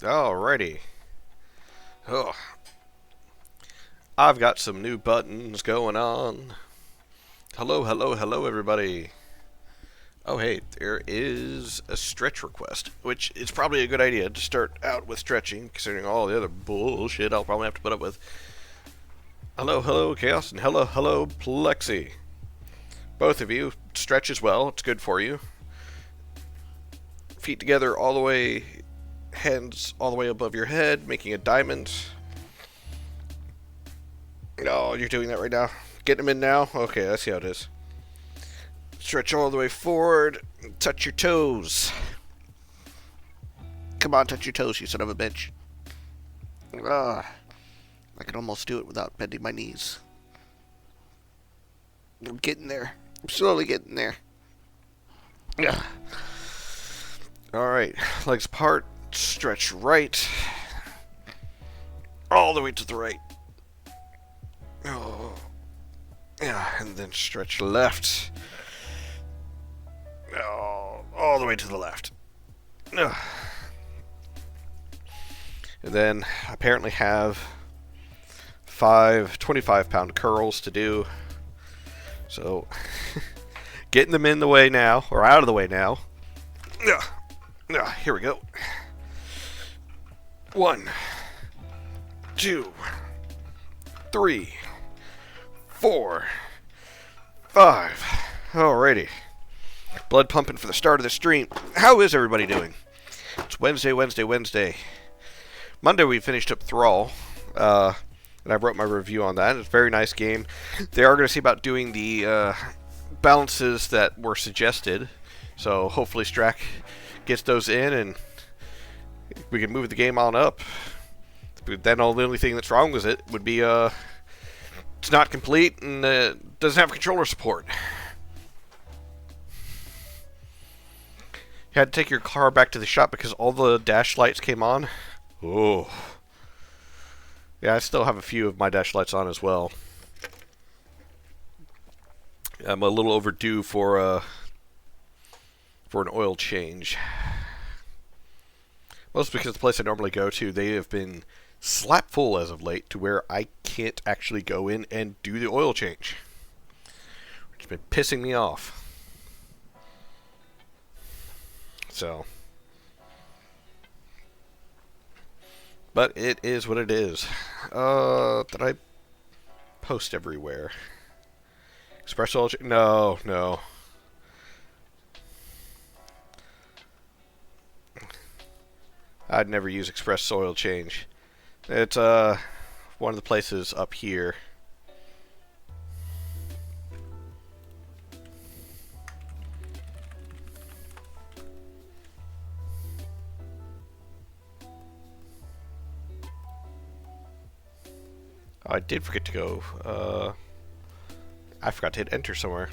Alrighty. Oh, I've got some new buttons going on. Hello, hello, hello, everybody. Oh, hey, there is a stretch request, which is probably a good idea to start out with stretching, considering all the other bullshit I'll probably have to put up with. Hello, hello, Chaos, and hello, hello, Plexi. Both of you, stretch as well, it's good for you. Feet together all the way, hands all the way above your head, making a diamond. Oh, you're doing that right now? Getting them in now? Okay, I see how it is. Stretch all the way forward. Touch your toes. Come on, touch your toes, you son of a bitch. Ah, I can almost do it without bending my knees. I'm getting there. I'm slowly getting there. Ah. Alright, legs apart. Stretch right. All the way to the right. Oh. Yeah, and then stretch left. Oh, all the way to the left. Ugh. And then apparently have 25-pound curls to do. So getting them in the way now, or out of the way now. Here we go. 1, 2, 3, 4, 5. Alrighty. Blood pumping for the start of the stream. How is everybody doing? It's Wednesday. Monday we finished up Thrall, and I wrote my review on that. It's a very nice game. They are going to see about doing the balances that were suggested, so hopefully Strack gets those in, and we can move the game on up. But then the only thing that's wrong with it would be it's not complete and doesn't have controller support. You had to take your car back to the shop because all the dash lights came on. Oh. Yeah, I still have a few of my dash lights on as well. I'm a little overdue for an oil change. Mostly because the place I normally go to, they have been slap full as of late to where I can't actually go in and do the oil change. Which has been pissing me off. So, but it is what it is. Did I post everywhere? Express oil? No. I'd never use Express oil change. It's one of the places up here. I did forget to go. I forgot to hit enter somewhere.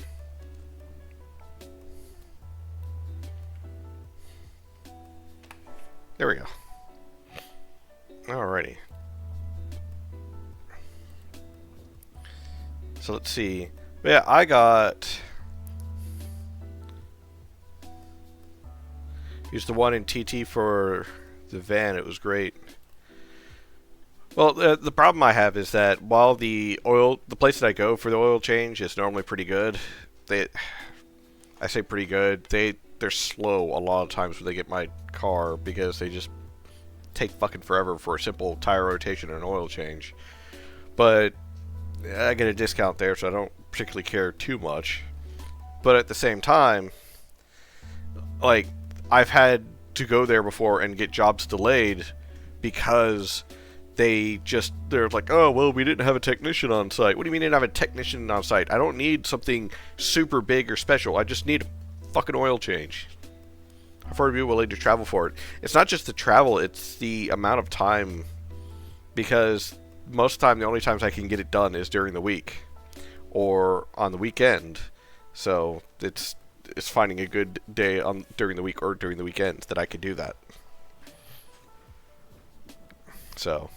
There we go. Alrighty. So let's see. Yeah, I used the one in TT for the van. It was great. Well, the problem I have is that while the place that I go for the oil change is normally pretty good, I say pretty good, they're slow a lot of times when they get my car because they just take fucking forever for a simple tire rotation and an oil change. But I get a discount there, so I don't particularly care too much. But at the same time, like, I've had to go there before and get jobs delayed because they're like, oh, well, we didn't have a technician on site. What do you mean you didn't have a technician on site? I don't need something super big or special. I just need a fucking oil change. I've already been willing to travel for it. It's not just the travel, it's the amount of time. Because most of the time, the only times I can get it done is during the week. Or on the weekend. So, it's finding a good day during the week or during the weekend that I can do that. So,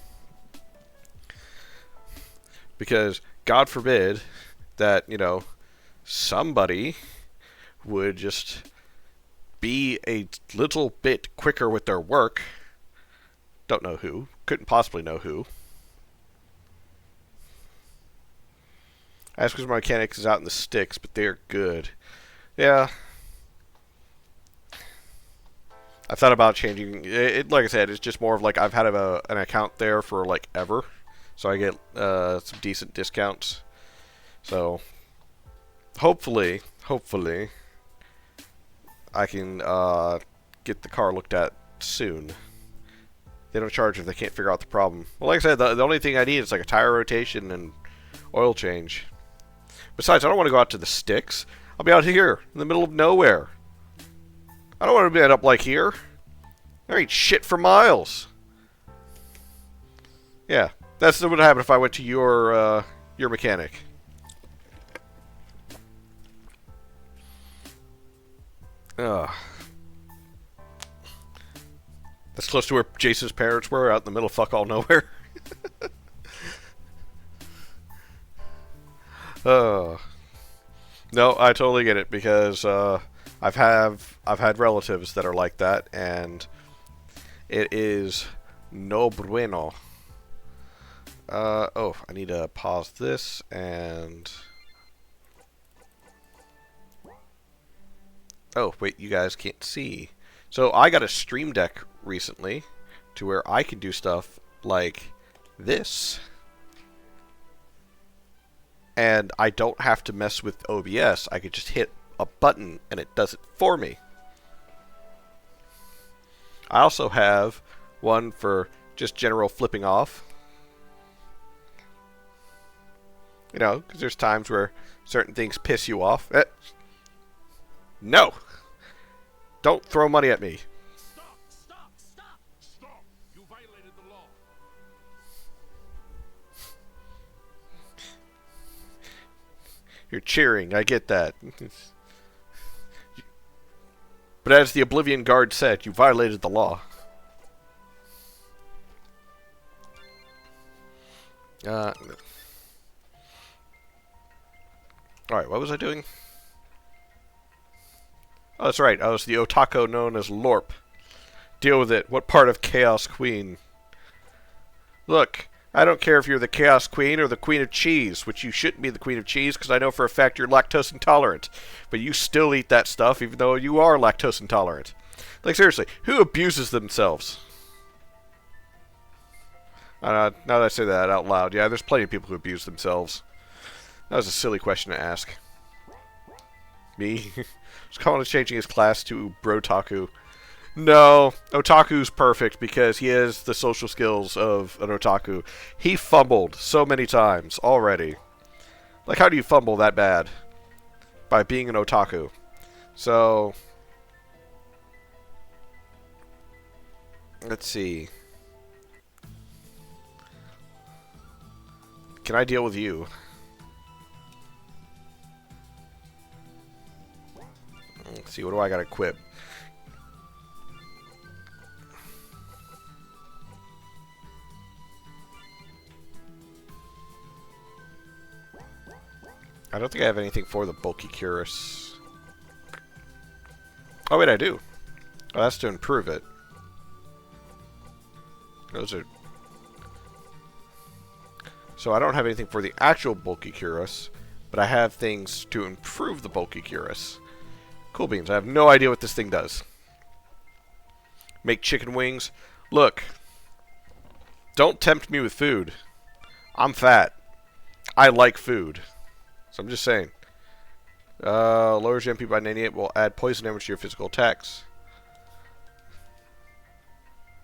because God forbid that, somebody would just be a little bit quicker with their work Don't know who. Couldn't possibly know who. That's because my mechanics is out in the sticks, but they're good. Yeah. I thought about changing it. Like I said, it's just more of like I've had an account there for like ever, so I get some decent discounts. So hopefully, I can get the car looked at soon. They don't charge if they can't figure out the problem. Well, like I said, the only thing I need is like a tire rotation and oil change. Besides, I don't want to go out to the sticks. I'll be out here in the middle of nowhere. I don't want to be up like here. There ain't shit for miles. Yeah, that's what would happen if I went to your mechanic. Ugh. That's close to where Jason's parents were, out in the middle of fuck all nowhere. No, I totally get it because I've had relatives that are like that, and it is no bueno. Oh, I need to pause this and. Oh, wait, you guys can't see. So I got a Stream Deck recently to where I can do stuff like this. And I don't have to mess with OBS. I could just hit a button and it does it for me. I also have one for just general flipping off. You know, because there's times where certain things piss you off. No! Don't throw money at me. Stop! Stop! Stop! Stop! You violated the law. You're cheering, I get that. But as the Oblivion Guard said, you violated the law. Alright, what was I doing? Oh, that's right. I was the otaku known as Lorp. Deal with it. What part of Chaos Queen? Look, I don't care if you're the Chaos Queen or the Queen of Cheese, which you shouldn't be the Queen of Cheese because I know for a fact you're lactose intolerant. But you still eat that stuff even though you are lactose intolerant. Like, seriously, who abuses themselves? Now that I say that out loud, yeah, there's plenty of people who abuse themselves. That was a silly question to ask. Me? Colin is changing his class to Brotaku. No, Otaku's perfect because he has the social skills of an otaku. He fumbled so many times already. Like, how do you fumble that bad? By being an otaku. So, let's see. Can I deal with you? Let's see, what do I got to equip? I don't think I have anything for the bulky cuirass. Oh wait, I do. Oh, that's to improve it. Those are... So I don't have anything for the actual bulky cuirass, but I have things to improve the bulky cuirass. Cool beans. I have no idea what this thing does. Make chicken wings. Look. Don't tempt me with food. I'm fat. I like food. So I'm just saying. Lowers your MP by 98 will add poison damage to your physical attacks.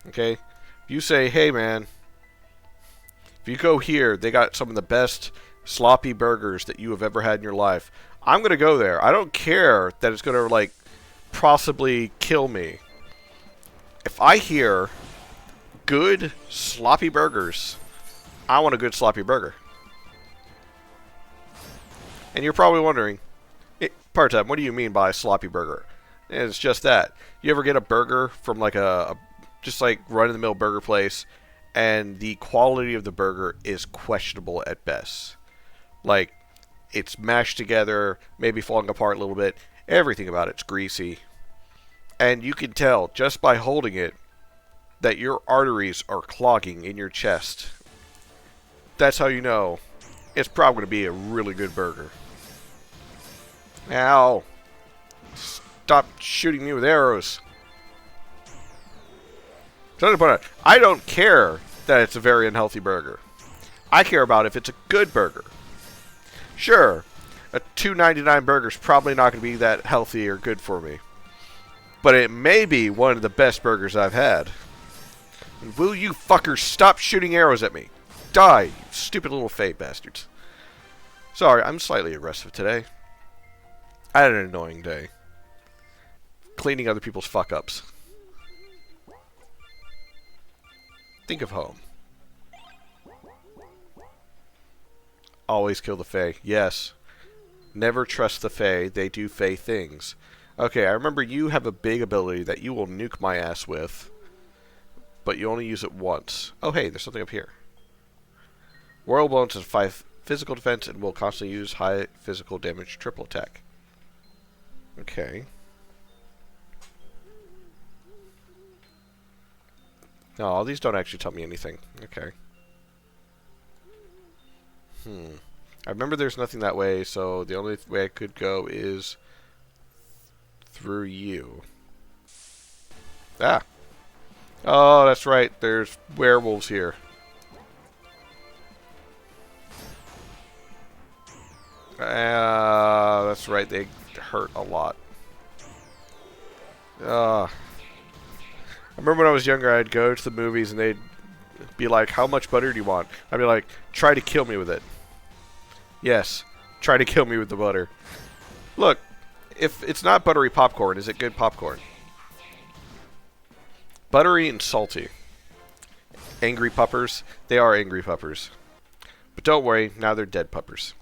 Okay. If you say, hey man, if you go here, they got some of the best sloppy burgers that you have ever had in your life. I'm going to go there. I don't care that it's going to, like, possibly kill me. If I hear good sloppy burgers, I want a good sloppy burger. And you're probably wondering, part-time, what do you mean by sloppy burger? And it's just that. You ever get a burger from, like, just, like, run-of-the-mill burger place, and the quality of the burger is questionable at best? Like, it's mashed together, maybe falling apart a little bit. Everything about it's greasy. And you can tell, just by holding it, that your arteries are clogging in your chest. That's how you know it's probably going to be a really good burger. Ow. Stop shooting me with arrows. I don't care that it's a very unhealthy burger. I care about if it's a good burger. Sure, a $2.99 burger is probably not going to be that healthy or good for me. But it may be one of the best burgers I've had. And will you fuckers stop shooting arrows at me? Die, you stupid little fey bastards. Sorry, I'm slightly aggressive today. I had an annoying day. Cleaning other people's fuck-ups. Think of home. Always kill the Fae. Yes. Never trust the Fae. They do Fae things. Okay, I remember you have a big ability that you will nuke my ass with. But you only use it once. Oh, hey, there's something up here. Royal Bones has 5 physical defense and will constantly use high physical damage triple attack. Okay. No, all these don't actually tell me anything. Okay. I remember there's nothing that way, so the only way I could go is through you. Ah. Oh, that's right. There's werewolves here. That's right. They hurt a lot. I remember when I was younger, I'd go to the movies and they'd be like, how much butter do you want? I'd be like, try to kill me with it. Yes, try to kill me with the butter. Look, if it's not buttery popcorn, is it good popcorn? Buttery and salty. Angry puppers. They are angry puppers. But don't worry, now they're dead puppers.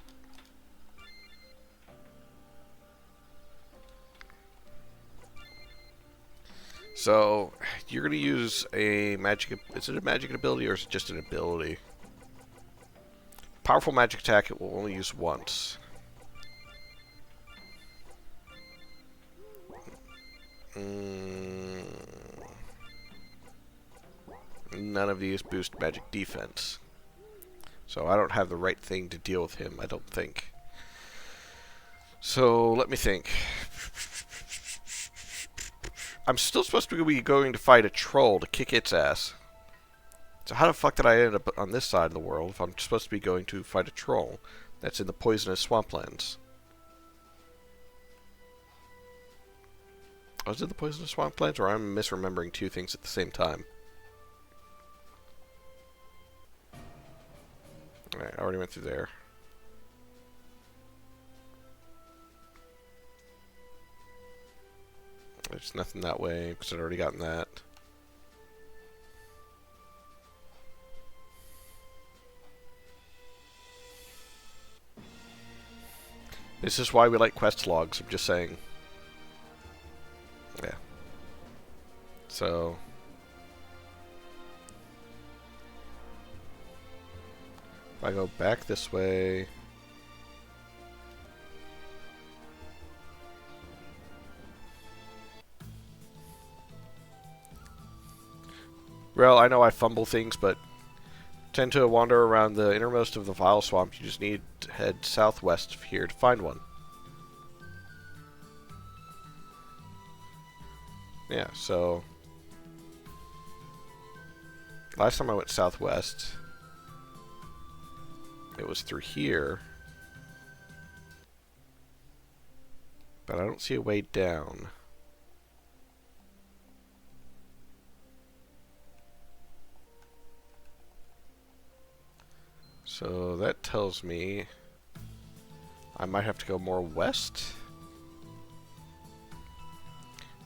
So, you're going to use a magic... Is it a magic ability or is it just an ability? Powerful magic attack it will only use once. None of these boost magic defense. So I don't have the right thing to deal with him, I don't think. So, let me think. I'm still supposed to be going to fight a troll to kick its ass. So how the fuck did I end up on this side of the world if I'm supposed to be going to fight a troll that's in the poisonous swamplands? Was it the poisonous swamplands, or I'm misremembering two things at the same time? Alright, I already went through there. There's nothing that way, because I'd already gotten that. This is why we like quest logs, I'm just saying. Yeah. So... if I go back this way... Well, I know I fumble things, but tend to wander around the innermost of the Vile Swamp. You just need to head southwest of here to find one. Yeah, so... last time I went southwest, it was through here. But I don't see a way down. So that tells me I might have to go more west.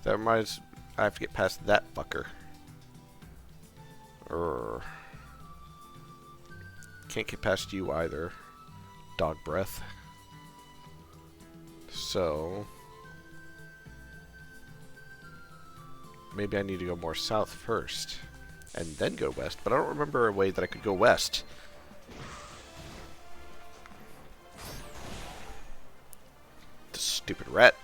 That reminds... I have to get past that fucker. Can't get past you either. Dog breath. So... maybe I need to go more south first. And then go west. But I don't remember a way that I could go west. The stupid rat.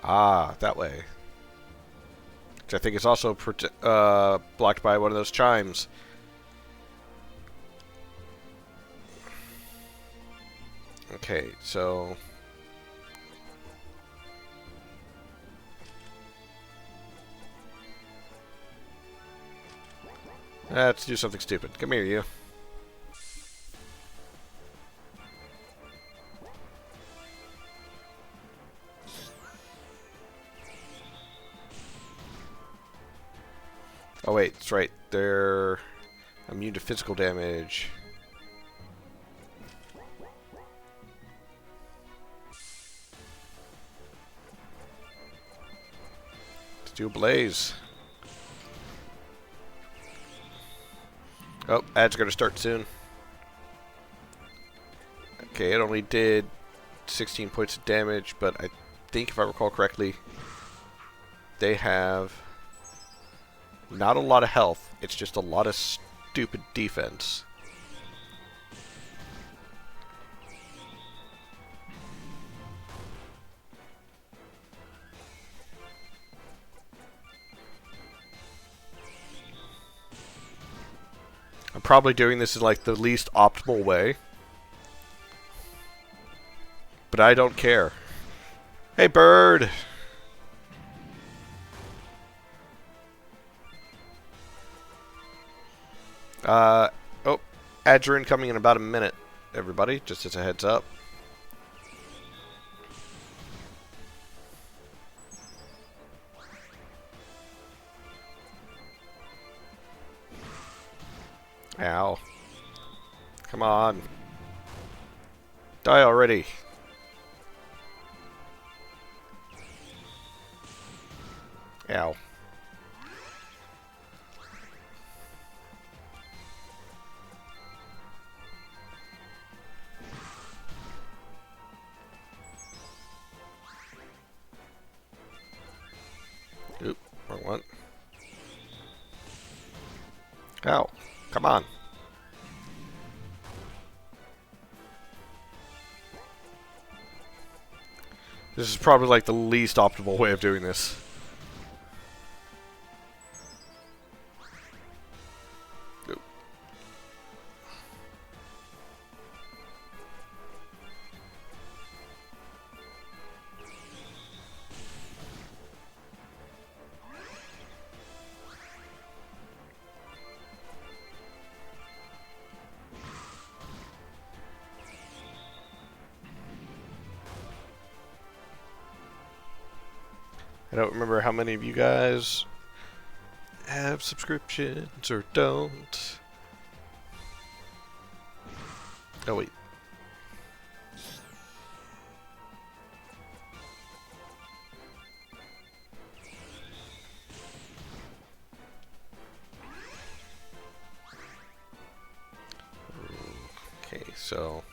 Ah, that way. Which I think is also blocked by one of those chimes. Okay, so... let's do something stupid. Come here, you. Oh wait, that's right. They're immune to physical damage. Let's do a blaze. Oh, ad's gonna start soon. Okay, it only did 16 points of damage, but I think if I recall correctly, they have not a lot of health. It's just a lot of stupid defense. I'm probably doing this in like the least optimal way, but I don't care. Hey, bird! Oh, ads are incoming in about a minute, everybody, just as a heads up. Ow. Come on. Die already. Ow. Oop, wrong one. Ow. Come on. This is probably like the least optimal way of doing this. Oop. I don't remember how many of you guys have subscriptions or don't. Oh, wait. Okay, so...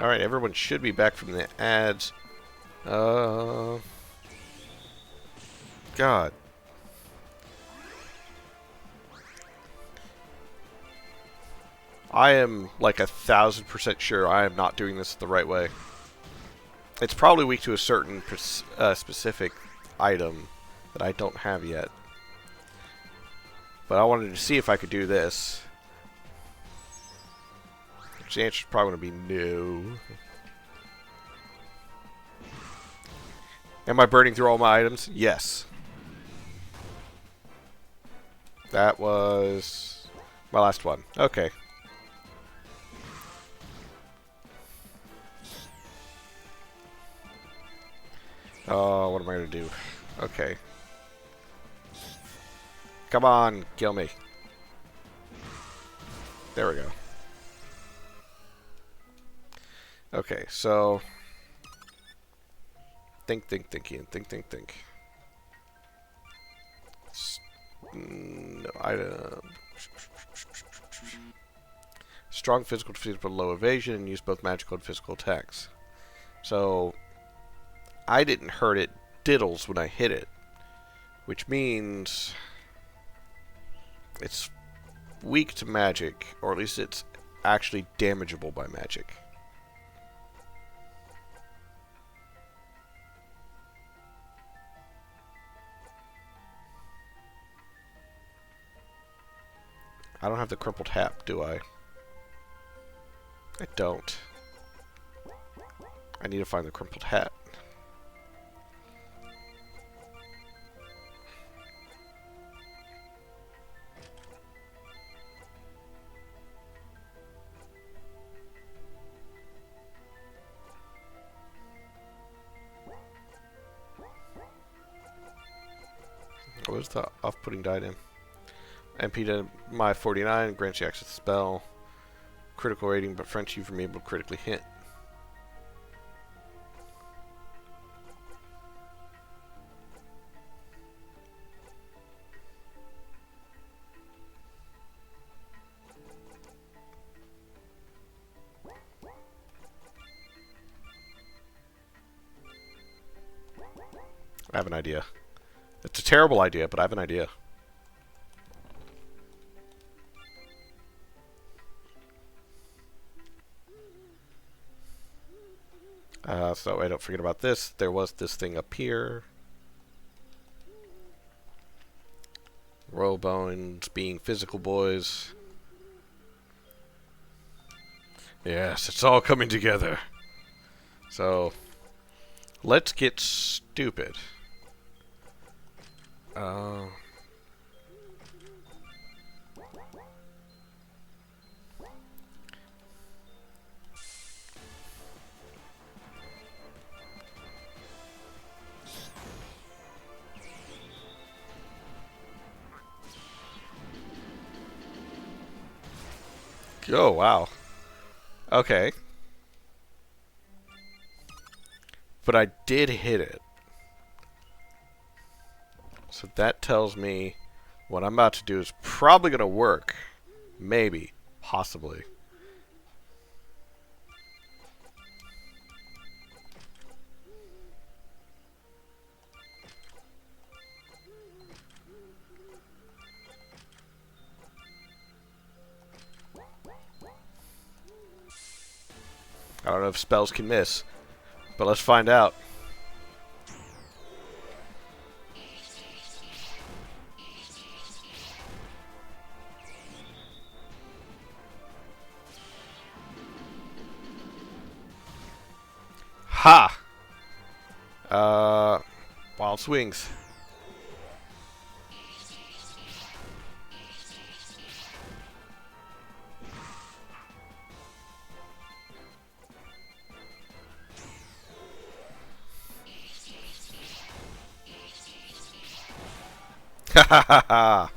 Alright, everyone should be back from the ads. God. I am like 1,000% sure I am not doing this the right way. It's probably weak to a certain specific item that I don't have yet. But I wanted to see if I could do this. The answer is probably going to be no. Am I burning through all my items? Yes. That was my last one. Okay. Oh, what am I going to do? Okay. Come on, kill me. There we go. Okay, so... Think, Ian. Think. No, item. Strong physical defeat but low evasion and use both magical and physical attacks. So, I didn't hurt it diddles when I hit it. Which means it's weak to magic, or at least it's actually damageable by magic. I don't have the crumpled hat, do I? I don't. I need to find the crumpled hat. What was the off-putting diadem? MP to my 49 grants you access to spell. Critical rating, but prevents you from being able to critically hit. I have an idea. It's a terrible idea, but I have an idea. So I don't forget about this. There was this thing up here. Royal bones being physical boys. Yes, it's all coming together. So, let's get stupid. Oh, wow. Okay. But I did hit it. So that tells me what I'm about to do is probably going to work. Maybe. Possibly. I don't know if spells can miss, but let's find out. Ha! Wild swings. Ha ha ha ha!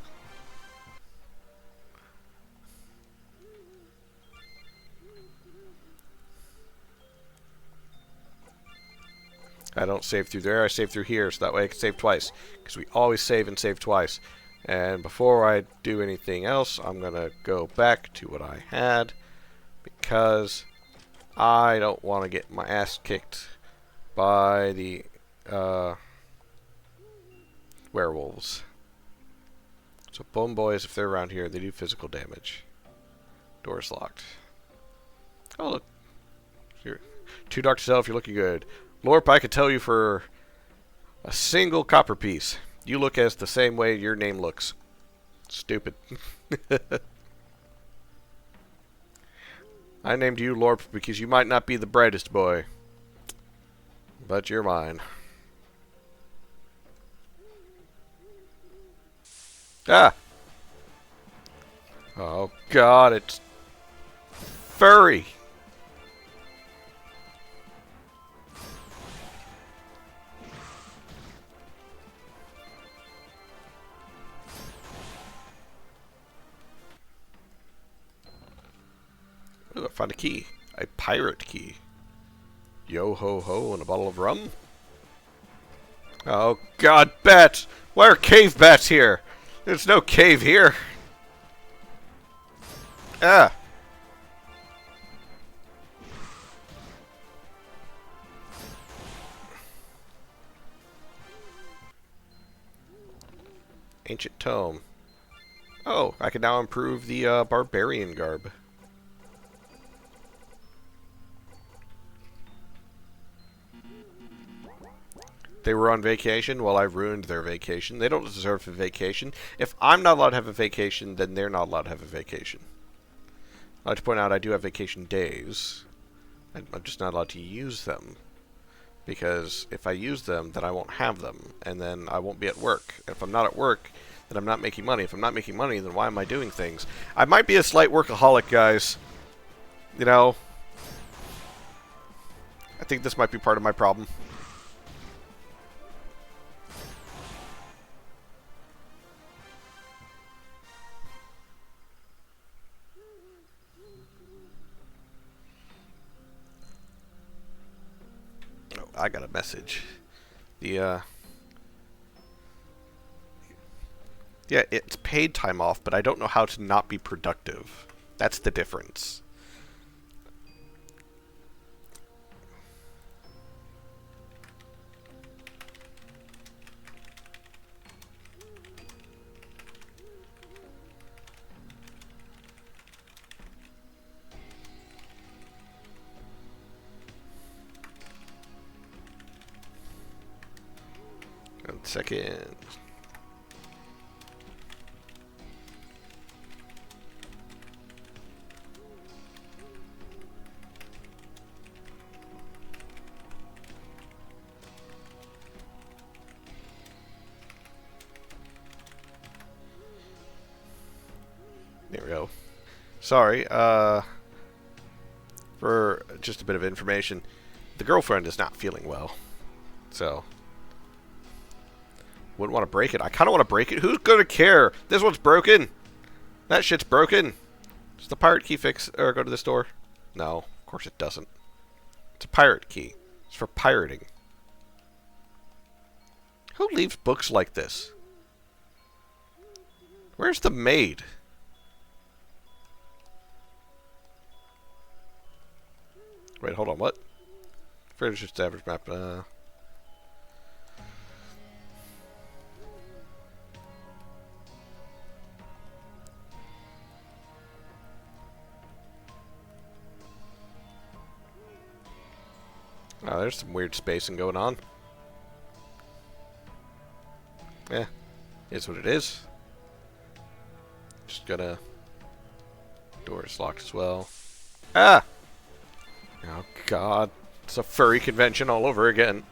I don't save through there, I save through here, so that way I can save twice. Because we always save and save twice. And before I do anything else, I'm going to go back to what I had. Because I don't want to get my ass kicked by the werewolves. So bone boys, if they're around here, they do physical damage. Door's locked. Oh, look. You're too dark to tell if you're looking good. Lorp, I could tell you for a single copper piece. You look as the same way your name looks. Stupid. I named you Lorp because you might not be the brightest boy. But you're mine. Ah! Oh god, it's furry! Ooh, I found a key. A pirate key. Yo ho ho and a bottle of rum? Oh god, bats! Why are cave bats here? There's no cave here. Ah! Ancient tome. Oh, I can now improve the barbarian garb. They were on vacation. Well, I ruined their vacation. They don't deserve a vacation. If I'm not allowed to have a vacation, then they're not allowed to have a vacation. I'd like to point out I do have vacation days. I'm just not allowed to use them. Because if I use them, then I won't have them. And then I won't be at work. If I'm not at work, then I'm not making money. If I'm not making money, then why am I doing things? I might be a slight workaholic, guys. You know, I think this might be part of my problem. Oh, I got a message. Yeah, it's paid time off, but I don't know how to not be productive. That's the difference. One second. There we go. Sorry, for just a bit of information, the girlfriend is not feeling well, so wouldn't want to break it. I kind of want to break it. Who's gonna care? This one's broken. That shit's broken. Does the pirate key fix or go to this door? No, of course it doesn't. It's a pirate key. It's for pirating. Who leaves books like this? Where's the maid? Wait, hold on, what? Furniture average map, Oh, there's some weird spacing going on. Yeah, is what it is. Just gonna... Door is locked as well. Ah! Oh god, it's a furry convention all over again.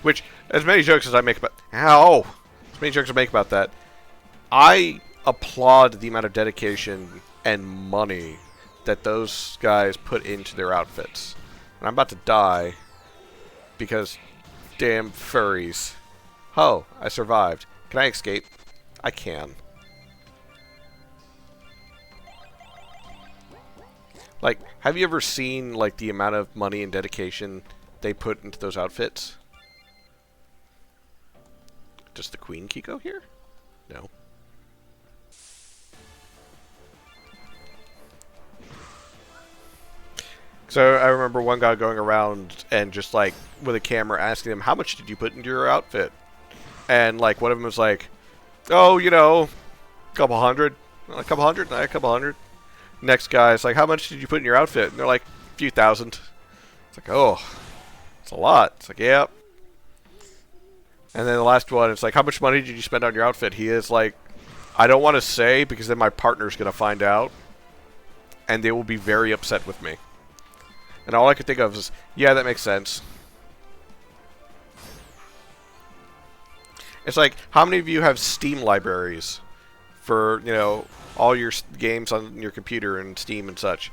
Which, as many jokes as I make about... Ow! As many jokes as I make about that, I applaud the amount of dedication and money that those guys put into their outfits. And I'm about to die because damn furries. Oh, I survived. Can I escape? I can. Like, have you ever seen, like, the amount of money and dedication they put into those outfits? Does the Queen key go here? No. So I remember one guy going around and just, like, with a camera asking him, how much did you put into your outfit? And, like, one of them was like, oh, you know, a couple hundred. A couple hundred? A couple hundred. Next guy is like, how much did you put in your outfit? And they're like, a few thousand. It's like, oh, it's a lot. It's like, yeah. And then the last one, it's like, how much money did you spend on your outfit? He is like, I don't want to say because then my partner's going to find out. And they will be very upset with me. And all I could think of is, yeah, that makes sense. It's like, how many of you have Steam libraries for, you know, all your games on your computer and Steam and such?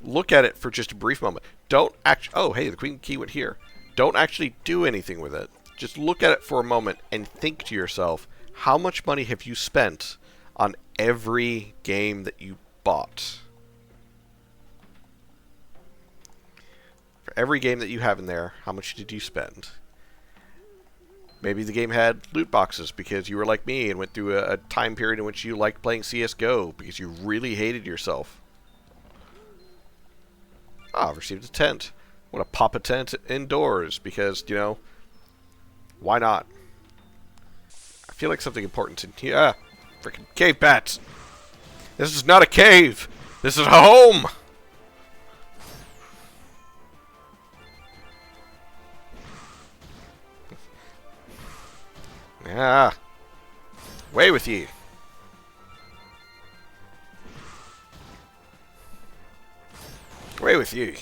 Look at it for just a brief moment. Don't actually... Oh, hey, the Queen key went here. Don't actually do anything with it. Just look at it for a moment and think to yourself, how much money have you spent on every game that you bought? For every game that you have in there, how much did you spend? Maybe the game had loot boxes because you were like me and went through a time period in which you liked playing CSGO because you really hated yourself. Ah, I've received a tent. I want to pop a tent indoors because, you know, why not? feel like something important's in here. Ah, freaking cave bats! This is not a cave! This is a home! Ah. Away with ye. Away with ye.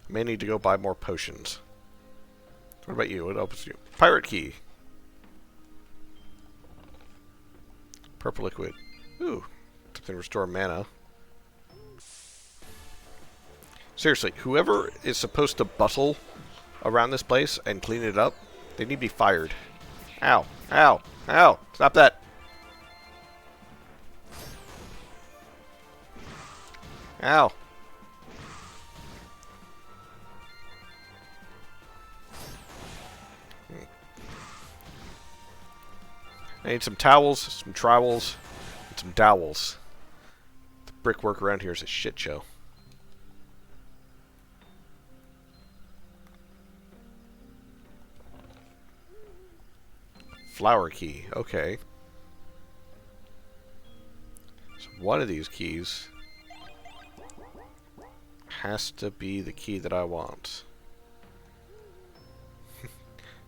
May need to go buy more potions. What about you? What opens you? Pirate key. Purple liquid. Ooh. Something to restore mana. Seriously, whoever is supposed to bustle around this place and clean it up, they need to be fired. Ow. Ow. Ow. Stop that. Ow. I need some towels, some trowels, and some dowels. The brickwork around here is a shit show. Flower key. Okay. So one of these keys has to be the key that I want.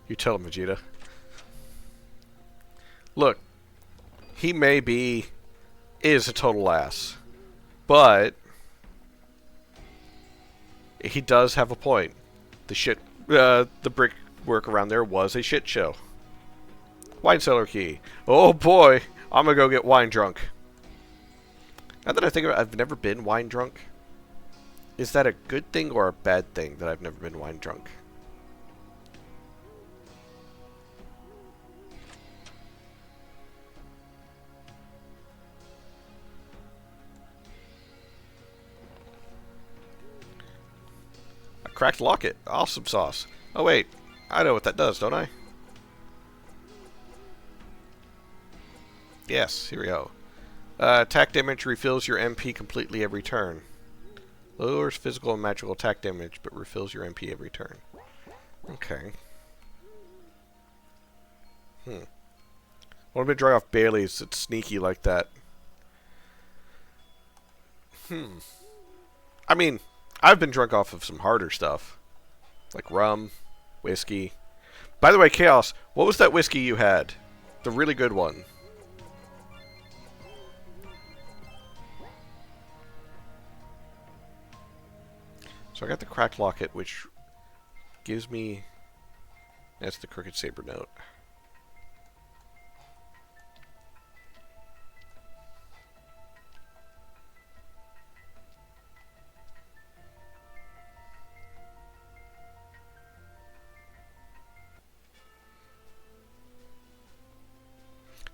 You tell him, Vegeta. Look, he is a total ass, but he does have a point. The brickwork around there was a shit show. Wine cellar key. Oh boy, I'm gonna go get wine drunk. Now that I think about it, I've never been wine drunk. Is that a good thing or a bad thing that I've never been wine drunk? A cracked locket. Awesome sauce. Oh wait, I know what that does, don't I? Yes, here we go. Attack damage refills your MP completely every turn. Lowers physical and magical attack damage, but refills your MP every turn. Okay. Well, I've been drawing off Bailey's. It's sneaky like that. I mean, I've been drunk off of some harder stuff. Like rum, whiskey. By the way, Chaos, what was that whiskey you had? The really good one. So I got the cracked locket, which gives me... That's the crooked saber note.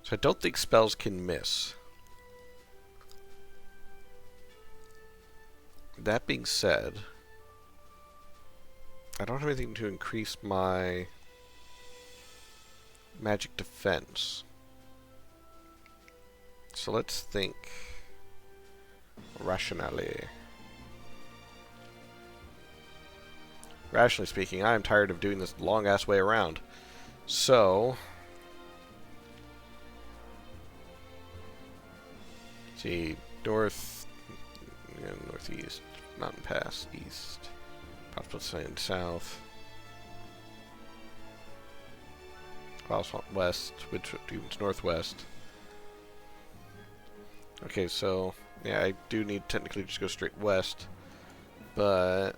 So I don't think spells can miss. That being said, I don't have anything to increase my magic defense. So let's think rationally. Rationally speaking, I am tired of doing this long-ass way around. So... let's see, northeast, mountain pass, east, possible sign south, west, which is northwest. Okay, so yeah, I do need technically just go straight west, but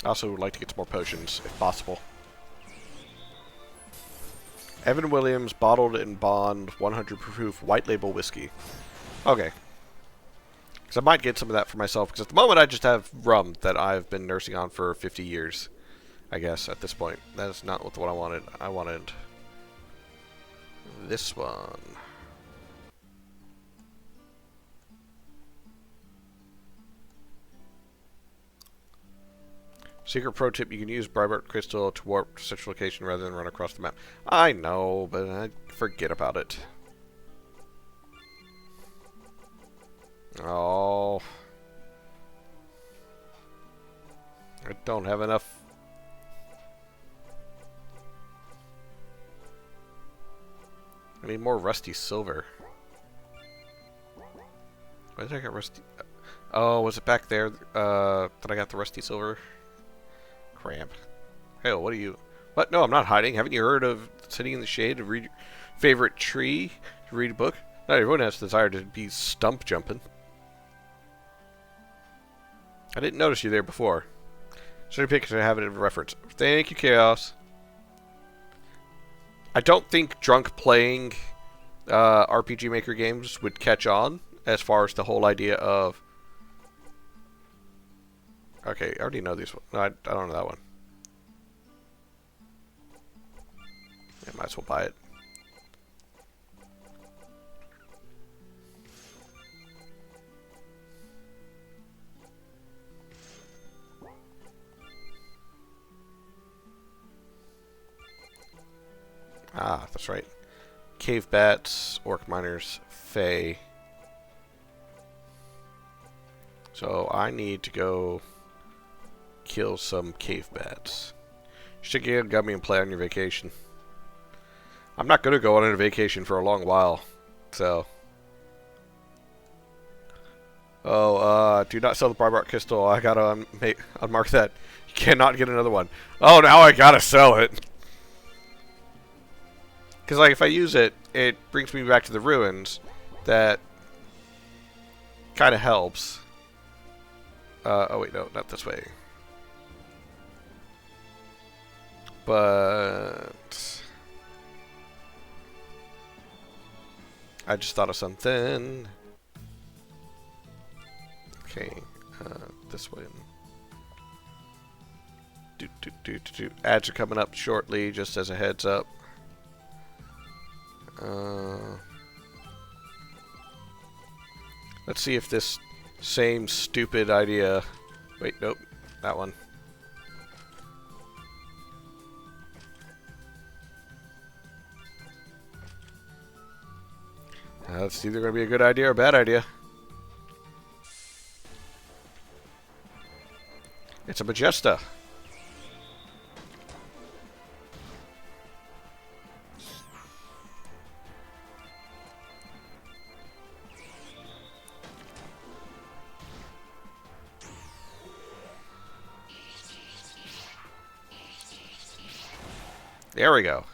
I also would like to get some more potions if possible. Evan Williams, bottled in bond, 100 proof white label whiskey. Okay. Because I might get some of that for myself, because at the moment I just have rum that I've been nursing on for 50 years, I guess, at this point. That is not what I wanted. I wanted this one. Secret pro tip, you can use Bribart Crystal to warp to such a location rather than run across the map. I know, but I forget about it. Oh. I don't have enough. I need more rusty silver. Why did I get rusty? Oh, was it back there that I got the rusty silver? Cramp. Hell, what are you? What? No, I'm not hiding. Haven't you heard of sitting in the shade to read your favorite tree to read a book? Not everyone has the desire to be stump jumping. I didn't notice you there before. Should I pick to have it in reference? Thank you, Chaos. I don't think drunk playing RPG Maker games would catch on as far as the whole idea of. Okay, I already know these ones. No, I don't know that one. I might as well buy it. Ah, that's right. Cave bats, orc miners, fae. So I need to go kill some cave bats. Should get gummy and play on your vacation. I'm not gonna go on a vacation for a long while, so. Oh, do not sell the barbaric crystal. I gotta unmark that. You cannot get another one. Oh, now I gotta sell it. Because, like, if I use it, it brings me back to the ruins. That kind of helps. Oh, wait, no, not this way. But I just thought of something. Okay, this way. Ads are coming up shortly, just as a heads up. Let's see if this same stupid idea. Wait, nope, that one. It's either going to be a good idea or a bad idea. It's a Majesta. There we go.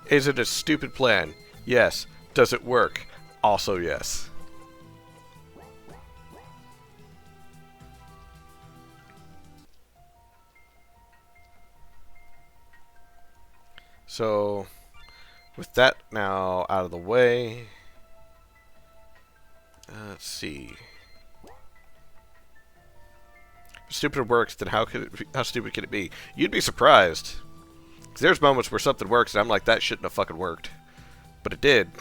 Is it a stupid plan? Yes. Does it work? Also yes. So, with that now out of the way, let's see. If stupid works, then how stupid can it be? You'd be surprised. 'Cause there's moments where something works and I'm like, that shouldn't have fucking worked. But it did.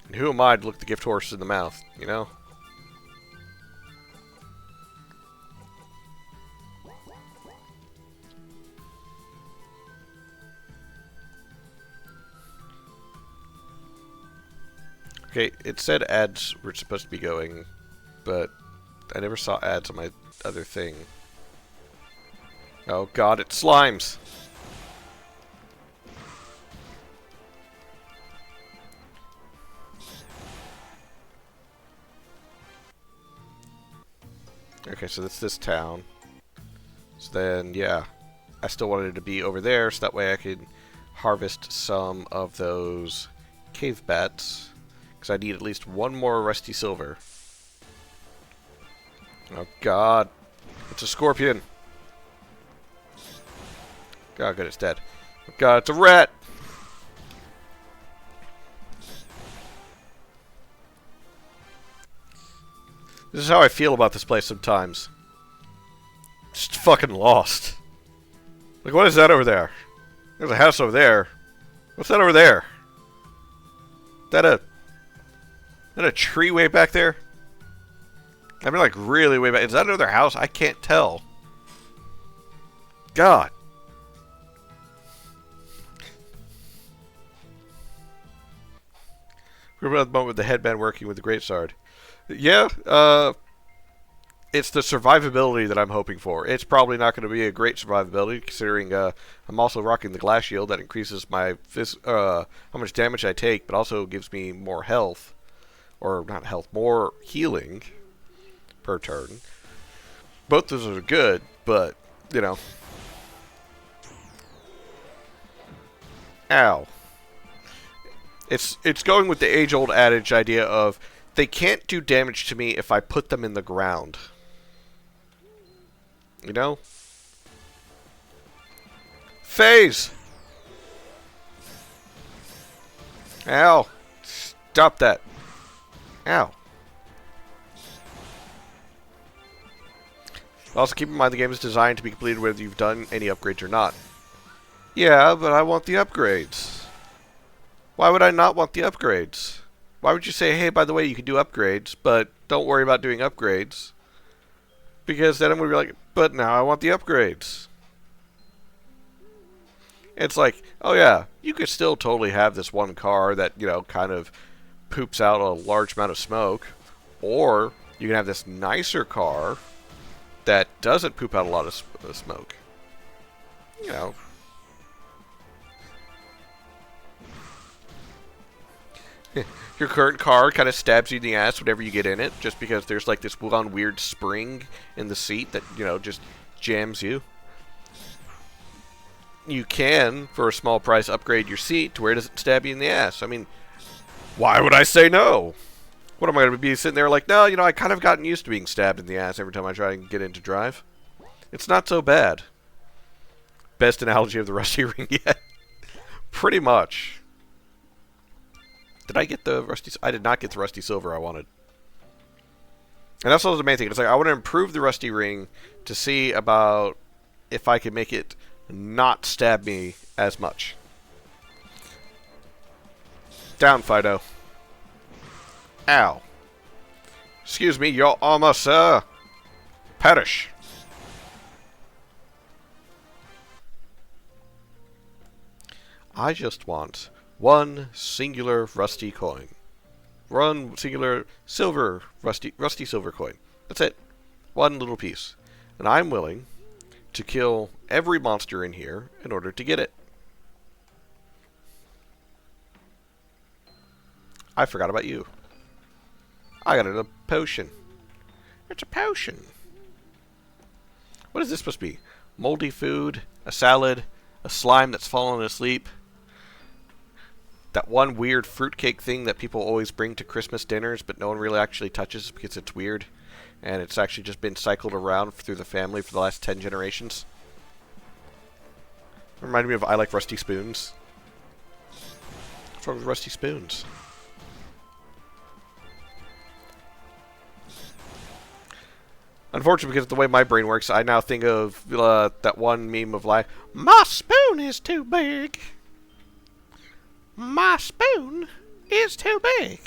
And who am I to look the gift horse in the mouth, you know? Okay, it said ads were supposed to be going, but I never saw ads on my other thing. Oh god, it's slimes! Okay, so that's this town. So then, yeah. I still wanted it to be over there, so that way I could harvest some of those cave bats. Because I need at least one more rusty silver. Oh god. It's a scorpion. God, good, it's dead. Oh god, it's a rat! This is how I feel about this place sometimes. Just fucking lost. Like, what is that over there? There's a house over there. What's that over there? Is that a tree way back there? I mean, like, really way back. Is that another house? I can't tell. God. We're at the moment with the headband working with the greatsword. Yeah, it's the survivability that I'm hoping for. It's probably not going to be a great survivability, considering I'm also rocking the glass shield that increases my how much damage I take, but also gives me more health, or not health, more healing per turn. Both those are good, but you know, ow. It's going with the age-old adage idea of they can't do damage to me if I put them in the ground. You know? Phase! Ow! Stop that. Ow. Also, keep in mind the game is designed to be completed whether you've done any upgrades or not. Yeah, but I want the upgrades. Why would I not want the upgrades? Why would you say, hey, by the way, you can do upgrades, but don't worry about doing upgrades? Because then I'm going to be like, but now I want the upgrades. It's like, oh yeah, you could still totally have this one car that, you know, kind of poops out a large amount of smoke. Or you can have this nicer car that doesn't poop out a lot of smoke. You know. Your current car kind of stabs you in the ass whenever you get in it, just because there's like this one weird spring in the seat that, you know, just jams you. You can, for a small price, upgrade your seat to where it doesn't stab you in the ass. I mean, why would I say no? What am I going to be sitting there like, no, you know, I kind of gotten used to being stabbed in the ass every time I try and get into drive. It's not so bad. Best analogy of the Rusty Ring yet. Pretty much. Did I get the Rusty... I did not get the Rusty Silver I wanted. And that's also the main thing. It's like, I want to improve the Rusty Ring to see about if I can make it not stab me as much. Down, Fido. Ow. Excuse me, your armor, sir. Perish. I just want one singular rusty coin. One singular silver, rusty silver coin. That's it. One little piece. And I'm willing to kill every monster in here in order to get it. I forgot about you. I got a potion. It's a potion. What is this supposed to be? Moldy food, a salad, a slime that's fallen asleep. That one weird fruitcake thing that people always bring to Christmas dinners, but no one really actually touches because it's weird. And it's actually just been cycled around through the family for the last 10 generations. Reminded me of I Like Rusty Spoons. What's wrong with Rusty Spoons? Unfortunately, because of the way my brain works, I now think of that one meme of like, my spoon is too big. My spoon is too big.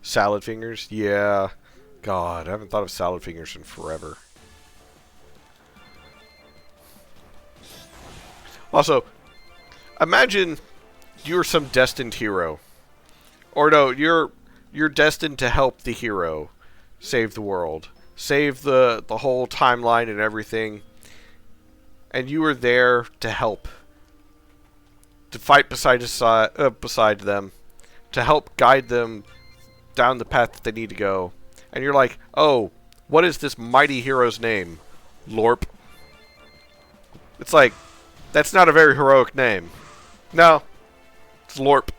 Salad fingers? Yeah. God, I haven't thought of salad fingers in forever. Also, imagine you're some destined hero. Or no, you're destined to help the hero save the world. Save the whole timeline and everything. And you were there to help. To fight beside them. To help guide them down the path that they need to go. And you're like, oh, what is this mighty hero's name? Lorp. It's like, that's not a very heroic name. No. It's Lorp.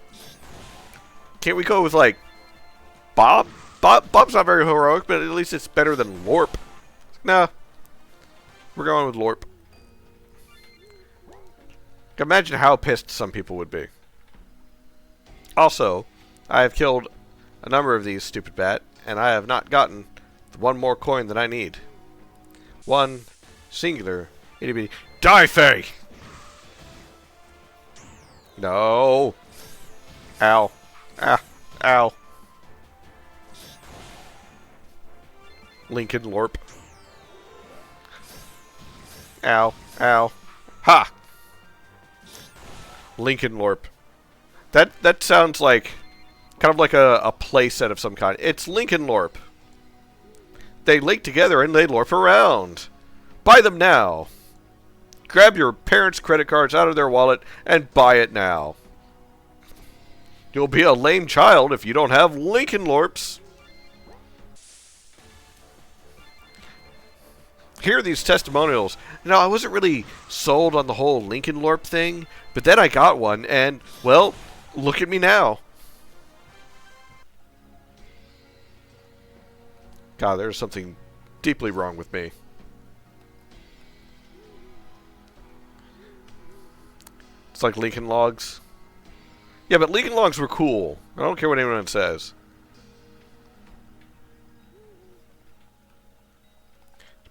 Can't we go with, like, Bob? Bob's not very heroic, but at least it's better than Lorp. No. We're going with Lorp. Imagine how pissed some people would be. Also, I have killed a number of these stupid bat, and I have not gotten one more coin that I need. One singular itty bitty. Die, Faye! No. Ow. Ah. Ow. Lincoln Lorp. Ow. Ow. Ha! Lincoln Lorp. That sounds like kind of like a play set of some kind. It's Lincoln Lorp. They link together and they lorp around. Buy them now. Grab your parents' credit cards out of their wallet and buy it now. You'll be a lame child if you don't have Lincoln Lorps. Here are these testimonials. I wasn't really sold on the whole Lincoln Lorp thing, but then I got one, and, well, look at me now. God, there's something deeply wrong with me. It's like Lincoln Logs. Yeah, but Lincoln Logs were cool. I don't care what anyone says.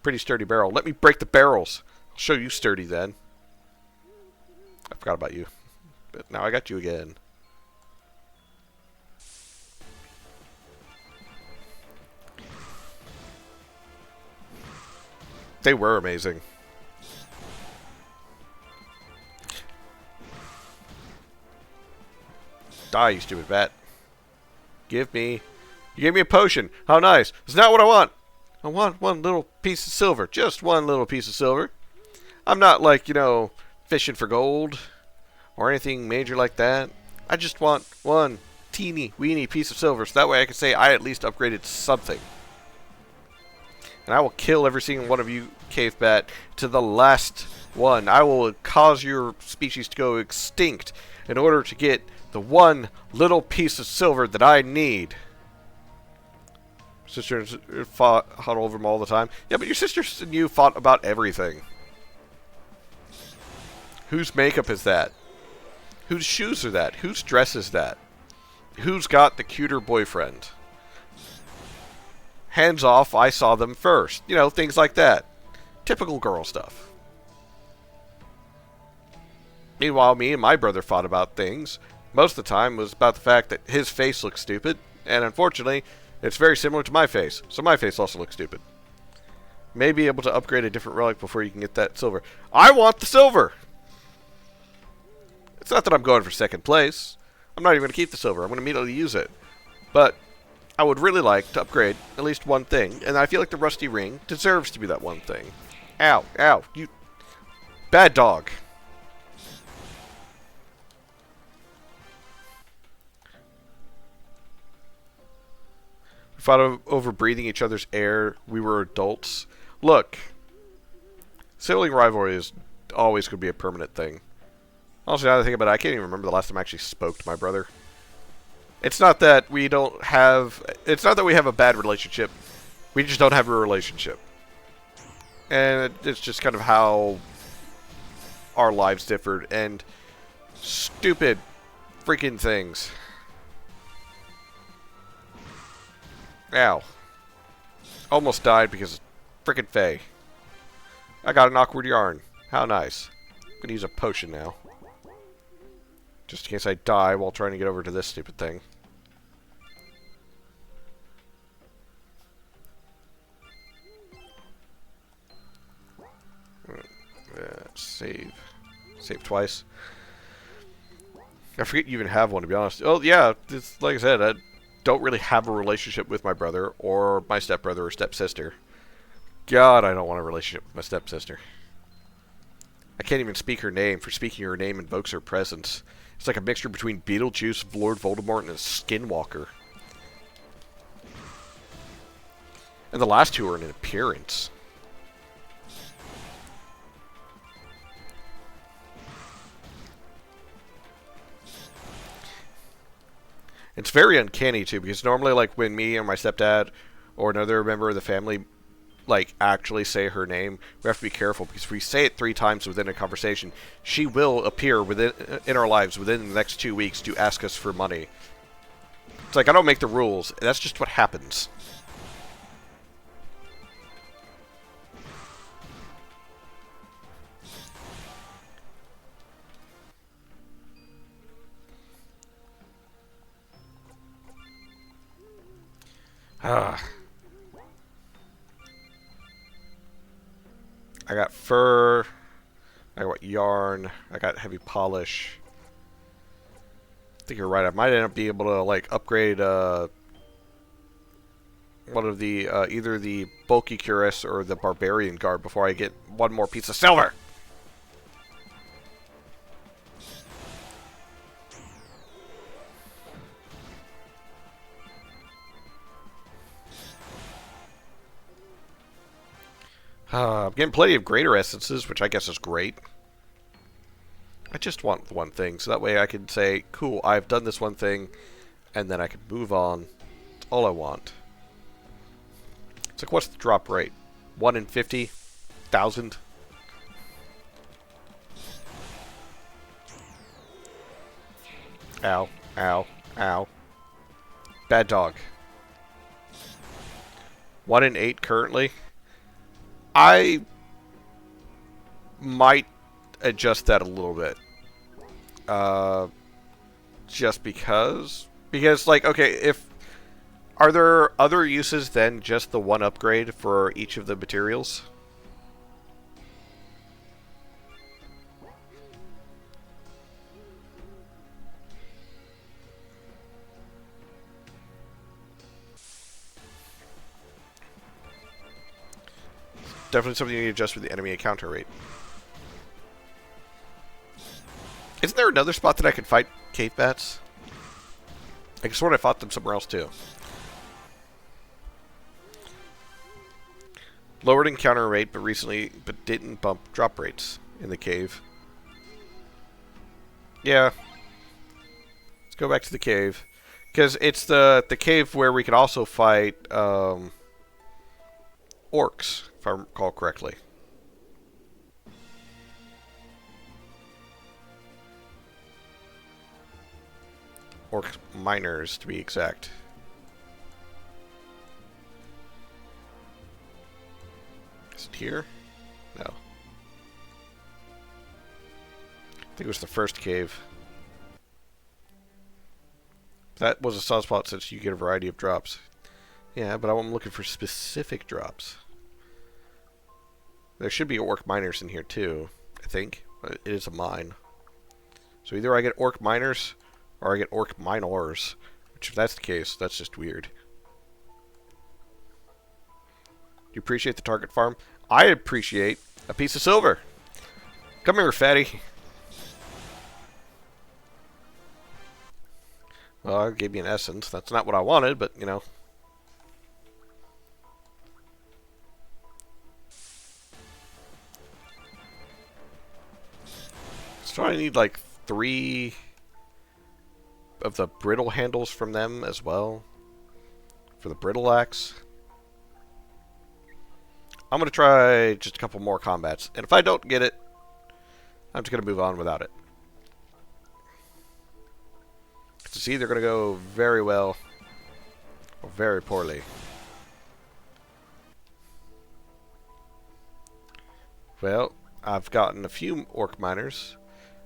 Pretty sturdy barrel. Let me break the barrels. I'll show you sturdy then. I forgot about you. But now I got you again. They were amazing. Die, you stupid bat. Give me... You gave me a potion. How nice. It's not what I want. I want one little piece of silver. Just one little piece of silver. I'm not like, fishing for gold or anything major like that. I just want one teeny weeny piece of silver so that way I can say I at least upgraded something. And I will kill every single one of you, cave bat, to the last one. I will cause your species to go extinct in order to get the one little piece of silver that I need. Sisters fought over him all the time. Yeah, but your sisters and you fought about everything. Whose makeup is that? Whose shoes are that? Whose dress is that? Who's got the cuter boyfriend? Hands off, I saw them first. Things like that. Typical girl stuff. Meanwhile, me and my brother fought about things. Most of the time was about the fact that his face looked stupid, and unfortunately, it's very similar to my face, so my face also looks stupid. May be able to upgrade a different relic before you can get that silver. I want the silver! It's not that I'm going for second place. I'm not even going to keep the silver. I'm going to immediately use it. But I would really like to upgrade at least one thing, and I feel like the rusty ring deserves to be that one thing. Ow, ow, you... Bad dog. We fought over breathing each other's air. We were adults. Look, sibling rivalry is always going to be a permanent thing. Also, now that I think about it, I can't even remember the last time I actually spoke to my brother. It's not that we don't have... It's not that we have a bad relationship. We just don't have a relationship. And it's just kind of how our lives differed. And stupid freaking things. Ow. Almost died because of frickin' Faye. I got an awkward yarn. How nice. I'm gonna use a potion now. Just in case I die while trying to get over to this stupid thing. Save. Save twice. I forget you even have one, to be honest. Oh, yeah. It's, like I said, I don't really have a relationship with my brother or my stepbrother or stepsister. God, I don't want a relationship with my stepsister. I can't even speak her name. For speaking her name invokes her presence. It's like a mixture between Beetlejuice, Lord Voldemort, and a Skinwalker. And the last two are in an appearance. It's very uncanny, too, because normally, like, when me and my stepdad or another member of the family, like, actually say her name, we have to be careful, because if we say it 3 times within a conversation, she will appear in our lives within the next 2 weeks to ask us for money. It's like, I don't make the rules. That's just what happens. I got fur, I got yarn, I got heavy polish. think you're right. I might end up being able to like upgrade one of the either the bulky cuirass or the barbarian guard before I get one more piece of silver. I'm getting plenty of greater essences, which I guess is great. I just want one thing, so that way I can say, cool, I've done this one thing, and then I can move on. That's all I want. It's like, what's the drop rate? 1 in 50,000? Ow, ow, ow. Bad dog. 1 in 8 currently. I might adjust that a little bit. Just because? Because, like, okay, if... Are there other uses than just the one upgrade for each of the materials? Definitely something you need to adjust with the enemy encounter rate. Isn't there another spot that I could fight cave bats? I sort of fought them somewhere else too. Lowered encounter rate, but didn't bump drop rates in the cave. Yeah. Let's go back to the cave. Because it's the cave where we could also fight orcs, if I recall correctly. Orc miners, to be exact. Is it here? No. I think it was the first cave. That was a soft spot since you get a variety of drops. Yeah, but I'm looking for specific drops. There should be orc miners in here too, I think. It is a mine. So either I get orc miners, or I get orc minors. Which, if that's the case, that's just weird. Do you appreciate the target farm? I appreciate a piece of silver. Come here, fatty. Well, I gave me an essence. That's not what I wanted, but, you know. So I need, like, 3 of the brittle handles from them as well. For the brittle axe. I'm going to try just a couple more combats. And if I don't get it, I'm just going to move on without it. It's either going to go very well or very poorly. Well, I've gotten a few orc miners.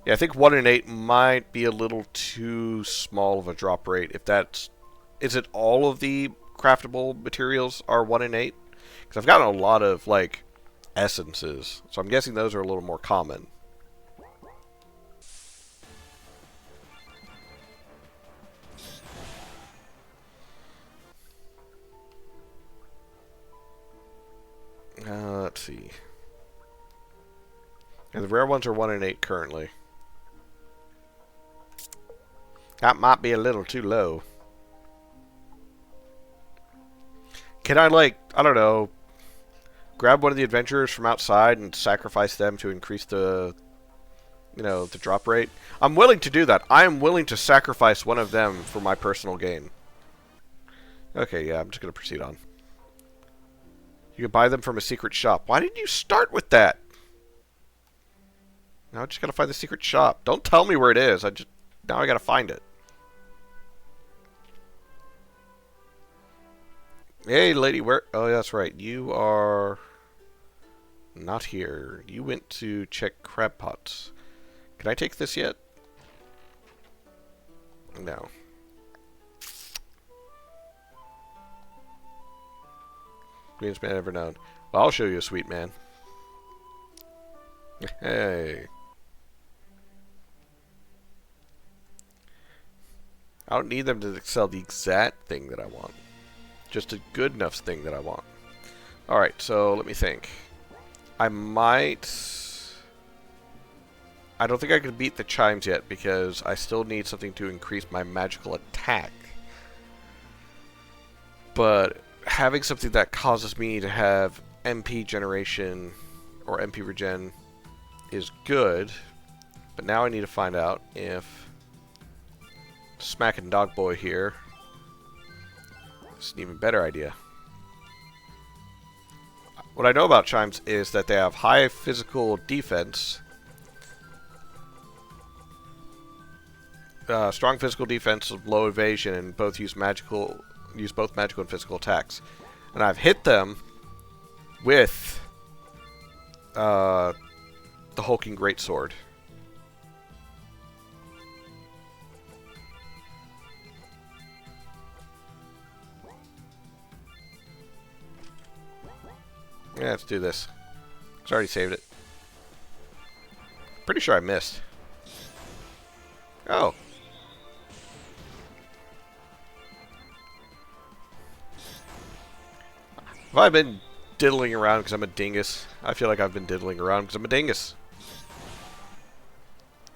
Yeah, I think 1 in 8 might be a little too small of a drop rate. If that's... Is it all of the craftable materials are 1 in 8? Because I've gotten a lot of, like, essences. So I'm guessing those are a little more common. Let's see. Yeah, the rare ones are 1 in 8 currently. That might be a little too low. Can I, like, I don't know, grab one of the adventurers from outside and sacrifice them to increase the, you know, the drop rate? I'm willing to do that. I am willing to sacrifice one of them for my personal gain. Okay, yeah, I'm just going to proceed on. You can buy them from a secret shop. Why didn't you start with that? Now I just got to find the secret shop. Don't tell me where it is. Now I got to find it. Hey, lady, where... Oh, that's right. You are... not here. You went to check crab pots. Can I take this yet? No. Greatest man ever known. Well, I'll show you a sweet man. Hey. I don't need them to sell the exact thing that I want. Just a good enough thing that I want. Alright, so let me think. I don't think I can beat the chimes yet because I still need something to increase my magical attack. But having something that causes me to have MP generation or MP regen is good. But now I need to find out if smacking Dog Boy here is an even better idea. What I know about chimes is that they have high physical defense, strong physical defense, low evasion, and both use both magical and physical attacks. And I've hit them with the hulking greatsword. Yeah, let's do this. It's already saved it. Pretty sure I missed. Oh. Have I been diddling around because I'm a dingus? I feel like I've been diddling around because I'm a dingus.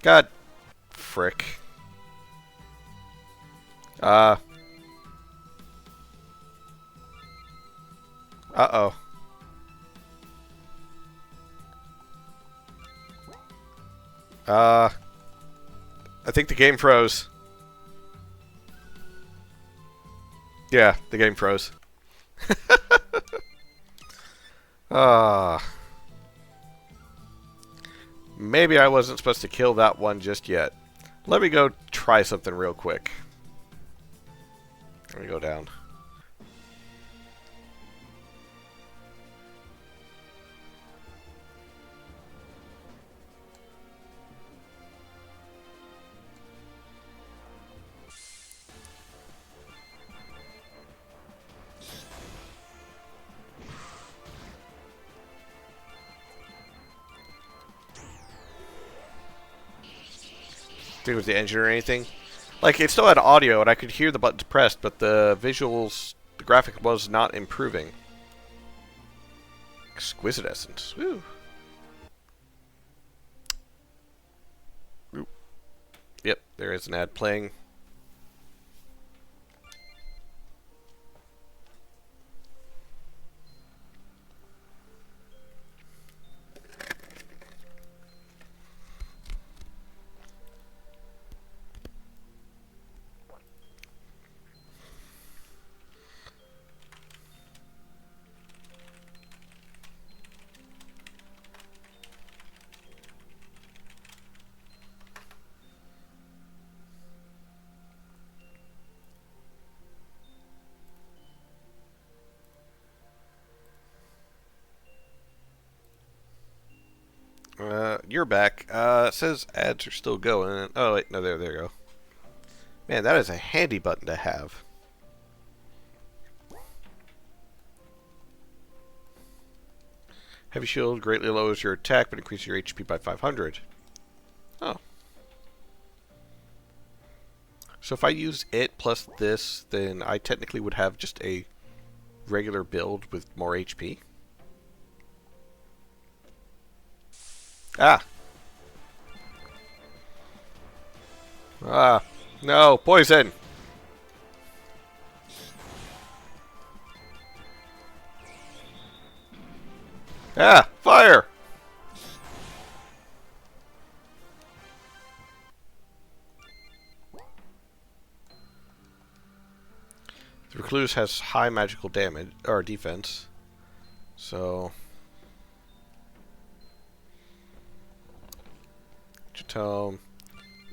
God. Frick. Uh-oh. I think the game froze. Yeah, the game froze. Maybe I wasn't supposed to kill that one just yet. Let me go try something real quick. Let me go down. Think it was the engine or anything. Like, it still had audio and I could hear the buttons pressed, but the visuals, the graphic was not improving. Exquisite essence. Woo. Ooh. Yep, there is an ad playing. You're back. It says ads are still going. Oh, wait, no, there you go. Man, that is a handy button to have. Heavy shield greatly lowers your attack, but increases your HP by 500. Oh. So if I use it plus this, then I technically would have just a regular build with more HP. Ah. Ah. No, poison. Ah, fire. The recluse has high magical damage or defense. So Tome.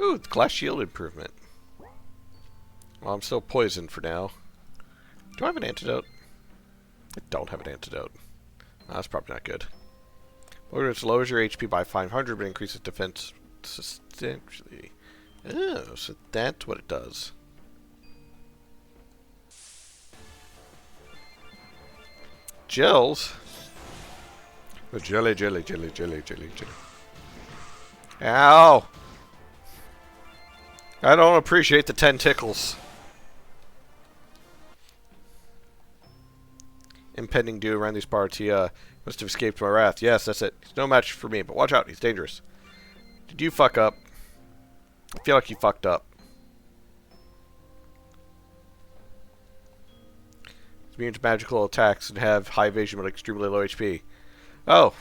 Ooh, glass shield improvement. Well, I'm still poisoned for now. Do I have an antidote? I don't have an antidote. Oh, that's probably not good. It lowers your HP by 500, but increases defense substantially. Oh, so that's what it does. Gels? Oh, jelly. Ow! I don't appreciate the 10 tickles. Impending doom around these parts. He must have escaped my wrath. Yes, that's it. He's no match for me, but watch out. He's dangerous. Did you fuck up? I feel like you fucked up. He's immune to magical attacks and have high evasion but extremely low HP. Oh.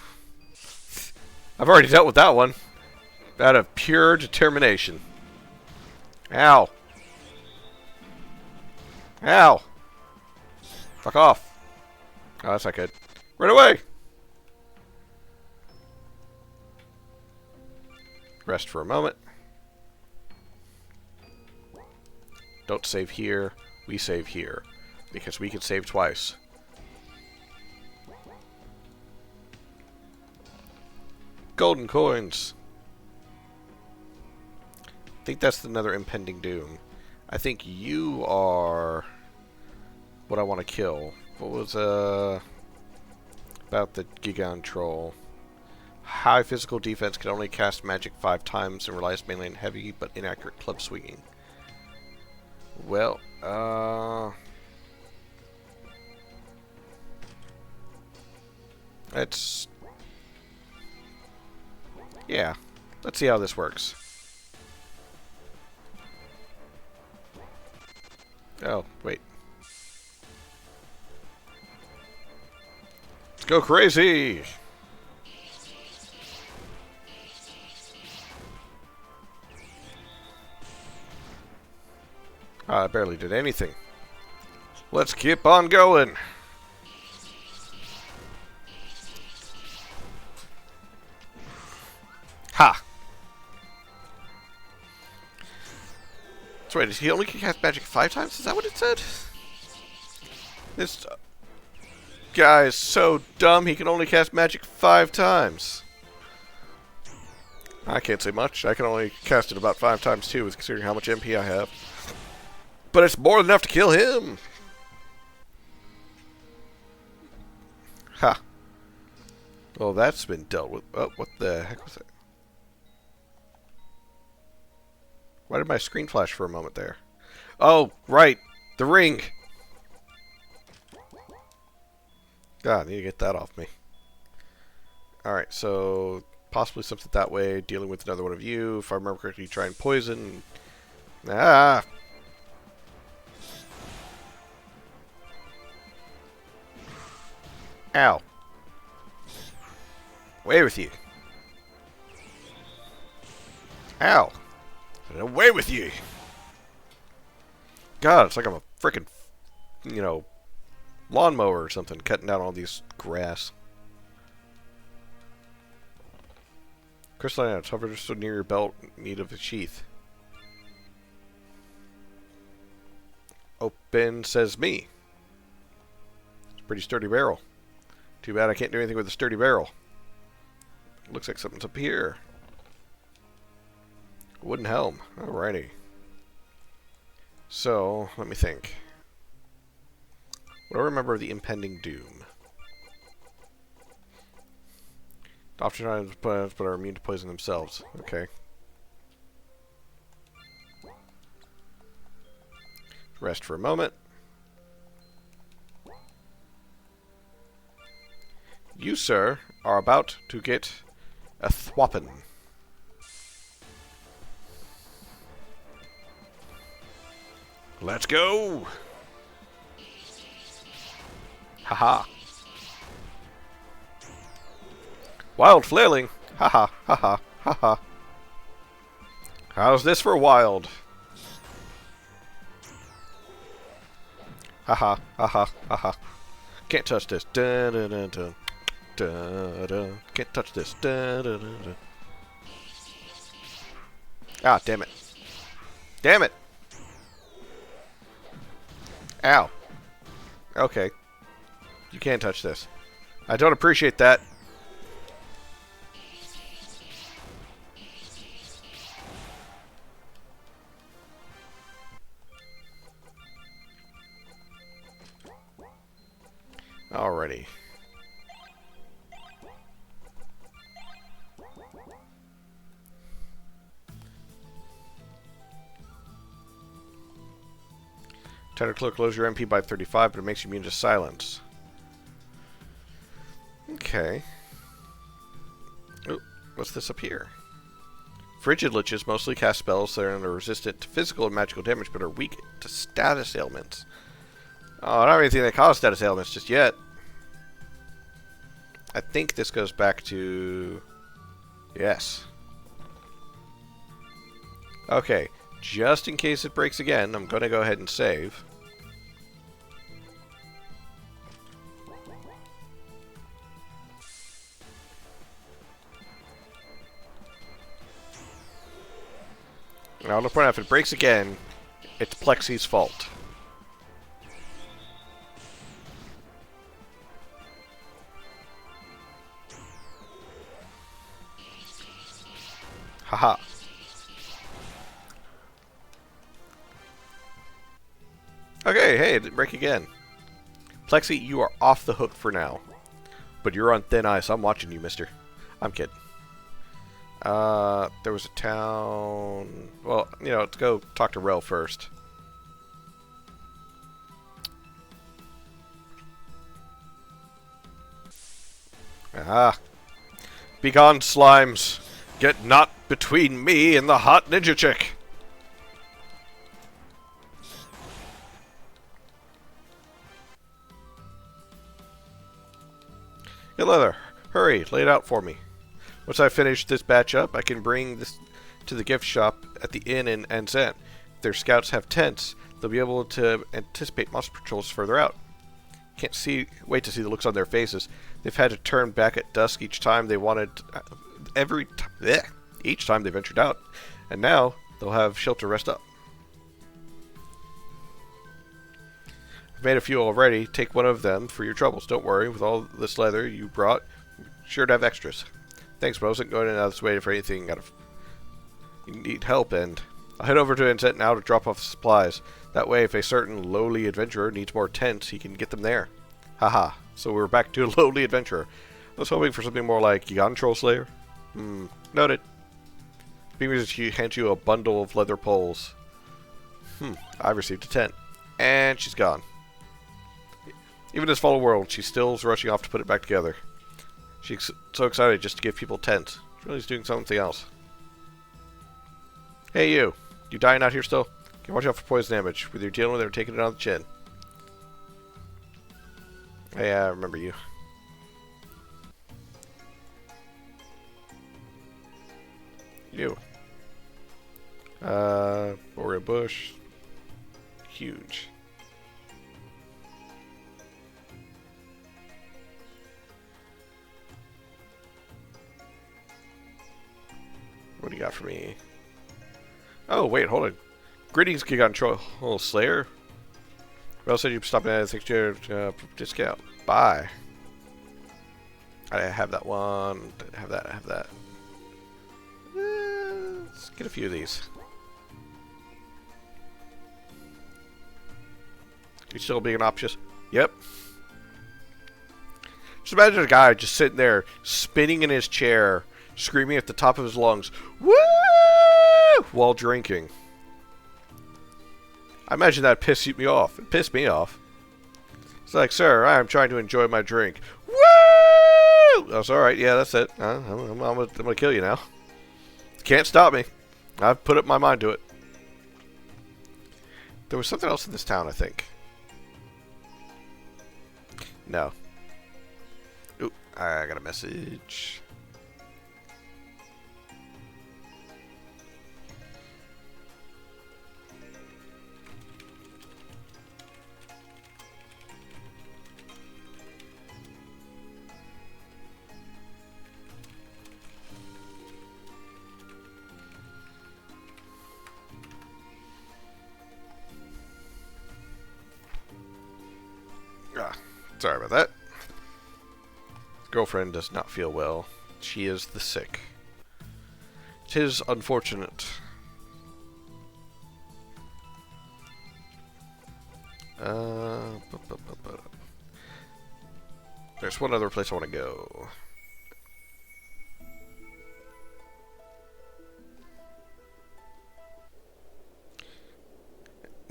I've already dealt with that one. Out of pure determination. Ow. Ow. Fuck off. Oh, that's not good. Run away! Rest for a moment. Don't save here. We save here. Because we can save twice. Golden coins! I think that's another impending doom. I think you are what I want to kill. What was about the Gigan Troll? High physical defense, can only cast magic 5 times and relies mainly on heavy but inaccurate club swinging. Well, let's... yeah, let's see how this works. Oh, wait. Let's go crazy! I barely did anything. Let's keep on going! Ha! So wait, he only can cast magic 5 times? Is that what it said? This guy is so dumb, he can only cast magic 5 times. I can't say much. I can only cast it about 5 times too, considering how much MP I have. But it's more than enough to kill him! Ha. Well, that's been dealt with. Oh, what the heck was that? Why did my screen flash for a moment there? Oh, right. The ring! God, I need to get that off me. Alright, so possibly something that way. Dealing with another one of you. If I remember correctly, try and poison. Ah! Ow. Away with you. Ow. Away with you. God, it's like I'm a frickin', you know, lawnmower or something, cutting down all these grass. Crystalline items hover just so near your belt, in need of a sheath. Open says me. It's a pretty sturdy barrel. Too bad I can't do anything with a sturdy barrel. Looks like something's up here. Wooden helm. Alrighty. So, let me think. What do I remember of the impending doom? Often items but are immune to poison themselves. Okay. Rest for a moment. You, sir, are about to get a thwoppin'. Let's go! Haha. Wild flailing! Haha, haha, haha. How's this for wild? Haha, haha, haha. Can't touch this. Dun, dun, dun, dun. Dun, dun. Can't touch this. Dun, dun, dun, dun. Ah, damn it. Damn it! Ow. Okay. You can't touch this. I don't appreciate that. Alrighty. Tattered Cloak lowers your MP by 35, but it makes you immune to silence. Okay. Oh, what's this up here? Frigid Liches mostly cast spells that are resistant to physical and magical damage, but are weak to status ailments. Oh, I don't have anything that causes status ailments just yet. I think this goes back to... Yes. Okay, just in case it breaks again, I'm going to go ahead and save. Now, I'll point out, if it breaks again, it's Plexi's fault. Haha. Okay, hey, it didn't break again. Plexi, you are off the hook for now. But you're on thin ice. I'm watching you, mister. I'm kidding. There was a town... Well, you know, let's go talk to Rel first. Ah. Begone, slimes. Get not between me and the hot ninja chick. Good leather. Hurry, lay it out for me. Once I finish this batch up, I can bring this to the gift shop at the inn in Anzan. If their scouts have tents, they'll be able to anticipate monster patrols further out. Wait to see the looks on their faces. They've had to turn back at dusk each time they wanted... each time they ventured out. And now, they'll have shelter rest up. I've made a few already. Take one of them for your troubles. Don't worry, with all this leather you brought, sure to have extras. Thanks, bro. I wasn't going out of this way for anything. You need help, and I'll head over to Inset now to drop off the supplies. That way, if a certain lowly adventurer needs more tents, he can get them there. Haha. So we're back to a lowly adventurer. I was hoping for something more like Yon Troll Slayer. Noted. Beamers hands you a bundle of leather poles. I've received a tent. And she's gone. Even in this fallen world, she still's rushing off to put it back together. She's so excited just to give people tents. She really is doing something else. Hey you dying out here still? Okay, watch out for poison damage. Whether you're dealing with it or taking it on the chin. Hey, I remember you. You. Boreal bush. Huge. What do you got for me? Oh, wait, hold on. Greetings, Gigon Troll Slayer. Well said you'd stop at the discount. Bye. I have that one. I have that. I have that. Let's get a few of these. You still being obnoxious? Yep. Just imagine a guy just sitting there, spinning in his chair, screaming at the top of his lungs, "Woo!" while drinking. I imagine that pissed me off. It pissed me off. It's like, sir, I'm trying to enjoy my drink. Woo! That's alright, yeah, that's it. I'm gonna kill you now. Can't stop me. I've put up my mind to it. There was something else in this town, I think. No. Ooh, I got a message. Sorry about that. Girlfriend does not feel well. She is the sick. 'Tis unfortunate. There's one other place I want to go.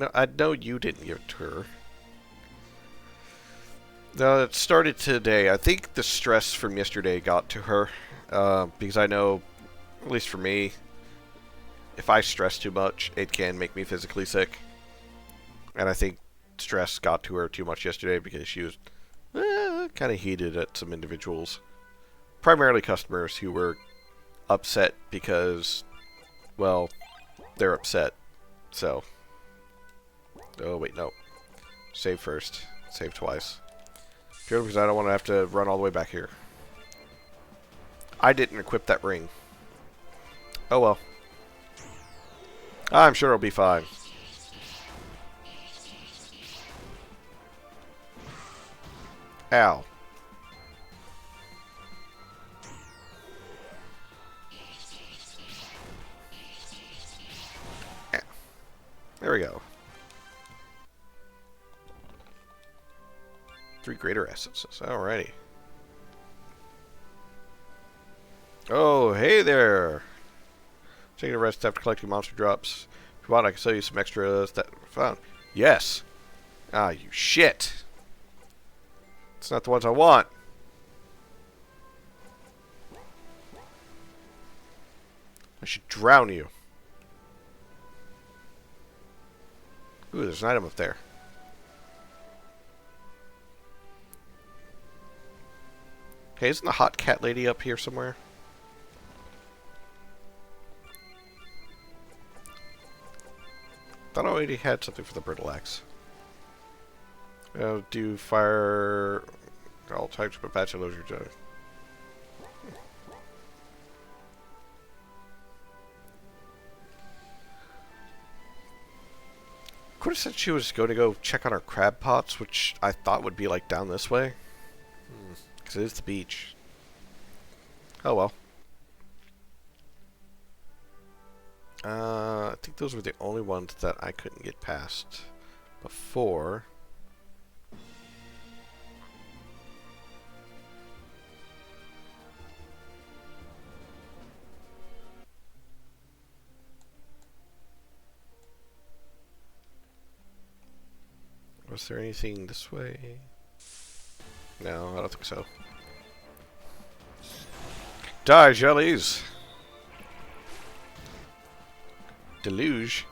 No, I know you didn't give it to her. No, it started today. I think the stress from yesterday got to her. Because I know, at least for me, if I stress too much, it can make me physically sick. And I think stress got to her too much yesterday because she was kind of heated at some individuals. Primarily customers who were upset because, well, they're upset. So. Oh, wait, no. Save first. Save twice. Purely because I don't want to have to run all the way back here. I didn't equip that ring. Oh, well. I'm sure it'll be fine. Ow. There we go. 3 greater essences. Alrighty. Oh, hey there. Taking a rest after collecting monster drops. If you want, I can sell you some extras that were found. Yes. Ah, you shit. It's not the ones I want. I should drown you. Ooh, there's an item up there. Hey, isn't the hot cat lady up here somewhere? Thought I already had something for the brittle axe. Do fire all types of patch and loser. Could have said she was going to go check on her crab pots, which I thought would be like down this way. Because it is the beach. Oh well. I think those were the only ones that I couldn't get past before. Was there anything this way? No, I don't think so. Die, jellies! Deluge?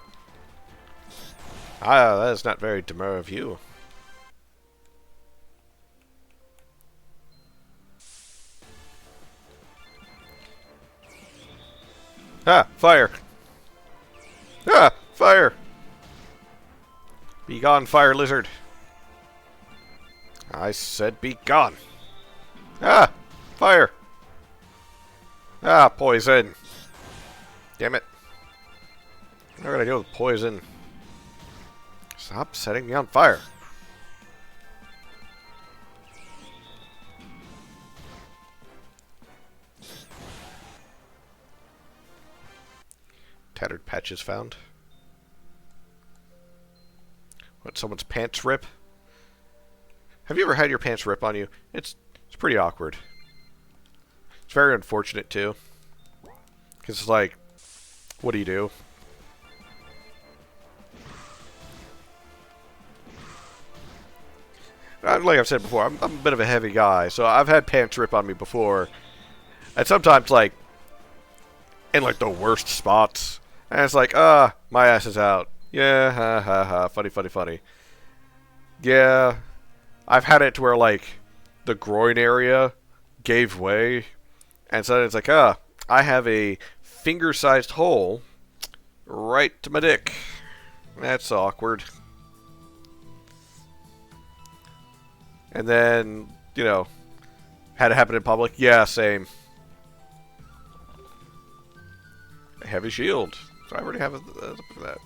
Ah, that is not very demure of you. Ah, fire! Ah, fire! Be gone, fire lizard. I said be gone. Ah! Fire! Ah, poison. Damn it. What am I gonna do with poison? Stop setting me on fire. Tattered patches found. What, someone's pants rip? Have you ever had your pants rip on you? It's pretty awkward. It's very unfortunate too. Because it's like, what do you do? Like I've said before, I'm a bit of a heavy guy, so I've had pants rip on me before. And sometimes, like, in like the worst spots. And it's like, my ass is out. Yeah, ha ha ha, funny, funny, funny. Yeah, I've had it to where, like, the groin area gave way. And so it's like, I have a finger-sized hole right to my dick. That's awkward. And then, you know, had it happen in public. Yeah, same. A heavy shield. So I already have that.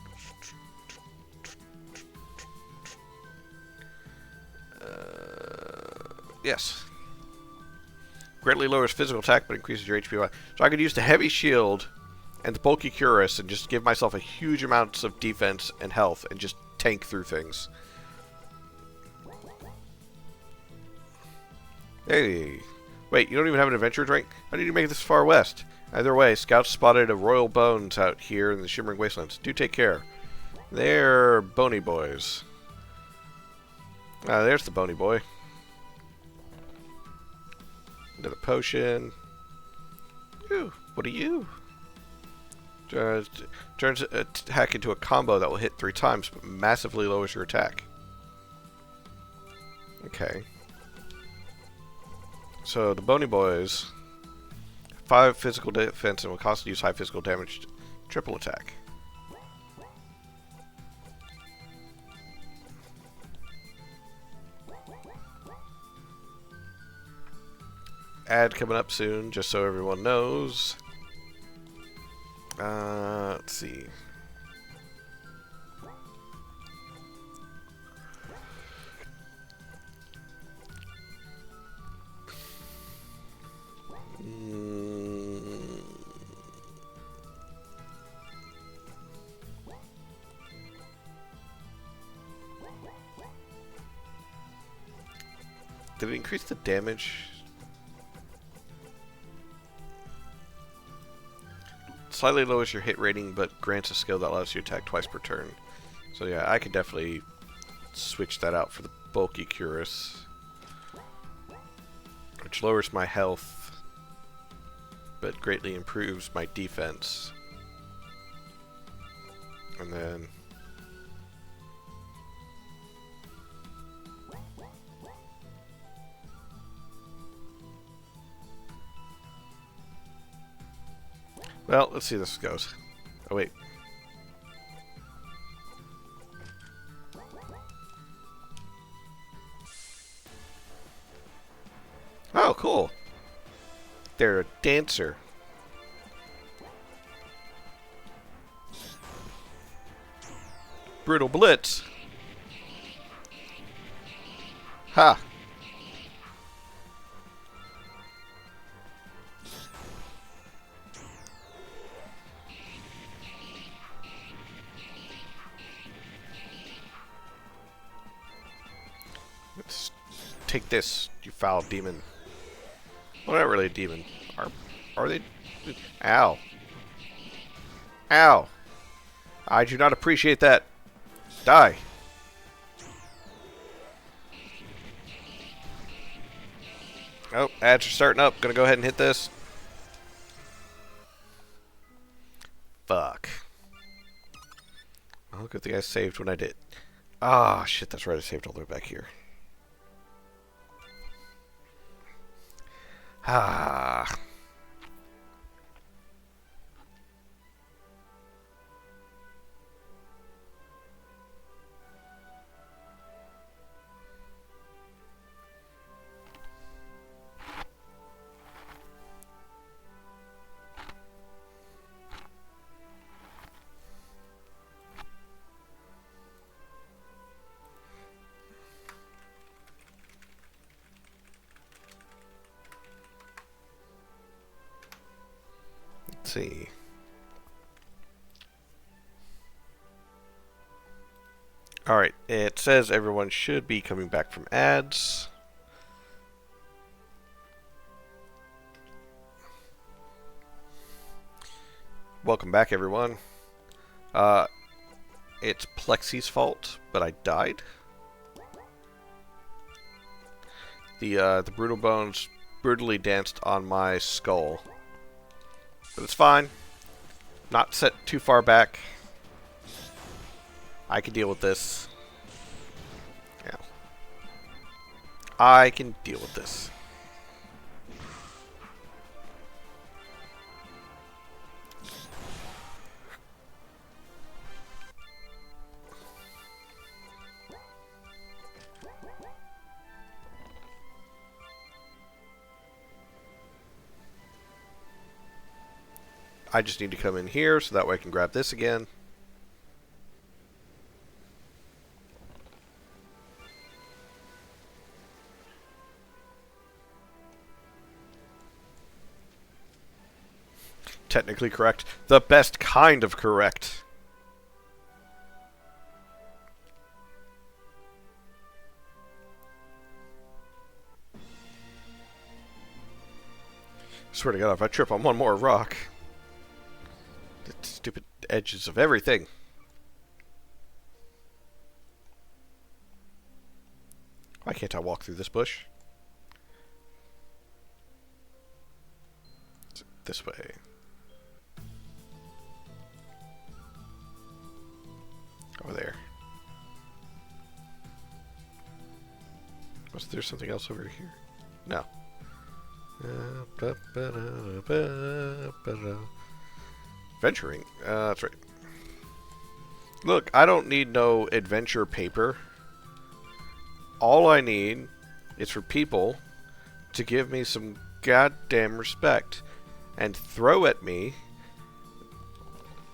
Yes. Greatly lowers physical attack, but increases your HP. So I could use the heavy shield and the bulky cuirass and just give myself a huge amounts of defense and health and just tank through things. Hey. Wait, you don't even have an adventure drink? How did you make it this far west? Either way, scouts spotted a royal bones out here in the Shimmering Wastelands. Do take care. They're bony boys. Ah, there's the bony boy. Another potion. Ooh, what are you? Turns attack into a combo that will hit 3 times, but massively lowers your attack. Okay. So the bony boys, 5 physical defense and will constantly use high physical damage, triple attack. Ad coming up soon, just so everyone knows. Let's see. Did it increase the damage? Slightly lowers your hit rating, but grants a skill that allows you to attack twice per turn. So yeah, I could definitely switch that out for the bulky cuirass, which lowers my health, but greatly improves my defense. And then well, let's see how this goes. Oh, wait. Oh, cool. They're a dancer. Brutal Blitz. Ha. Let's take this, you foul demon. Well, not really a demon. Are they? Ow. Ow. I do not appreciate that. Die. Oh, ads are starting up. Gonna go ahead and hit this. Fuck. Oh, good thing I saved when I did. Ah, shit, that's right. I saved all the way back here. Ah. Let's see. Alright, it says everyone should be coming back from ads. Welcome back, everyone. It's Plexi's fault, but I died. The brutal bones brutally danced on my skull. But it's fine. Not set too far back. I can deal with this. Yeah. I can deal with this. I just need to come in here so that way I can grab this again. Technically correct. The best kind of correct. Swear to God, if I trip on one more rock. The stupid edges of everything. Why can't I walk through this bush? This way. Over there. Was there something else over here? No. Venturing. That's right. Look, I don't need no adventure paper. All I need is for people to give me some goddamn respect and throw at me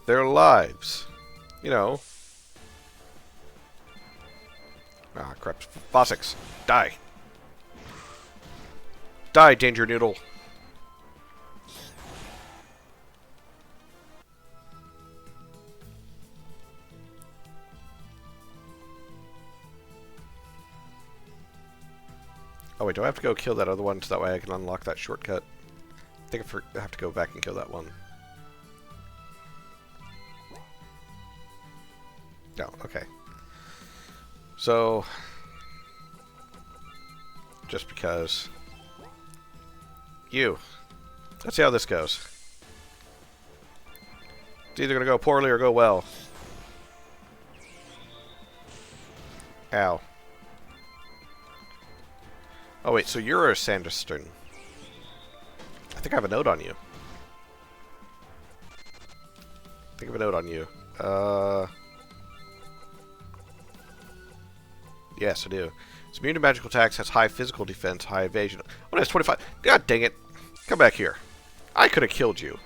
their lives. You know. Ah, crap. Fossix. Die. Die, Danger Noodle. Oh wait, do I have to go kill that other one so that way I can unlock that shortcut? I think I have to go back and kill that one. No, okay. So, just because you. Let's see how this goes. It's either going to go poorly or go well. Ow. Oh wait, so you're a Sanderson. I think I have a note on you. I think I have a note on you. Yes, I do. It's immune to magical attacks, has high physical defense, high evasion. Oh, that's 25. God dang it. Come back here. I could have killed you.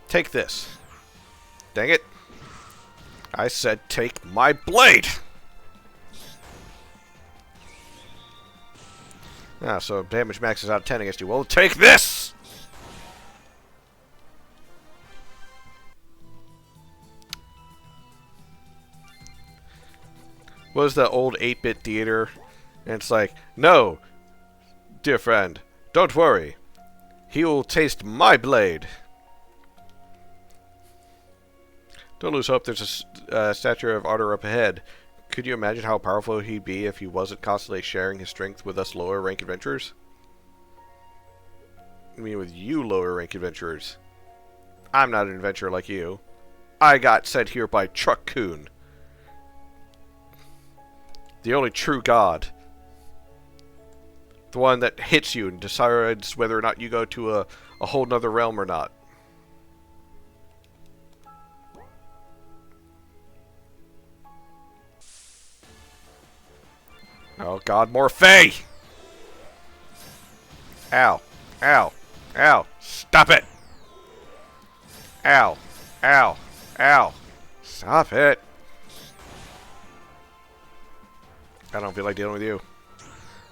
Take this. Dang it. I said take my blade! Ah, so damage max is out of 10 against you. Well, take this! What was the old 8-bit theater? And it's like, no, dear friend, don't worry. He will taste my blade. Don't lose hope. There's a statue of Arthur up ahead. Could you imagine how powerful he'd be if he wasn't constantly sharing his strength with us lower rank adventurers? I mean, with you lower rank adventurers. I'm not an adventurer like you. I got sent here by Truck Coon. The only true god. The one that hits you and decides whether or not you go to a whole nother realm or not. Oh god, more Fae! Ow. Ow. Ow. Stop it! Ow. Ow. Ow. Stop it! I don't feel like dealing with you.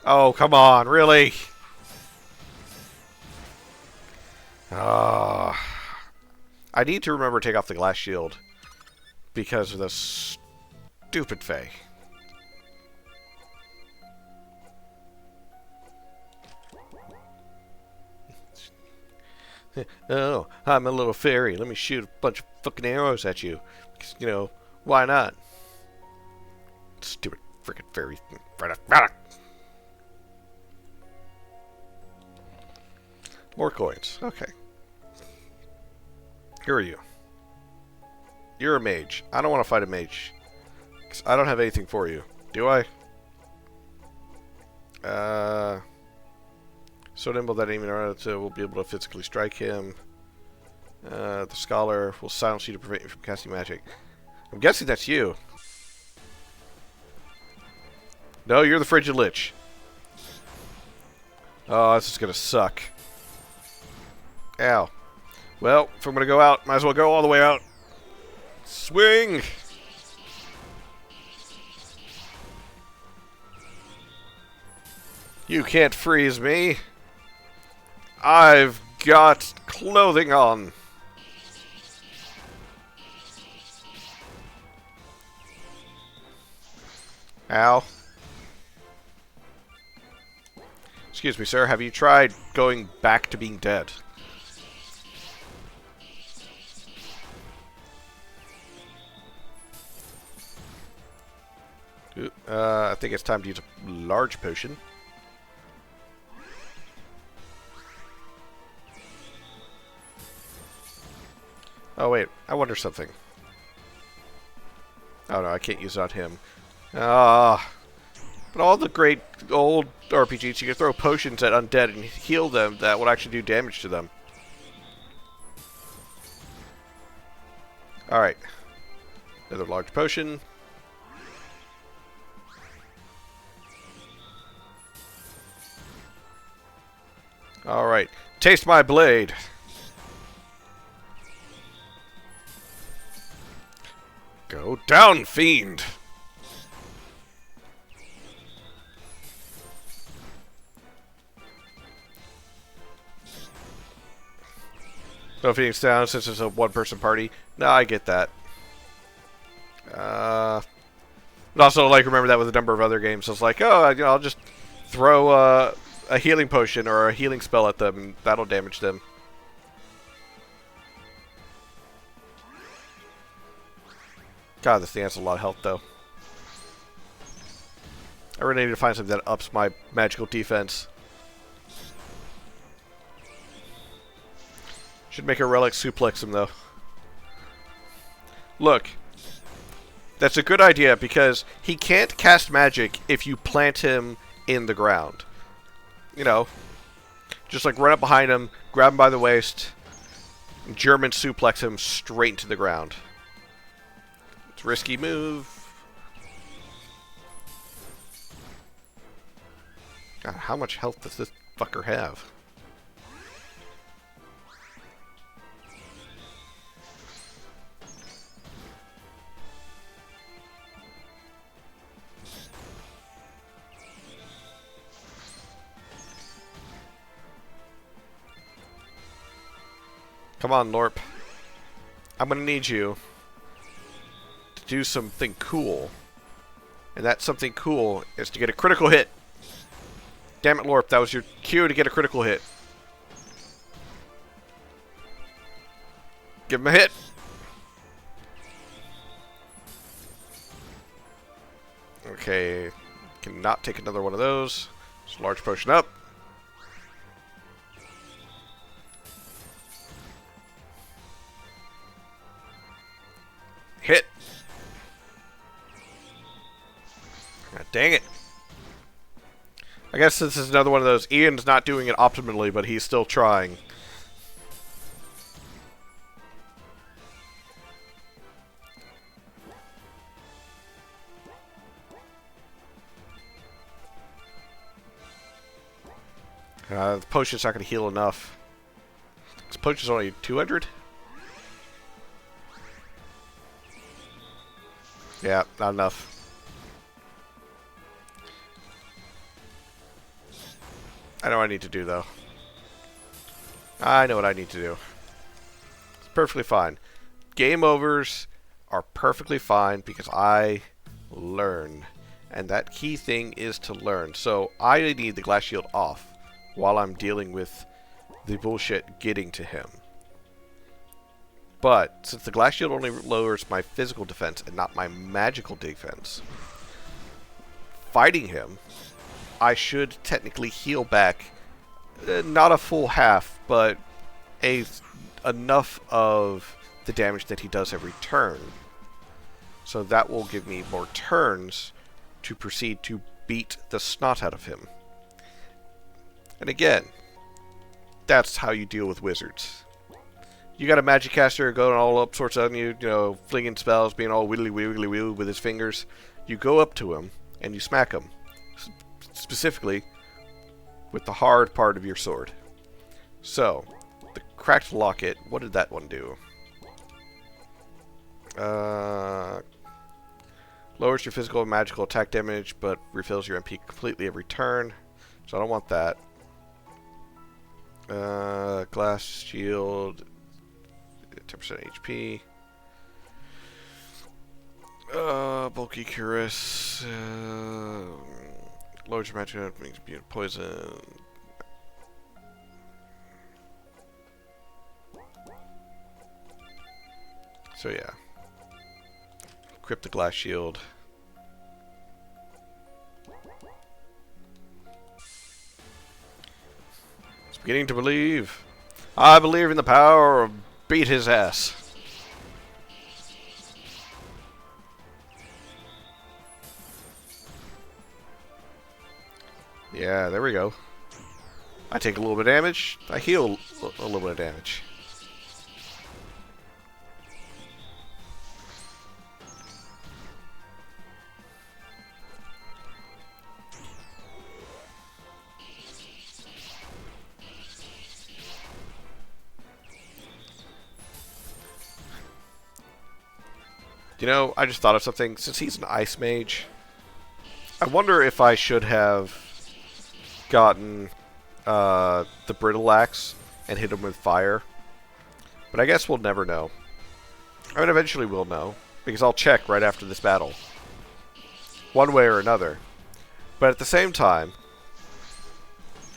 Oh, come on, really? I need to remember to take off the glass shield because of the stupid Fae. Oh, I'm a little fairy. Let me shoot a bunch of fucking arrows at you. Because, you know, why not? Stupid freaking fairy. More coins. Okay. Here are you. You're a mage. I don't want to fight a mage. Because I don't have anything for you. Do I? So nimble that even relative will be able to physically strike him. The scholar will silence you to prevent you from casting magic. I'm guessing that's you. No, you're the Frigid Lich. Oh, this is gonna suck. Ow. Well, if I'm gonna go out, might as well go all the way out. Swing! You can't freeze me. I've got clothing on. Ow. Excuse me, sir. Have you tried going back to being dead? I think it's time to use a large potion. Oh, wait. I wonder something. Oh, no. I can't use it on him. Ah. But all the great old RPGs, you can throw potions at undead and heal them that would actually do damage to them. Alright. Another large potion. Alright. Taste my blade! Go down, fiend! No Phoenix down since it's a one-person party. No, I get that. And also, like, remember that with a number of other games. It's like, oh, you know, I'll just throw a healing potion or a healing spell at them, and that'll damage them. God, this thing has a lot of health, though. I really need to find something that ups my magical defense. Should make a relic suplex him, though. Look. That's a good idea, because he can't cast magic if you plant him in the ground. You know, just like run up behind him, grab him by the waist, German suplex him straight into the ground. It's a risky move. God, how much health does this fucker have? Come on, Lorp. I'm gonna need you to do something cool. And that something cool is to get a critical hit. Damn it, Lorp. That was your cue to get a critical hit. Give him a hit. Okay. Cannot take another one of those. Just large potion up. Hit. God dang it. I guess this is another one of those. Ian's not doing it optimally, but he's still trying. The potion's not going to heal enough. This potion's only 200? Yeah, not enough. I know what I need to do, though. I know what I need to do. It's perfectly fine. Game overs are perfectly fine because I learn. And that key thing is to learn. So I need the glass shield off while I'm dealing with the bullshit getting to him. But since the glass shield only lowers my physical defense and not my magical defense, fighting him, I should technically heal back, not a full half, but enough of the damage that he does every turn. So that will give me more turns to proceed to beat the snot out of him. And again, that's how you deal with wizards. You got a magic caster going all up sorts on you, you know, flinging spells, being all wiggly wiggly wiggly with his fingers. You go up to him and you smack him. Specifically with the hard part of your sword. So, the cracked locket, what did that one do? Lowers your physical and magical attack damage, but refills your MP completely every turn. So I don't want that. Glass shield, 10% HP. Bulky cuirass. Lowers your magic, means poison. So yeah. Equip the glass shield. It's beginning to believe. I believe in the power of beat his ass. Yeah, there we go. I take a little bit of damage. I heal a little bit of damage. You know, I just thought of something. Since he's an ice mage, I wonder if I should have gotten the brittle axe and hit him with fire. But I guess we'll never know. I mean, eventually we'll know, because I'll check right after this battle. One way or another. But at the same time,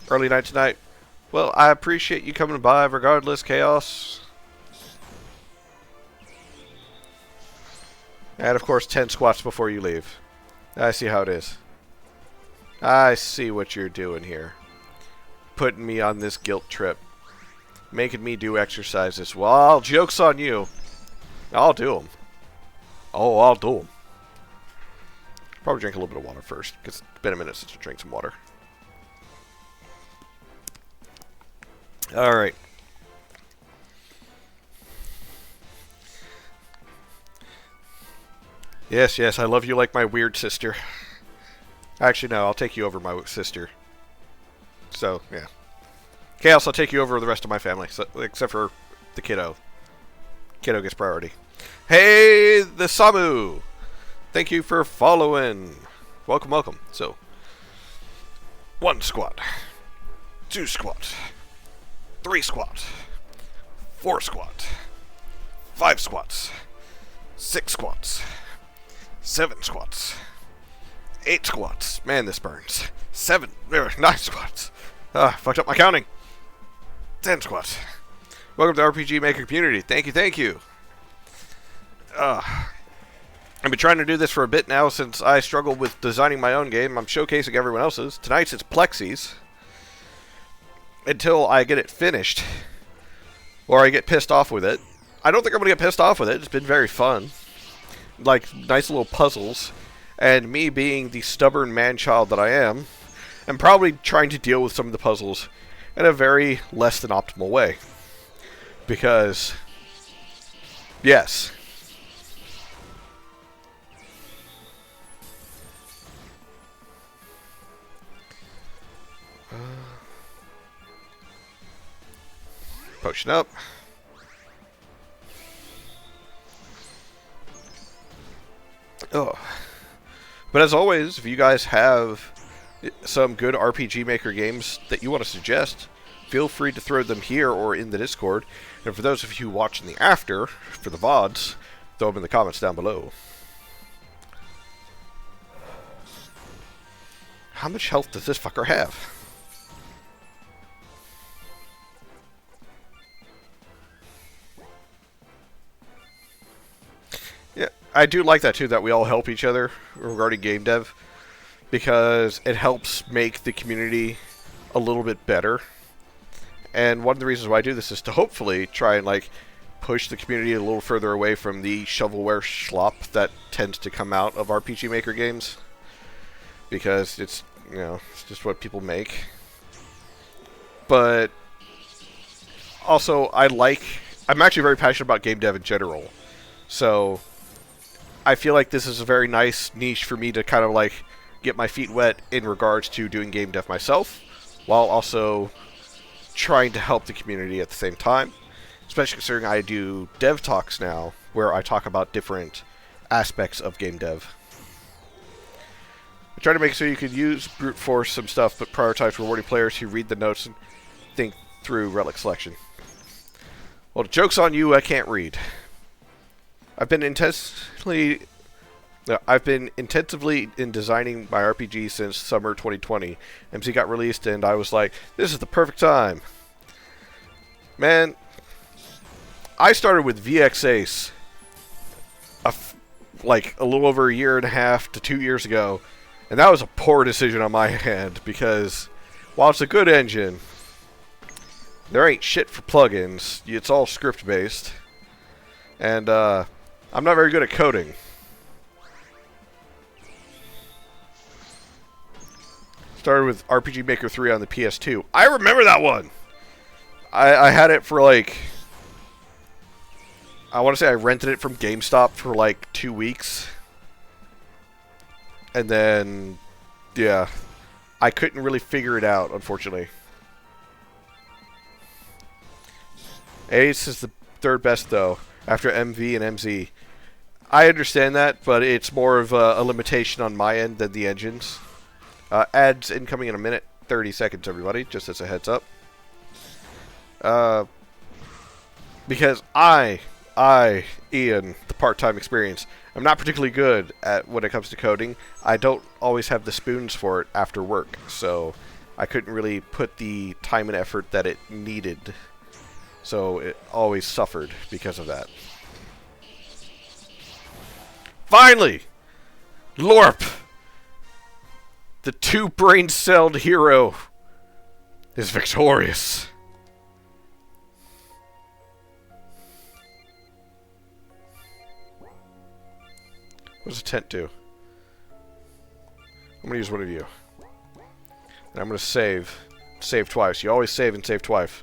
early night tonight, well, I appreciate you coming by regardless, Chaos. And of course, 10 squats before you leave. I see how it is. I see what you're doing here. Putting me on this guilt trip. Making me do exercises. Well, joke's on you. I'll do them. Oh, I'll do them. Probably drink a little bit of water first, because it's been a minute since I drank some water. Alright. Yes, yes, I love you like my weird sister. Actually, no, I'll take you over my sister. So, yeah. Chaos, I'll take you over the rest of my family, so, except for the kiddo. Kiddo gets priority. Hey, the Samu! Thank you for following. Welcome, welcome. So, 1 squat. 2 squat. 3 squat. 4 squat. 5 squats. 6 squats. 7 squats. 8 squats. Man, this burns. 9 squats. Fucked up my counting. 10 squats. Welcome to RPG Maker community. Thank you, thank you. I've been trying to do this for a bit now since I struggled with designing my own game. I'm showcasing everyone else's. Tonight's it's Plexi's. Until I get it finished. Or I get pissed off with it. I don't think I'm going to get pissed off with it. It's been very fun. Like, nice little puzzles. And me being the stubborn man-child that I am, I'm probably trying to deal with some of the puzzles in a very less than optimal way. Because, yes. Potion up. Oh. But as always, if you guys have some good RPG Maker games that you want to suggest, feel free to throw them here or in the Discord. And for those of you watching the after, for the VODs, throw them in the comments down below. How much health does this fucker have? Yeah, I do like that too, that we all help each other regarding game dev, because it helps make the community a little bit better. And one of the reasons why I do this is to hopefully try and like push the community a little further away from the shovelware schlop that tends to come out of RPG Maker games, because it's, you know, it's just what people make. But also, I'm actually very passionate about game dev in general, so I feel like this is a very nice niche for me to kind of like get my feet wet in regards to doing game dev myself, while also trying to help the community at the same time. Especially considering I do dev talks now, where I talk about different aspects of game dev. I try to make it so you could use brute force some stuff, but prioritize rewarding players who read the notes and think through relic selection. Well, the joke's on you, I can't read. I've been intensively in designing my RPG since summer 2020. MC got released and I was like, this is the perfect time. Man, I started with VX Ace like a little over a year and a half to 2 years ago, and that was a poor decision on my end because while it's a good engine, there ain't shit for plugins. It's all script based, and I'm not very good at coding. Started with RPG Maker 3 on the PS2. I remember that one. I had it for like, I want to say I rented it from GameStop for like 2 weeks. And then, yeah, I couldn't really figure it out, unfortunately. Ace is the third best, though, after MV and MZ. I understand that, but it's more of a limitation on my end than the engines. Ads incoming in a minute, 30 seconds, everybody, just as a heads up. Because I, Ian, the part-time experience, I'm not particularly good at when it comes to coding. I don't always have the spoons for it after work, so I couldn't really put the time and effort that it needed. So it always suffered because of that. Finally! Lorp! The two-brain-celled hero is victorious. What does a tent do? I'm going to use one of you. And I'm going to save. Save twice. You always save and save twice.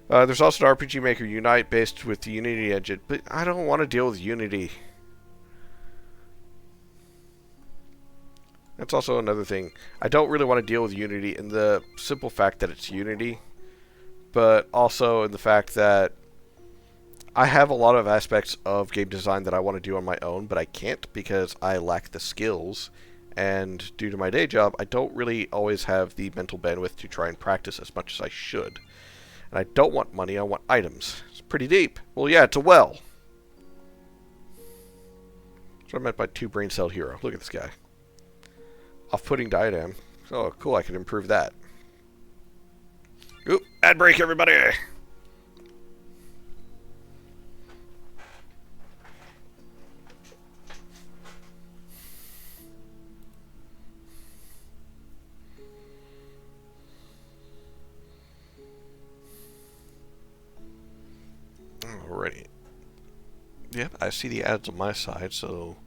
There's also an RPG Maker Unite based with the Unity engine, but I don't want to deal with Unity. That's also another thing. I don't really want to deal with Unity in the simple fact that it's Unity, but also in the fact that I have a lot of aspects of game design that I want to do on my own, but I can't because I lack the skills, and due to my day job, I don't really always have the mental bandwidth to try and practice as much as I should. And I don't want money, I want items. It's pretty deep. Well, yeah, it's a well. That's what I meant by two-brain-celled hero. Look at this guy. Off-putting diadem. Oh, cool, I can improve that. Oop, ad break, everybody! Alrighty. Yep, I see the ads on my side, so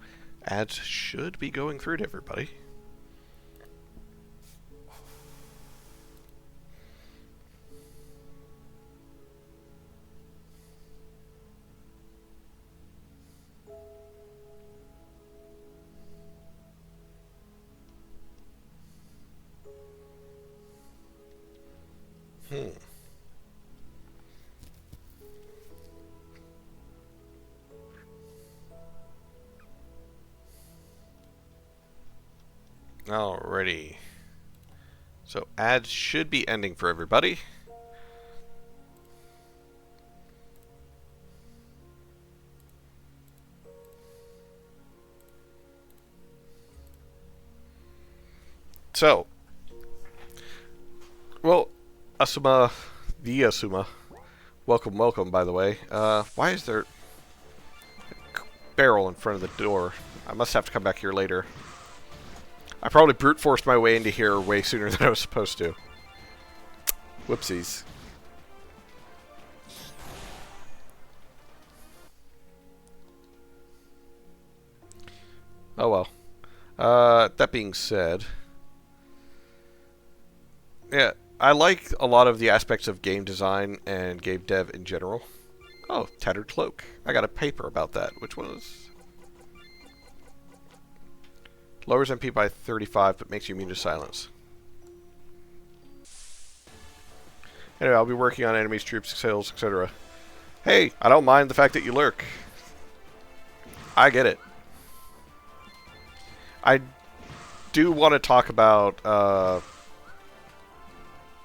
ads should be going through to everybody. Alrighty. So ads should be ending for everybody. So, well, Asuma, the Asuma, welcome, welcome, by the way. Why is there a barrel in front of the door? I must have to come back here later. I probably brute forced my way into here way sooner than I was supposed to. Whoopsies. Oh well. That being said, yeah, I like a lot of the aspects of game design and game dev in general. Oh, tattered cloak. I got a paper about that. Which one is? Lowers MP by 35, but makes you immune to silence. Anyway, I'll be working on enemies, troops, sales, etc. Hey, I don't mind the fact that you lurk. I get it. I do want to talk about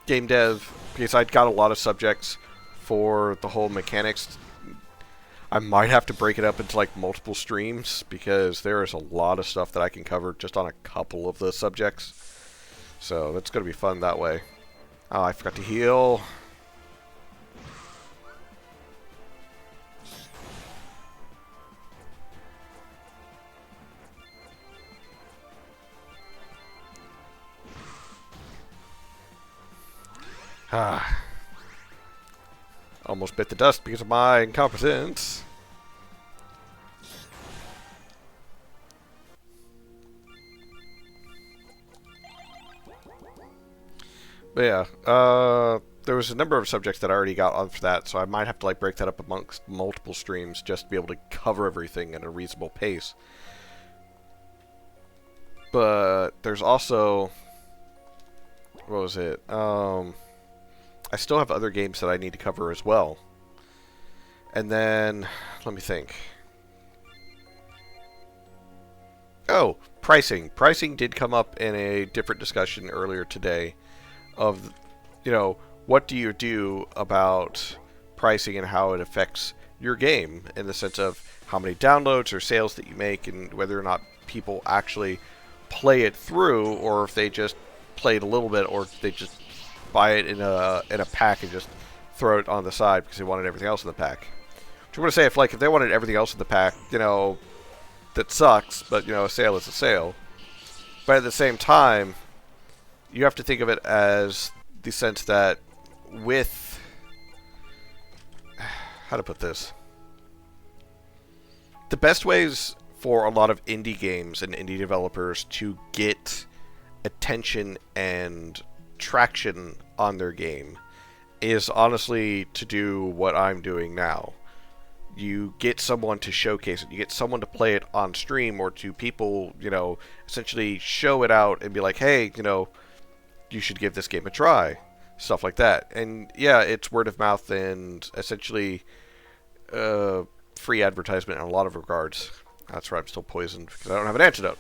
game dev, because I got a lot of subjects for the whole mechanics. I might have to break it up into like multiple streams, because there is a lot of stuff that I can cover just on a couple of the subjects. So that's going to be fun that way. Oh, I forgot to heal. Almost bit the dust because of my incompetence. But yeah, there was a number of subjects that I already got on for that, so I might have to like break that up amongst multiple streams just to be able to cover everything at a reasonable pace. But there's also, what was it? I still have other games that I need to cover as well. And then, let me think. Oh, pricing. Pricing did come up in a different discussion earlier today of, you know, what do you do about pricing and how it affects your game in the sense of how many downloads or sales that you make and whether or not people actually play it through or if they just play it a little bit or they just buy it in a pack and just throw it on the side because they wanted everything else in the pack. Which I'm going to say, if they wanted everything else in the pack, you know, that sucks, but, you know, a sale is a sale. But at the same time, you have to think of it as the sense that with... how to put this? The best ways for a lot of indie games and indie developers to get attention and traction on their game is honestly to do what I'm doing now. You get someone to showcase it. You get someone to play it on stream or to people, you know, essentially show it out and be like, hey, you know, you should give this game a try. Stuff like that. And yeah, it's word of mouth and essentially free advertisement in a lot of regards. That's why I'm still poisoned because I don't have an antidote.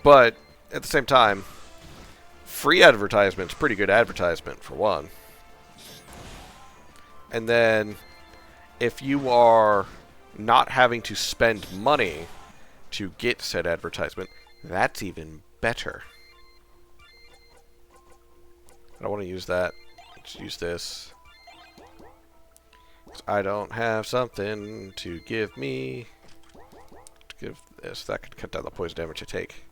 But at the same time, free advertisement's pretty good advertisement for one. And then if you are not having to spend money to get said advertisement, that's even better. I don't want to use that. Let's use this. 'Cause I don't have something to give me. To give this. That could cut down the poison damage I take.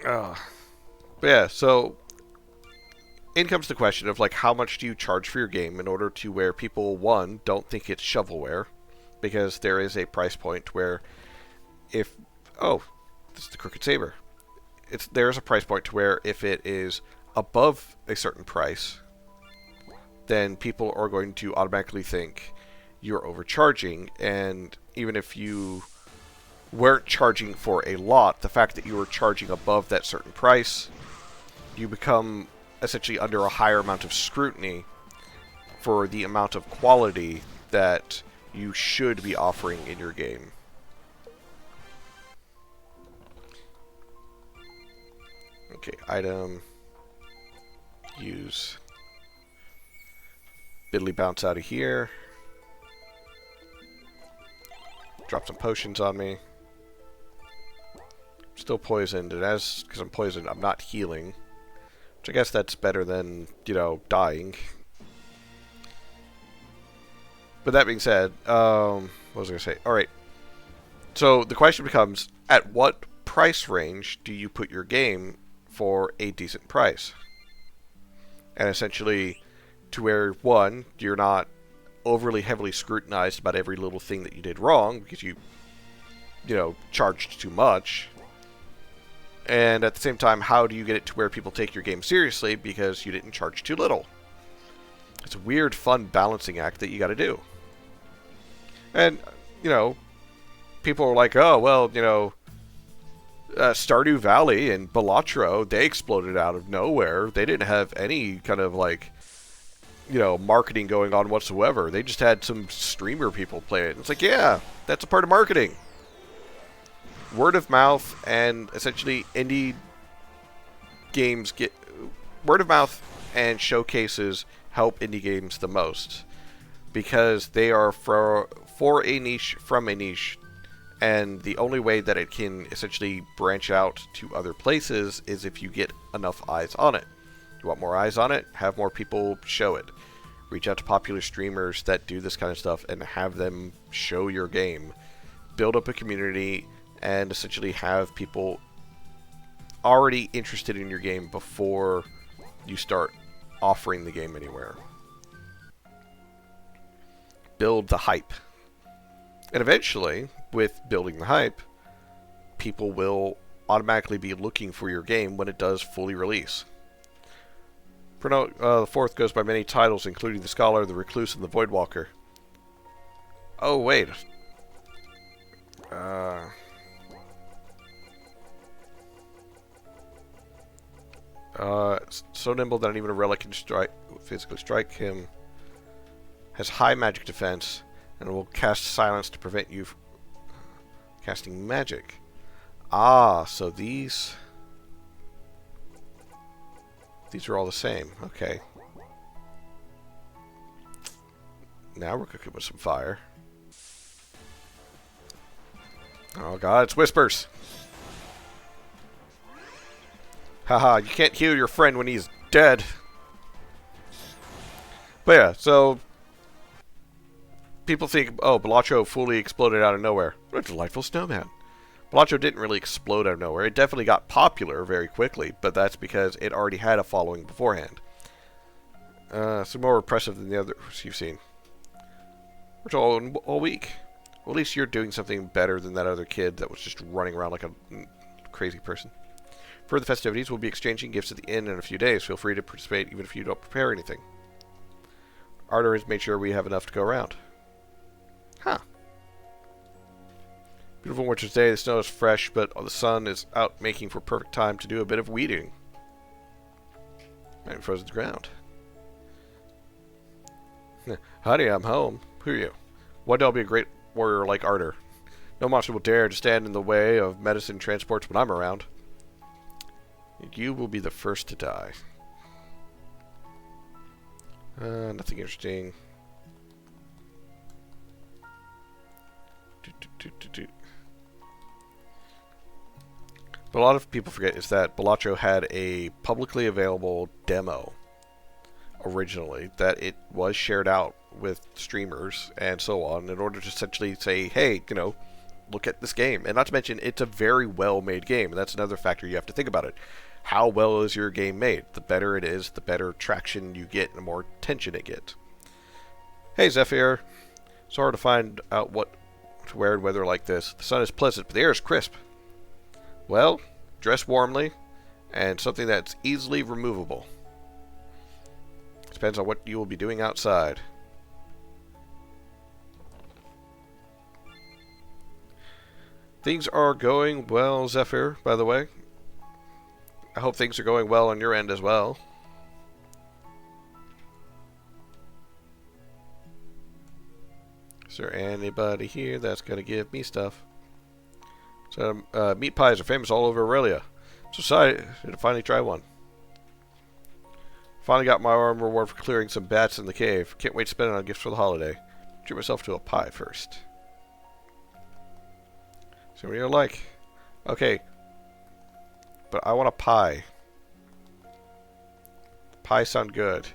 But yeah, so in comes the question of like how much do you charge for your game in order to where people, one, don't think it's shovelware, because there is a price point where if this is the Crooked Saber. There's a price point to where if it is above a certain price, then people are going to automatically think you're overcharging, and even if you weren't charging for a lot, the fact that you were charging above that certain price, you become essentially under a higher amount of scrutiny for the amount of quality that you should be offering in your game. Okay, item, use, Biddly bounce out of here, drop some potions on me. Still poisoned, and because I'm poisoned, I'm not healing. Which I guess that's better than, you know, dying. But that being said, what was I going to say? Alright. So the question becomes, at what price range do you put your game for a decent price? And essentially, to where, one, you're not overly heavily scrutinized about every little thing that you did wrong, because you know, charged too much. And at the same time, how do you get it to where people take your game seriously because you didn't charge too little? It's a weird, fun balancing act that you got to do. And, you know, people are like, oh, well, you know, Stardew Valley and Balatro, they exploded out of nowhere. They didn't have any kind of, like, you know, marketing going on whatsoever. They just had some streamer people play it. It's like, yeah, that's a part of marketing. Word of mouth and essentially indie games get... Word of mouth and showcases help indie games the most. Because they are for a niche from a niche. And the only way that it can essentially branch out to other places is if you get enough eyes on it. You want more eyes on it? Have more people show it. Reach out to popular streamers that do this kind of stuff and have them show your game. Build up a community and essentially have people already interested in your game before you start offering the game anywhere. Build the hype. And eventually, with building the hype, people will automatically be looking for your game when it does fully release. The fourth goes by many titles, including The Scholar, The Recluse, and The Voidwalker. Oh, wait. So nimble that even a relic can physically strike him. Has high magic defense, and will cast silence to prevent you from casting magic. Ah, so these are all the same. Okay. Now we're cooking with some fire. Oh god, it's whispers. Haha, you can't heal your friend when he's dead. But yeah, so people think, oh, Balacho fully exploded out of nowhere. What a delightful snowman. Balacho didn't really explode out of nowhere. It definitely got popular very quickly, but that's because it already had a following beforehand. So more impressive than the others you've seen. We're all week. Well, at least you're doing something better than that other kid that was just running around like a crazy person. For the festivities, we'll be exchanging gifts at the inn in a few days. Feel free to participate even if you don't prepare anything. Arthur has made sure we have enough to go around. Huh. Beautiful winter's day. The snow is fresh, but the sun is out, making for perfect time to do a bit of weeding. I'm frozen to the ground. Honey, I'm home. Who are you? One day I'll be a great warrior like Arthur. No monster will dare to stand in the way of medicine transports when I'm around. You will be the first to die. Nothing interesting. But a lot of people forget is that Balacho had a publicly available demo originally that it was shared out with streamers and so on in order to essentially say, hey, you know, look at this game. And not to mention, it's a very well-made game. And that's another factor you have to think about it. How well is your game made? The better it is, the better traction you get and the more attention it gets. Hey, Zephyr. It's hard to find out what to wear in weather like this. The sun is pleasant, but the air is crisp. Well, dress warmly and something that's easily removable. Depends on what you will be doing outside. Things are going well, Zephyr, by the way. I hope things are going well on your end as well. Is there anybody here that's going to give me stuff? So, meat pies are famous all over Aurelia. So excited to finally try one. Finally got my arm reward for clearing some bats in the cave. Can't wait to spend it on gifts for the holiday. Treat myself to a pie first. See what you like. Okay. But I want a pie. Pie sound good.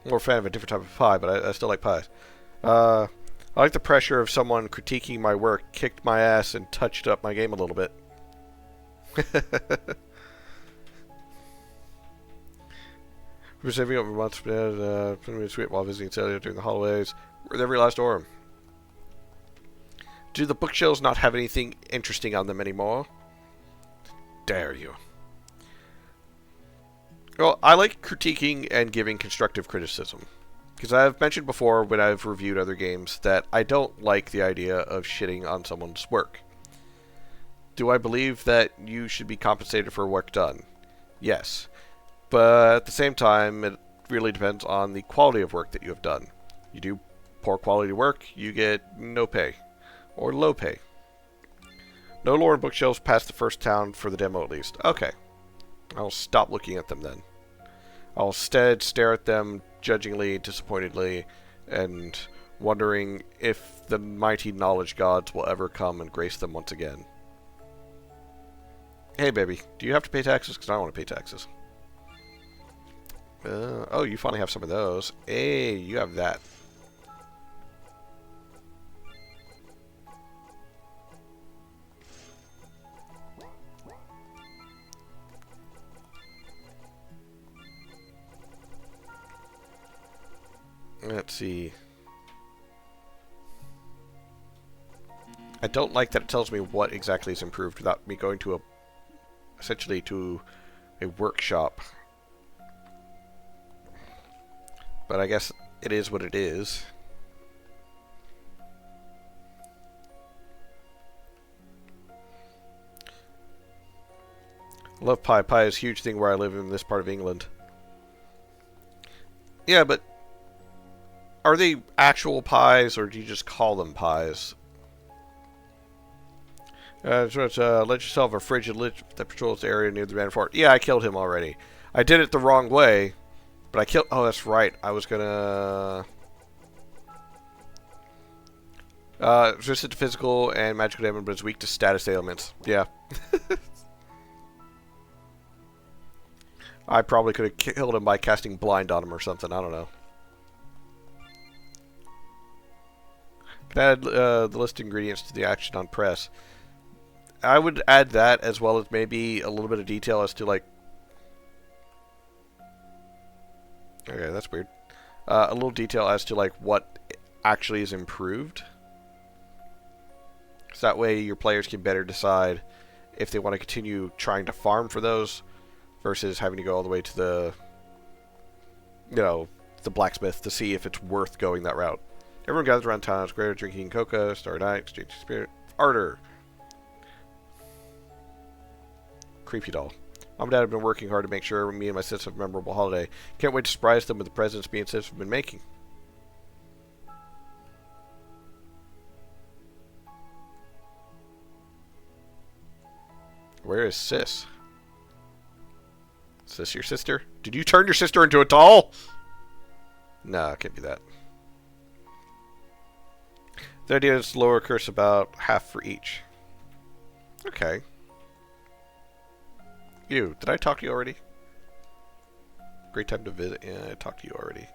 I'm more a fan of a different type of pie, but I still like pies. I like the pressure of someone critiquing my work, kicked my ass, and touched up my game a little bit. We're saving over months sweet while visiting Aurelia during the holidays. With every last orm. Do the bookshelves not have anything interesting on them anymore? Dare you. Well, I like critiquing and giving constructive criticism. Because I've mentioned before when I've reviewed other games that I don't like the idea of shitting on someone's work. Do I believe that you should be compensated for work done? Yes. But at the same time, it really depends on the quality of work that you have done. You do poor quality work, you get no pay. Or low pay. No lore and bookshelves past the first town for the demo at least. Okay. I'll stop looking at them then. I'll instead stare at them judgingly, disappointedly, and wondering if the mighty knowledge gods will ever come and grace them once again. Hey baby, do you have to pay taxes? Because I don't want to pay taxes. Oh, you finally have some of those. Hey, you have that. Let's see. I don't like that it tells me what exactly is improved without me going to essentially to a workshop. But I guess it is what it is. I love pie. Pie is a huge thing where I live in this part of England. Yeah, but are they actual pies or do you just call them pies? Let yourself a frigid lich that patrols the area near the Manor Fort. Yeah, I killed him already. I did it the wrong way, but I killed... Oh, that's right. I was gonna... resistant to physical and magical damage, but it's weak to status ailments. Yeah. I probably could have killed him by casting blind on him or something. I don't know. Can add the list of ingredients to the action on press. I would add that as well as maybe a little bit of detail as to like... Okay, that's weird. A little detail as to like what actually is improved. So that way your players can better decide if they want to continue trying to farm for those versus having to go all the way to the, you know, the blacksmith to see if it's worth going that route. Everyone gathers around town square, drinking cocoa, start night, exchange spirit, ardor. Creepy doll. Mom and Dad have been working hard to make sure me and my sisters have a memorable holiday. Can't wait to surprise them with the presents me and Sis have been making. Where is Sis? Is this your sister? Did you turn your sister into a doll? No, it can't be that. The idea is to lower curse about half for each. Okay. You, did I talk to you already? Great time to visit. Yeah, I talked to you already.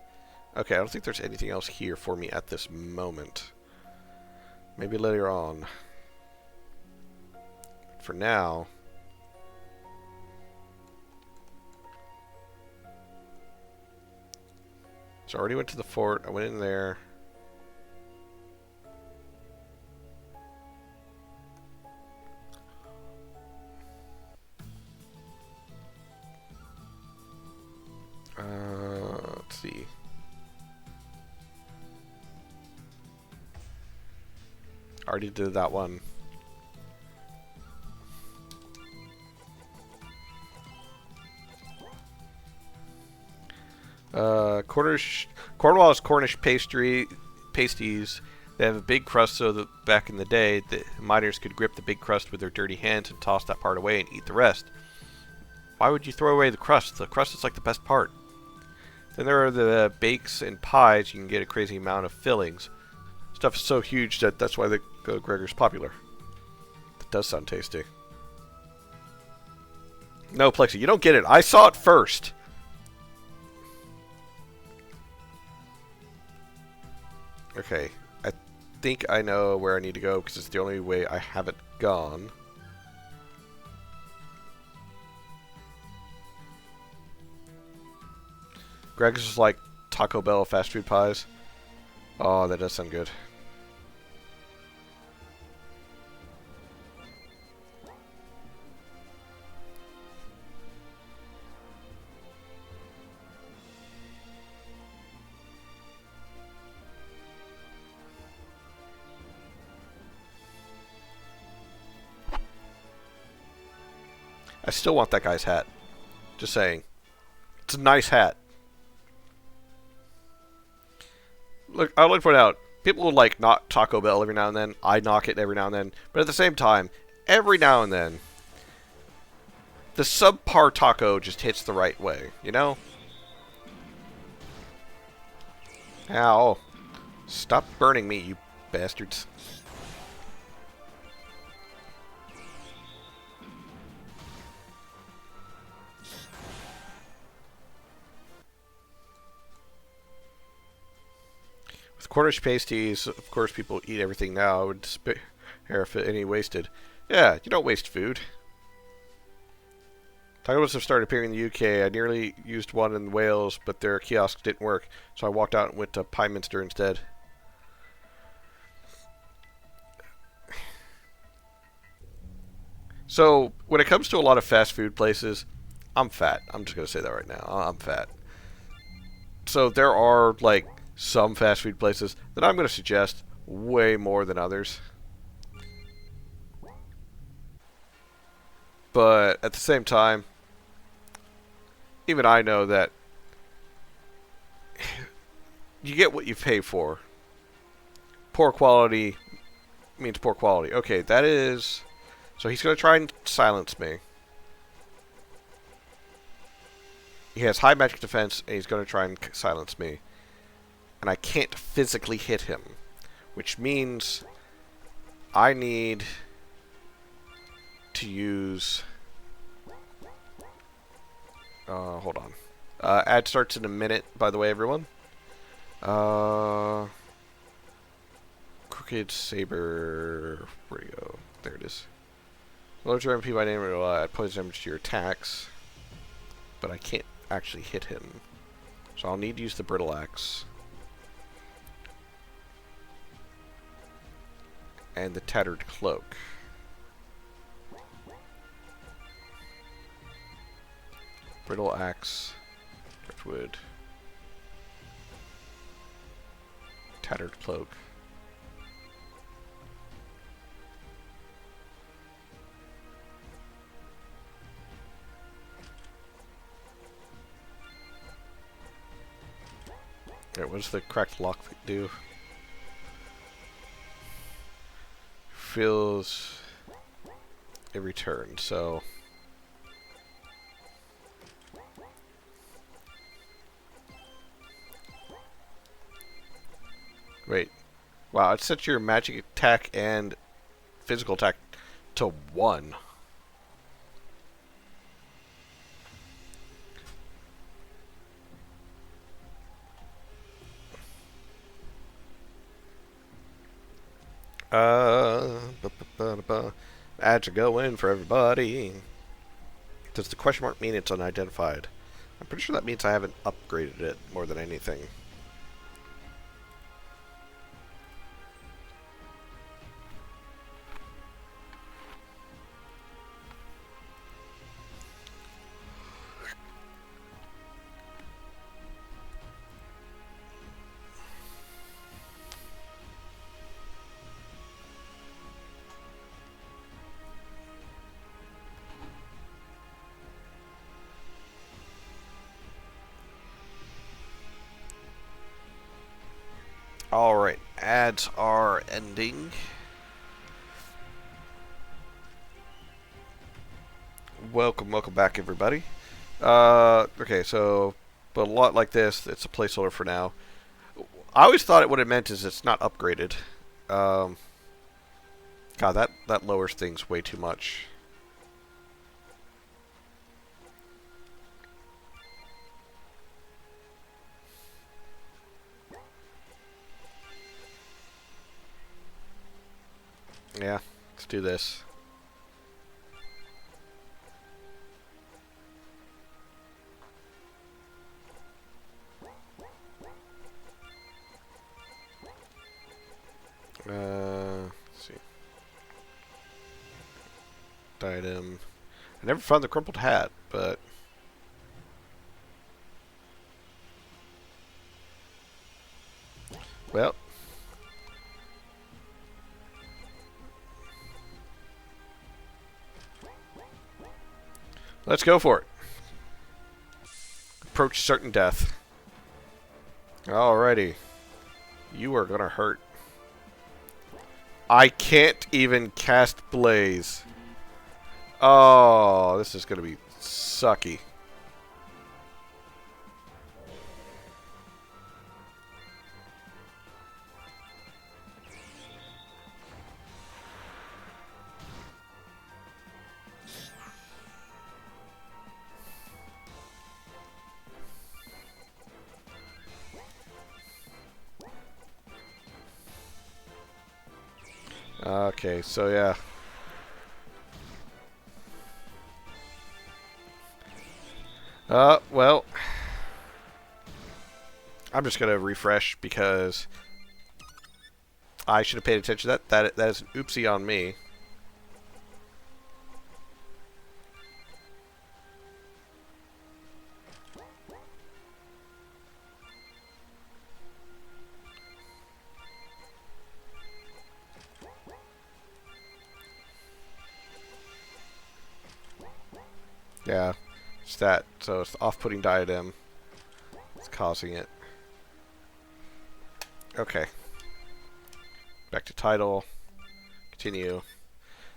Okay, I don't think there's anything else here for me at this moment. Maybe later on. For now... So I already went to the fort. I went in there. Let's see. Already did that one. Cornwall's Cornish pasties. They have a big crust so that back in the day, the miners could grip the big crust with their dirty hands and toss that part away and eat the rest. Why would you throw away the crust? The crust is like the best part. Then there are the bakes and pies. You can get a crazy amount of fillings. Stuff is so huge that that's why the Gregor's popular. That does sound tasty. No, Plexi, you don't get it. I saw it first. Okay, I think I know where I need to go because it's the only way I haven't gone. Greg's is like Taco Bell fast food pies. Oh, that does sound good. I still want that guy's hat. Just saying. It's a nice hat. Look, I would like to point out, people will like knock Taco Bell every now and then. I knock it every now and then. But at the same time, every now and then, the subpar taco just hits the right way, you know? Ow. Stop burning me, you bastards. With Cornish pasties, of course people eat everything now. I would spare if any wasted. Yeah, you don't waste food. Titles have started appearing in the UK. I nearly used one in Wales, but their kiosks didn't work, so I walked out and went to Pyminster instead. So, when it comes to a lot of fast food places, I'm fat. I'm just going to say that right now. I'm fat. So, there are, like, some fast food places that I'm going to suggest way more than others. But at the same time, even I know that you get what you pay for. Poor quality means poor quality. Okay, that is... So he's going to try and silence me. He has high magic defense, and he's going to try and silence me. And I can't physically hit him. Which means I need to use... hold on. Ad starts in a minute, by the way, everyone. Crooked Saber... Where'd it go? There it is. Load your MP by name and add poison damage to your attacks. But I can't actually hit him. So I'll need to use the Brittle Axe. And the Tattered Cloak. Brittle Axe. Driftwood. Tattered Cloak. Alright, what does the cracked lock do? Feels every turn, so... Wait. Wow, it sets your magic attack and physical attack to 1. Ads are going for everybody. Does the question mark mean it's unidentified? I'm pretty sure that means I haven't upgraded it more than anything. Alright, ads are ending. Welcome back, everybody. Okay, so, but a lot like this, it's a placeholder for now. I always thought what it meant is it's not upgraded. God, that lowers things way too much. Yeah, let's do this. Let's see. Item. I never found the crumpled hat, but... Well... Let's go for it. Approach certain death. Alrighty. You are gonna hurt. I can't even cast Blaze. Oh, this is gonna be sucky. Okay, so yeah. Well, I'm just gonna refresh because I should have paid attention to that. That is an oopsie on me. Yeah, it's that. So it's the off-putting diadem. It's causing it. Okay. Back to title. Continue.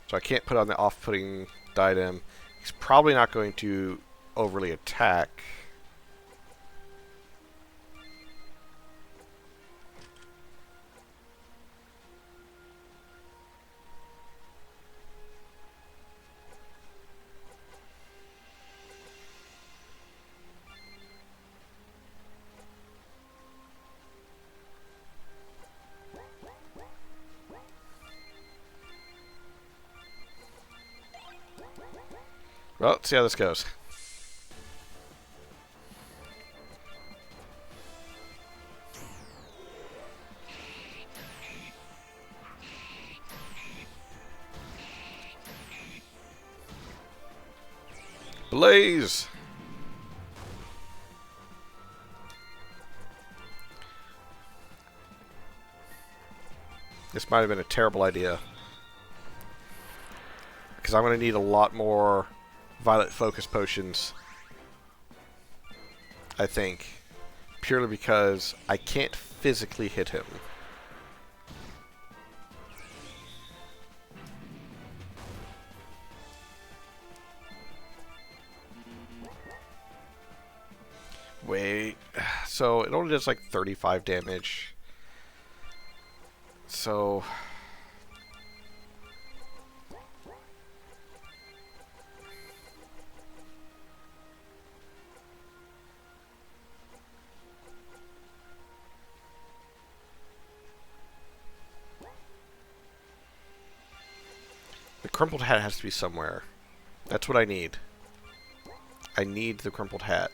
So I can't put on the off-putting diadem. He's probably not going to overly attack. Well, let's see how this goes. Blaze! This might have been a terrible idea. Because I'm going to need a lot more Violet Focus Potions. I think. Purely because I can't physically hit him. Wait. So it only does like 35 damage. So... the crumpled hat has to be somewhere. That's what I need. I need the crumpled hat.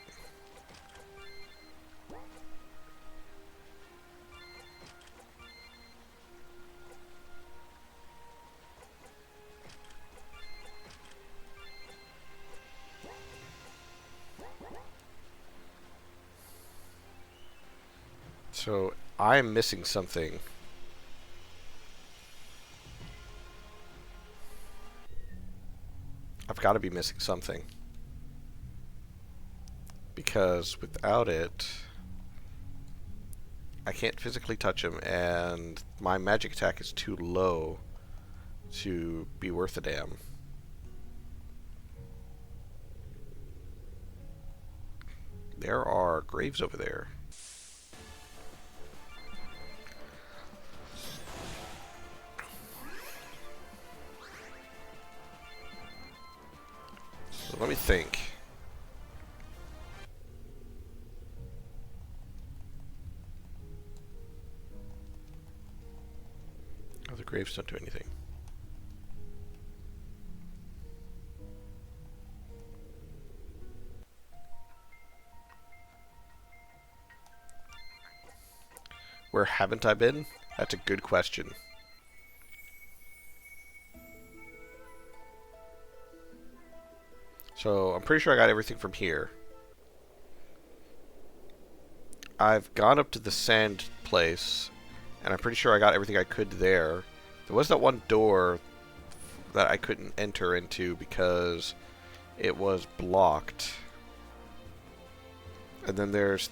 So, I'm missing something. I've got to be missing something. Because without it, I can't physically touch him, and my magic attack is too low to be worth a damn. There are graves over there. So let me think. Oh, the graves don't do anything. Where haven't I been? That's a good question. So, I'm pretty sure I got everything from here. I've gone up to the sand place, and I'm pretty sure I got everything I could there. There was that one door that I couldn't enter into because it was blocked. And then there's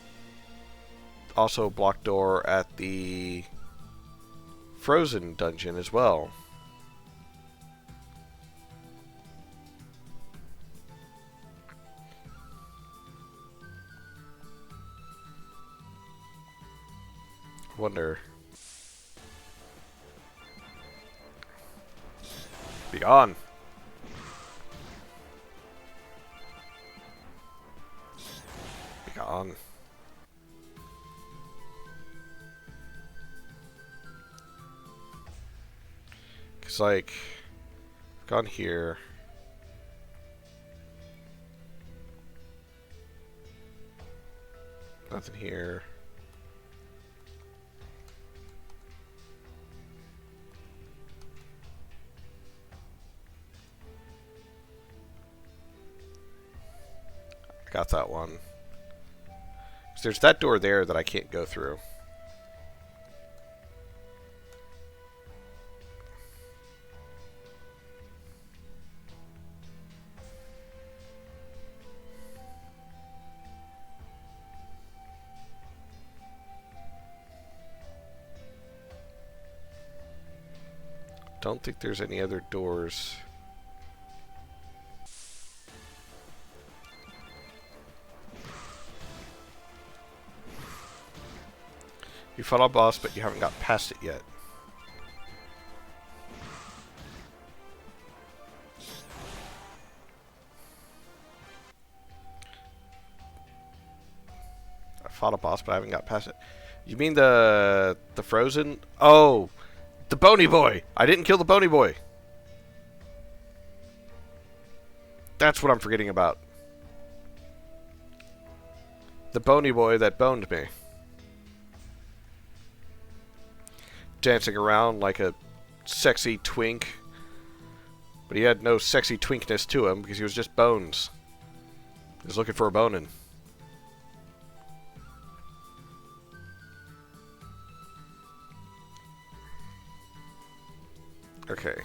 also a blocked door at the frozen dungeon as well. I wonder. Be gone. Be gone. Cause like, I've gone here. Nothing here. Got that one. 'Cause there's that door there that I can't go through. Don't think there's any other doors. You fought a boss, but you haven't got past it yet. I fought a boss, but I haven't got past it. You mean the frozen? Oh, the bony boy! I didn't kill the bony boy. That's what I'm forgetting about. The bony boy that boned me. Dancing around like a sexy twink. But he had no sexy twinkness to him because he was just bones. He was looking for a bonin'. Okay.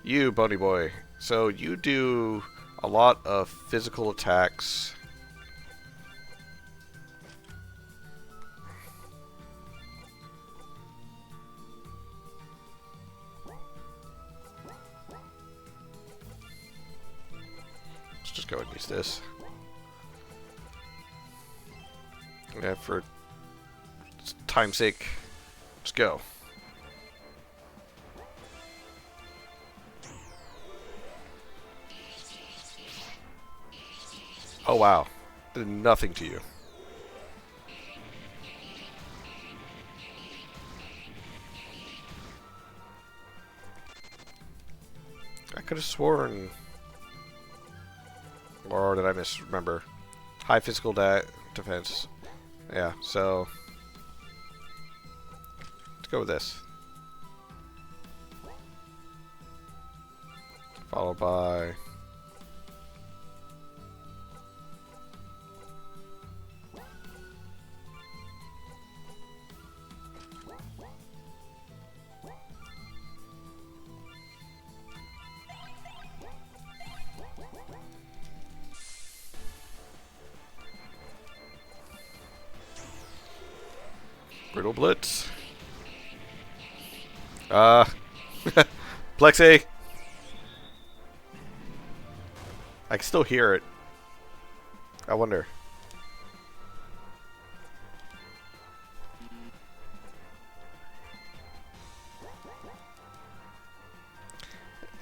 You, bony boy. So you do a lot of physical attacks. Let's just go and use this. Yeah, for time's sake, let's go. Oh wow, did nothing to you. I could have sworn, or did I misremember? High physical defense. Yeah, so let's go with this. Followed by Brittle Blitz. Plexi! I can still hear it. I wonder.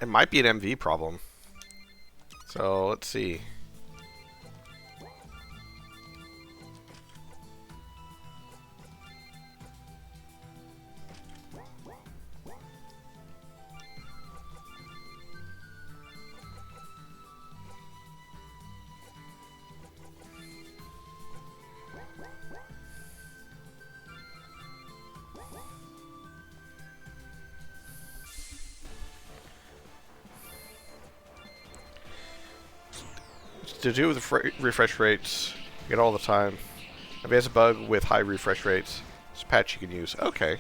It might be an MV problem. So, let's see. To do with the refresh rates, you get all the time. If it has a bug with high refresh rates, it's a patch you can use. Okay.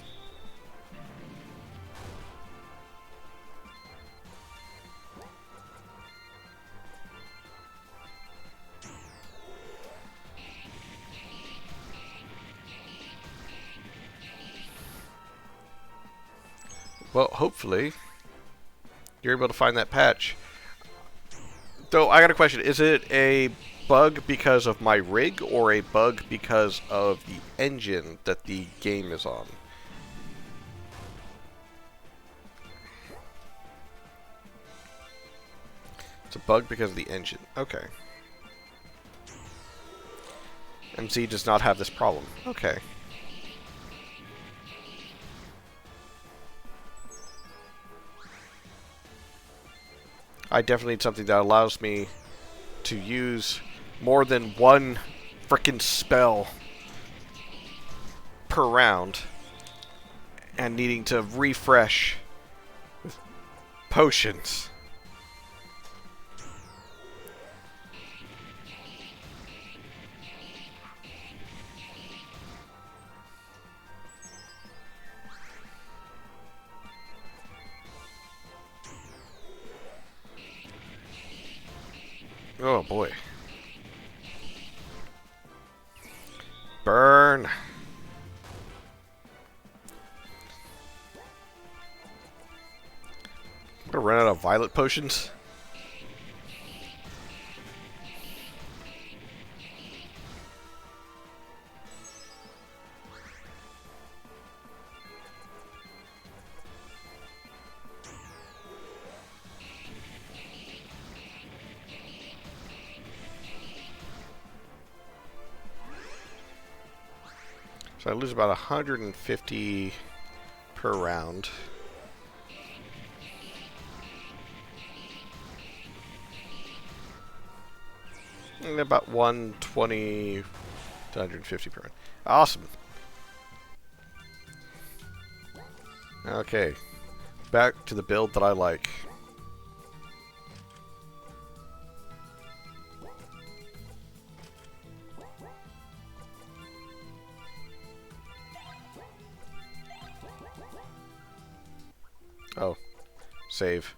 Well, hopefully, you're able to find that patch. Though, I got a question. Is it a bug because of my rig, or a bug because of the engine that the game is on? It's a bug because of the engine. Okay. MC does not have this problem. Okay. I definitely need something that allows me to use more than one frickin' spell per round and needing to refresh with potions. Oh boy. Burn. I'm gonna run out of violet potions. So I lose about 150 per round. And about 120 to 150 per round. Awesome. Okay. Back to the build that I like. Oh. Save.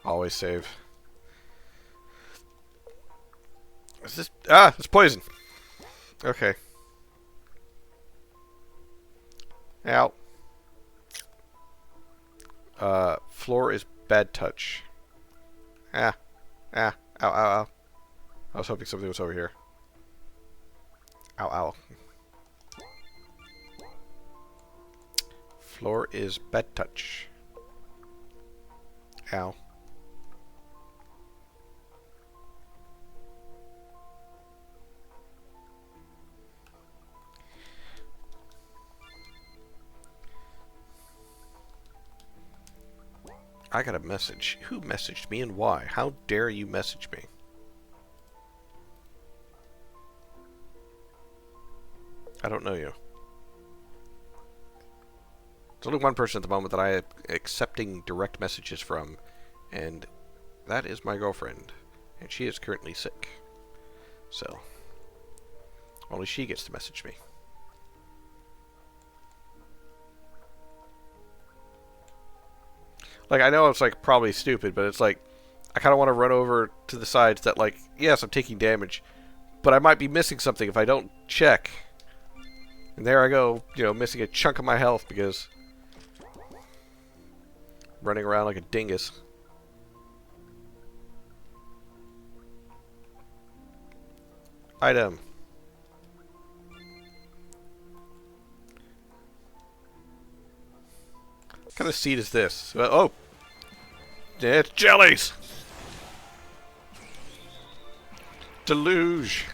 Always save. Is this... Ah! It's poison! Okay. Ow. Floor is bad touch. Ah. Ah. Ow, ow, ow. I was hoping something was over here. Ow, ow. Floor is bad touch. Ow. I got a message. Who messaged me and why? How dare you message me? I don't know you. There's only one person at the moment that I am accepting direct messages from, and that is my girlfriend. And she is currently sick. So, only she gets to message me. Like, I know it's, like, probably stupid, but it's like, I kind of want to run over to the sides that, like, yes, I'm taking damage, but I might be missing something if I don't check. And there I go, you know, missing a chunk of my health because running around like a dingus. Item. What kind of seed is this? Oh! It's jellies! Deluge.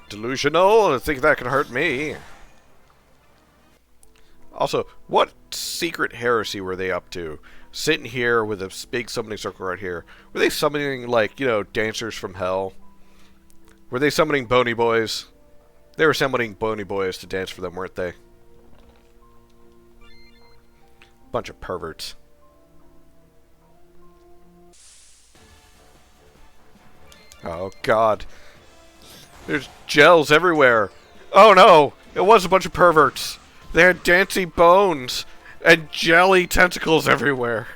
Delusional? I think that can hurt me. Also, what secret heresy were they up to? Sitting here with a big summoning circle right here. Were they summoning, like, you know, dancers from hell? Were they summoning bony boys? They were summoning bony boys to dance for them, weren't they? Bunch of perverts. Oh, God. There's gels everywhere. Oh, no. It was a bunch of perverts. They had dancing bones and jelly tentacles everywhere.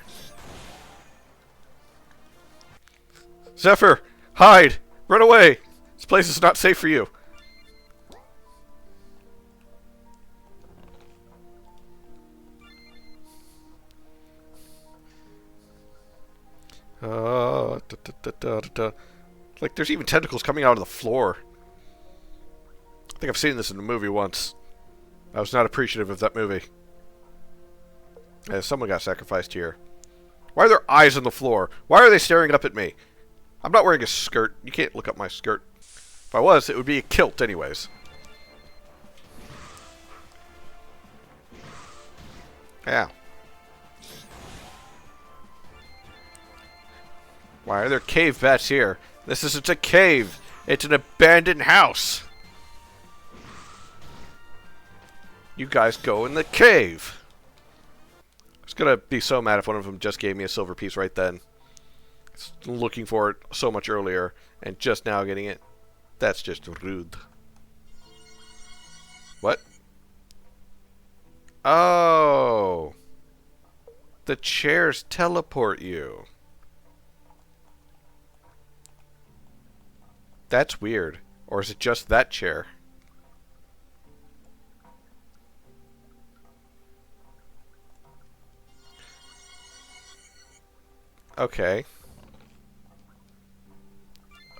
Zephyr, hide. Run away. This place is not safe for you. Like, there's even tentacles coming out of the floor. I think I've seen this in a movie once. I was not appreciative of that movie. Yeah, someone got sacrificed here. Why are there eyes on the floor? Why are they staring up at me? I'm not wearing a skirt. You can't look up my skirt. If I was, it would be a kilt anyways. Yeah. Why are there cave bats here? This isn't a cave. It's an abandoned house. You guys go in the cave. I was gonna be so mad if one of them just gave me a silver piece right then. Looking for it so much earlier and just now getting it. That's just rude. What? Oh. The chairs teleport you. That's weird. Or is it just that chair? Okay.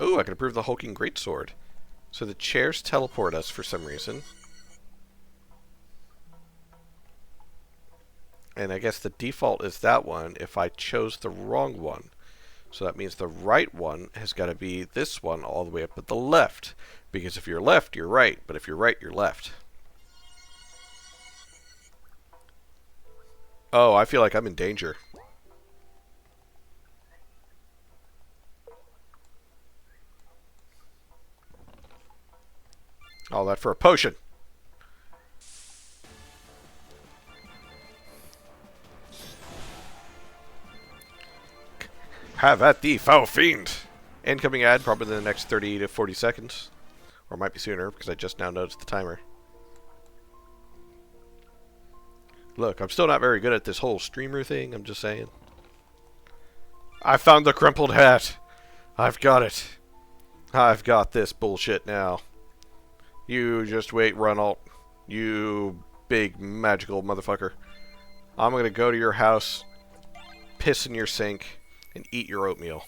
Ooh, I can improve the hulking greatsword. So the chairs teleport us for some reason. And I guess the default is that one if I chose the wrong one. So that means the right one has got to be this one all the way up at the left. Because if you're left, you're right. But if you're right, you're left. Oh, I feel like I'm in danger. All that for a potion. Have at thee, foul fiend! Incoming ad probably in the next 30 to 40 seconds. Or it might be sooner, because I just now noticed the timer. Look, I'm still not very good at this whole streamer thing, I'm just saying. I found the crumpled hat! I've got it. I've got this bullshit now. You just wait, Ronald. You big magical motherfucker. I'm gonna go to your house, piss in your sink, and eat your oatmeal.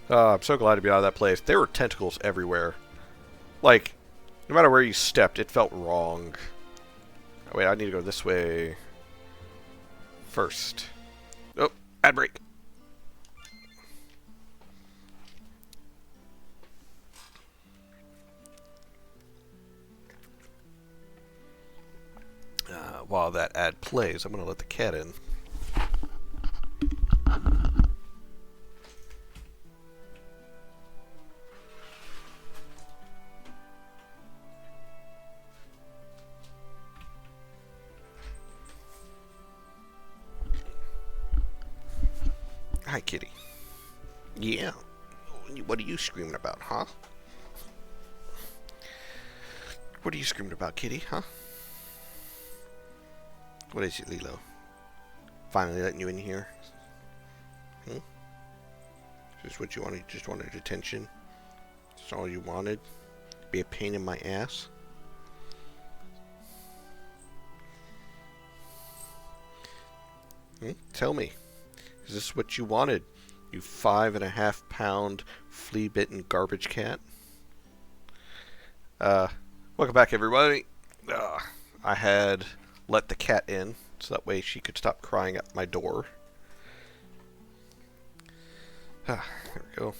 I'm so glad to be out of that place. There were tentacles everywhere. Like, no matter where you stepped, it felt wrong. Oh, wait, I need to go this way first. Oh, ad break. While that ad plays, I'm going to let the cat in. Hi, kitty. Yeah. What are you screaming about, huh? What are you screaming about, kitty, huh? What is it, Lilo? Finally letting you in here? Hmm? Is this what you wanted? You just wanted attention? That's all you wanted? Be a pain in my ass? Hmm? Tell me. Is this what you wanted? You 5.5-pound flea-bitten garbage cat? Welcome back, everybody. I had let the cat in, so that way she could stop crying at my door. There we go.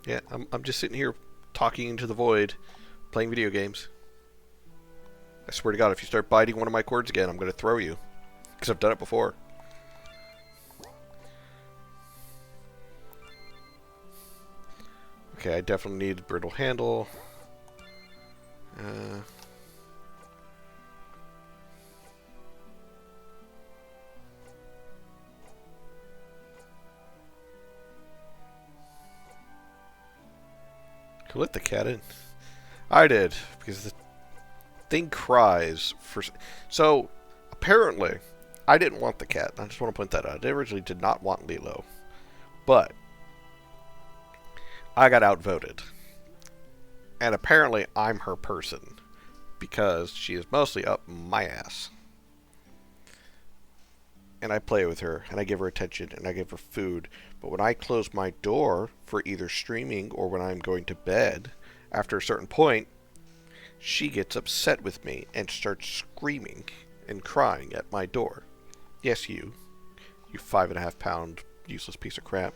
Yeah, I'm just sitting here talking into the void, playing video games. I swear to God, if you start biting one of my cords again, I'm going to throw you. Because I've done it before. Okay, I definitely need a brittle handle. Let the cat in. I did, because the thing cries for... So, apparently, I didn't want the cat. I just want to point that out. I originally did not want Lilo. But, I got outvoted. And apparently, I'm her person. Because she is mostly up my ass. And I play with her, and I give her attention, and I give her food. But when I close my door for either streaming or when I'm going to bed, after a certain point, she gets upset with me and starts screaming and crying at my door. Yes, you 5.5-pound useless piece of crap.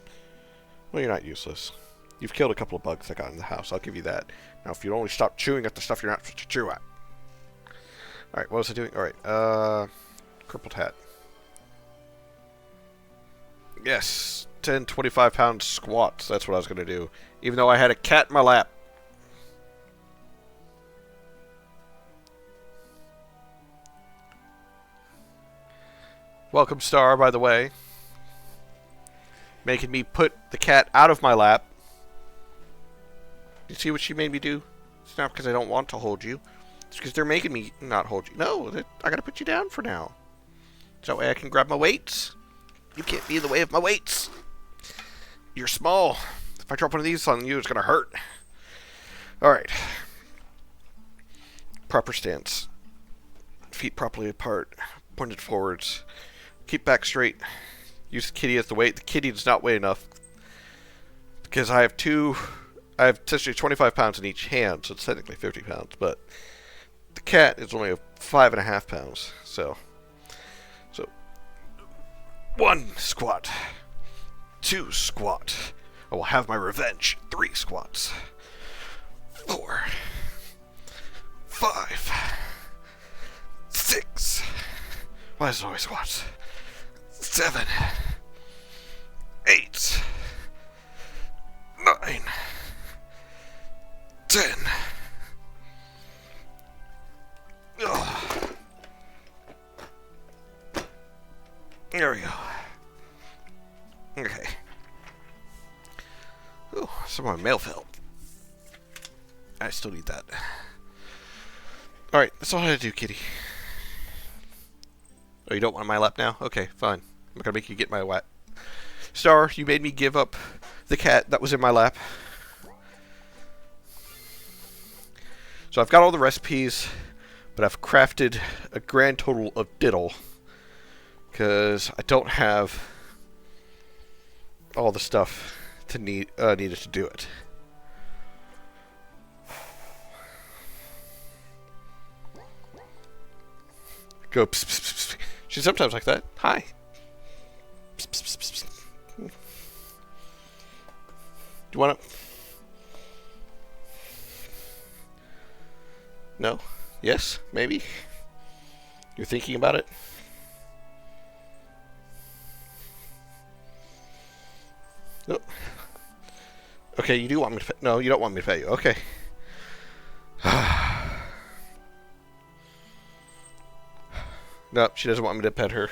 Well, you're not useless. You've killed a couple of bugs that got in the house. I'll give you that. Now, if you only stop chewing at the stuff you're not supposed to chew at. Alright, what was I doing? Alright, crippled hat. Yes, 10 25-pound squats. That's what I was going to do. Even though I had a cat in my lap. Welcome, Star, by the way. Making me put the cat out of my lap. You see what she made me do? It's not because I don't want to hold you. It's because they're making me not hold you. No, I gotta put you down for now. So that way I can grab my weights. You can't be in the way of my weights. You're small. If I drop one of these on you, it's gonna hurt. Alright. Proper stance. Feet properly apart. Pointed forwards. Keep back straight. Use the kitty as the weight. The kitty does not weigh enough. Because I have essentially 25 pounds in each hand, so it's technically 50 pounds, but the cat is only 5.5 pounds, so 1 squat, 2 squat, I will have my revenge, 3 squats, 4, 5, 6, why is it always squats, 7, 8, 9, 10. Ugh. There we go. Okay. Ooh, some more mail felt. I still need that. Alright, that's all I had to do, kitty. Oh, you don't want my lap now? Okay, fine. I'm not gonna make you get my lap. Star, you made me give up the cat that was in my lap. So I've got all the recipes, but I've crafted a grand total of diddle because I don't have all the stuff to needed to do it. Go. Pss, pss, pss, pss. She's sometimes like that. Hi. Pss, pss, pss, pss, pss. Do you want to? No? Yes? Maybe? You're thinking about it? No. Okay, you do want me to pet. No, you don't want me to pet you. Okay. No, she doesn't want me to pet her.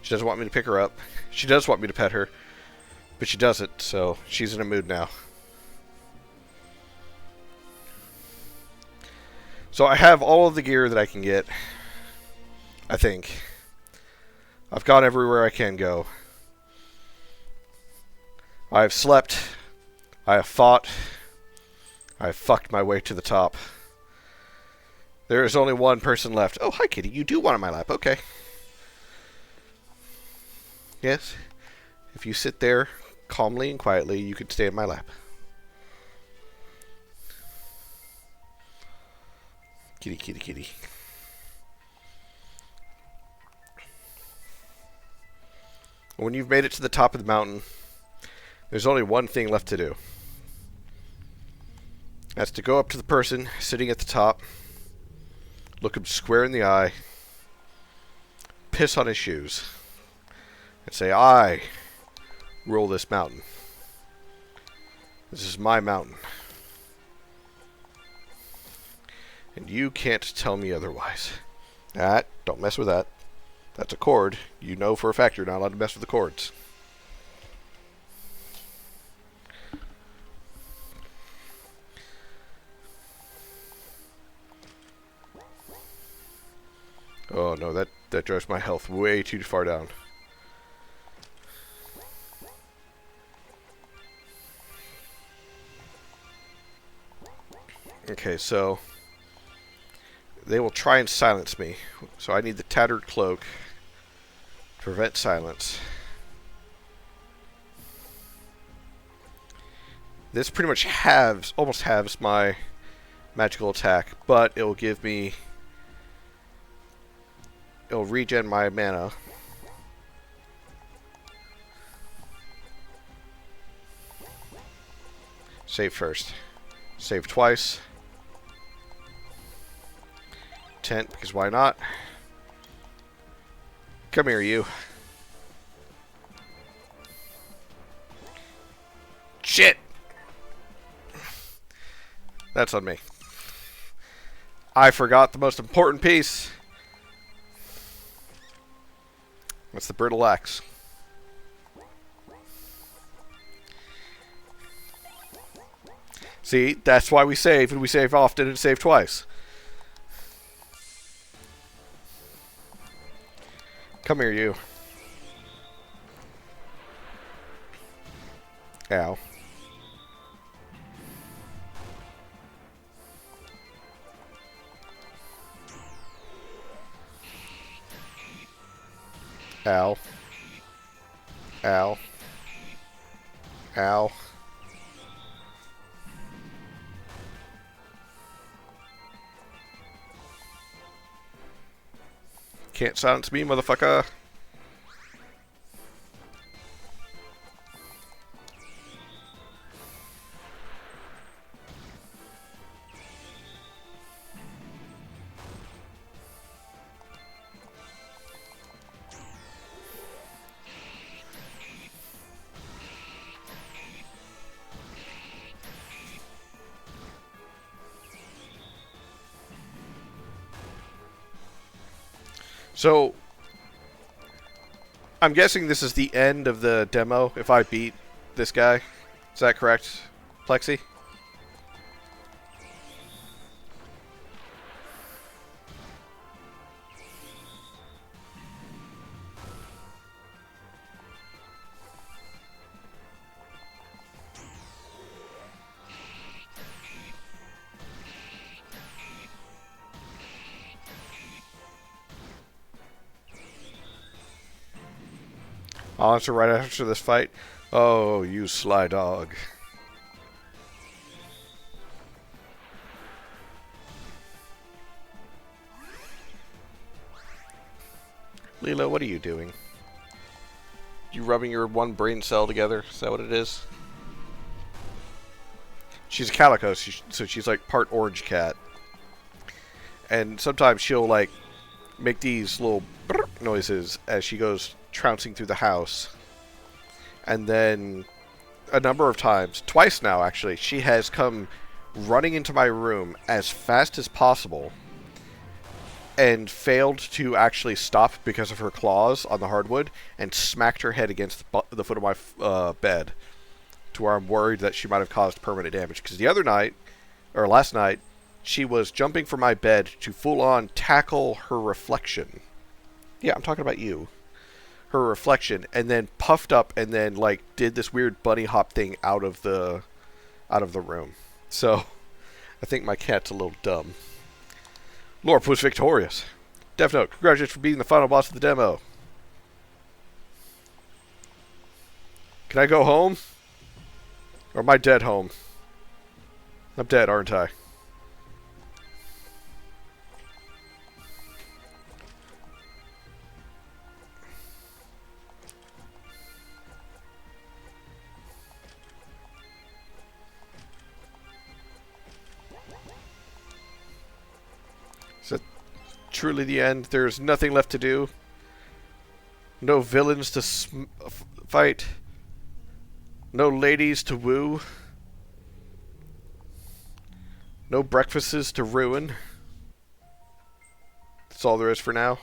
She doesn't want me to pick her up. She does want me to pet her, but she doesn't, so she's in a mood now. So I have all of the gear that I can get, I think. I've gone everywhere I can go. I have slept. I have fought. I have fucked my way to the top. There is only one person left. Oh, hi, kitty. You do want on my lap. Okay. Yes. If you sit there calmly and quietly, you can stay in my lap. Kitty, kitty, kitty. When you've made it to the top of the mountain, there's only one thing left to do. That's to go up to the person sitting at the top, look him square in the eye, piss on his shoes, and say, I rule this mountain. This is my mountain. And you can't tell me otherwise. Don't mess with that. That's a cord. You know for a fact you're not allowed to mess with the cords. Oh no, that drives my health way too far down. Okay, so they will try and silence me. So I need the tattered cloak to prevent silence. This pretty much almost halves my magical attack, but it will give me, it'll regen my mana. Save first. Save twice. Tent, because why not? Come here, you. Shit! That's on me. I forgot the most important piece. That's the brittle axe. See, that's why we save, and we save often and save twice. Come here, you. Ow. Ow. Ow. Ow. Can't silence me, motherfucker. So, I'm guessing this is the end of the demo if I beat this guy. Is that correct, Plexi? I'll answer right after this fight. Oh, you sly dog. Leela, what are you doing? You rubbing your one brain cell together? Is that what it is? She's a calico, so she's like part orange cat. And sometimes she'll like make these little noises as she goes trouncing through the house. And then a number of times, twice now actually, she has come running into my room as fast as possible and failed to actually stop because of her claws on the hardwood and smacked her head against the foot of my bed to where I'm worried that she might have caused permanent damage. Because the other night, or last night, she was jumping from my bed to full-on tackle her reflection. Yeah, I'm talking about you. Her reflection, and then puffed up and then like did this weird bunny hop thing out of the room. So I think my cat's a little dumb. Lorp was victorious. Death Note, congratulations for beating the final boss of the demo. Can I go home? Or am I dead home? I'm dead, aren't I? Is that truly the end? There's nothing left to do? No villains to fight? No ladies to woo? No breakfasts to ruin? That's all there is for now?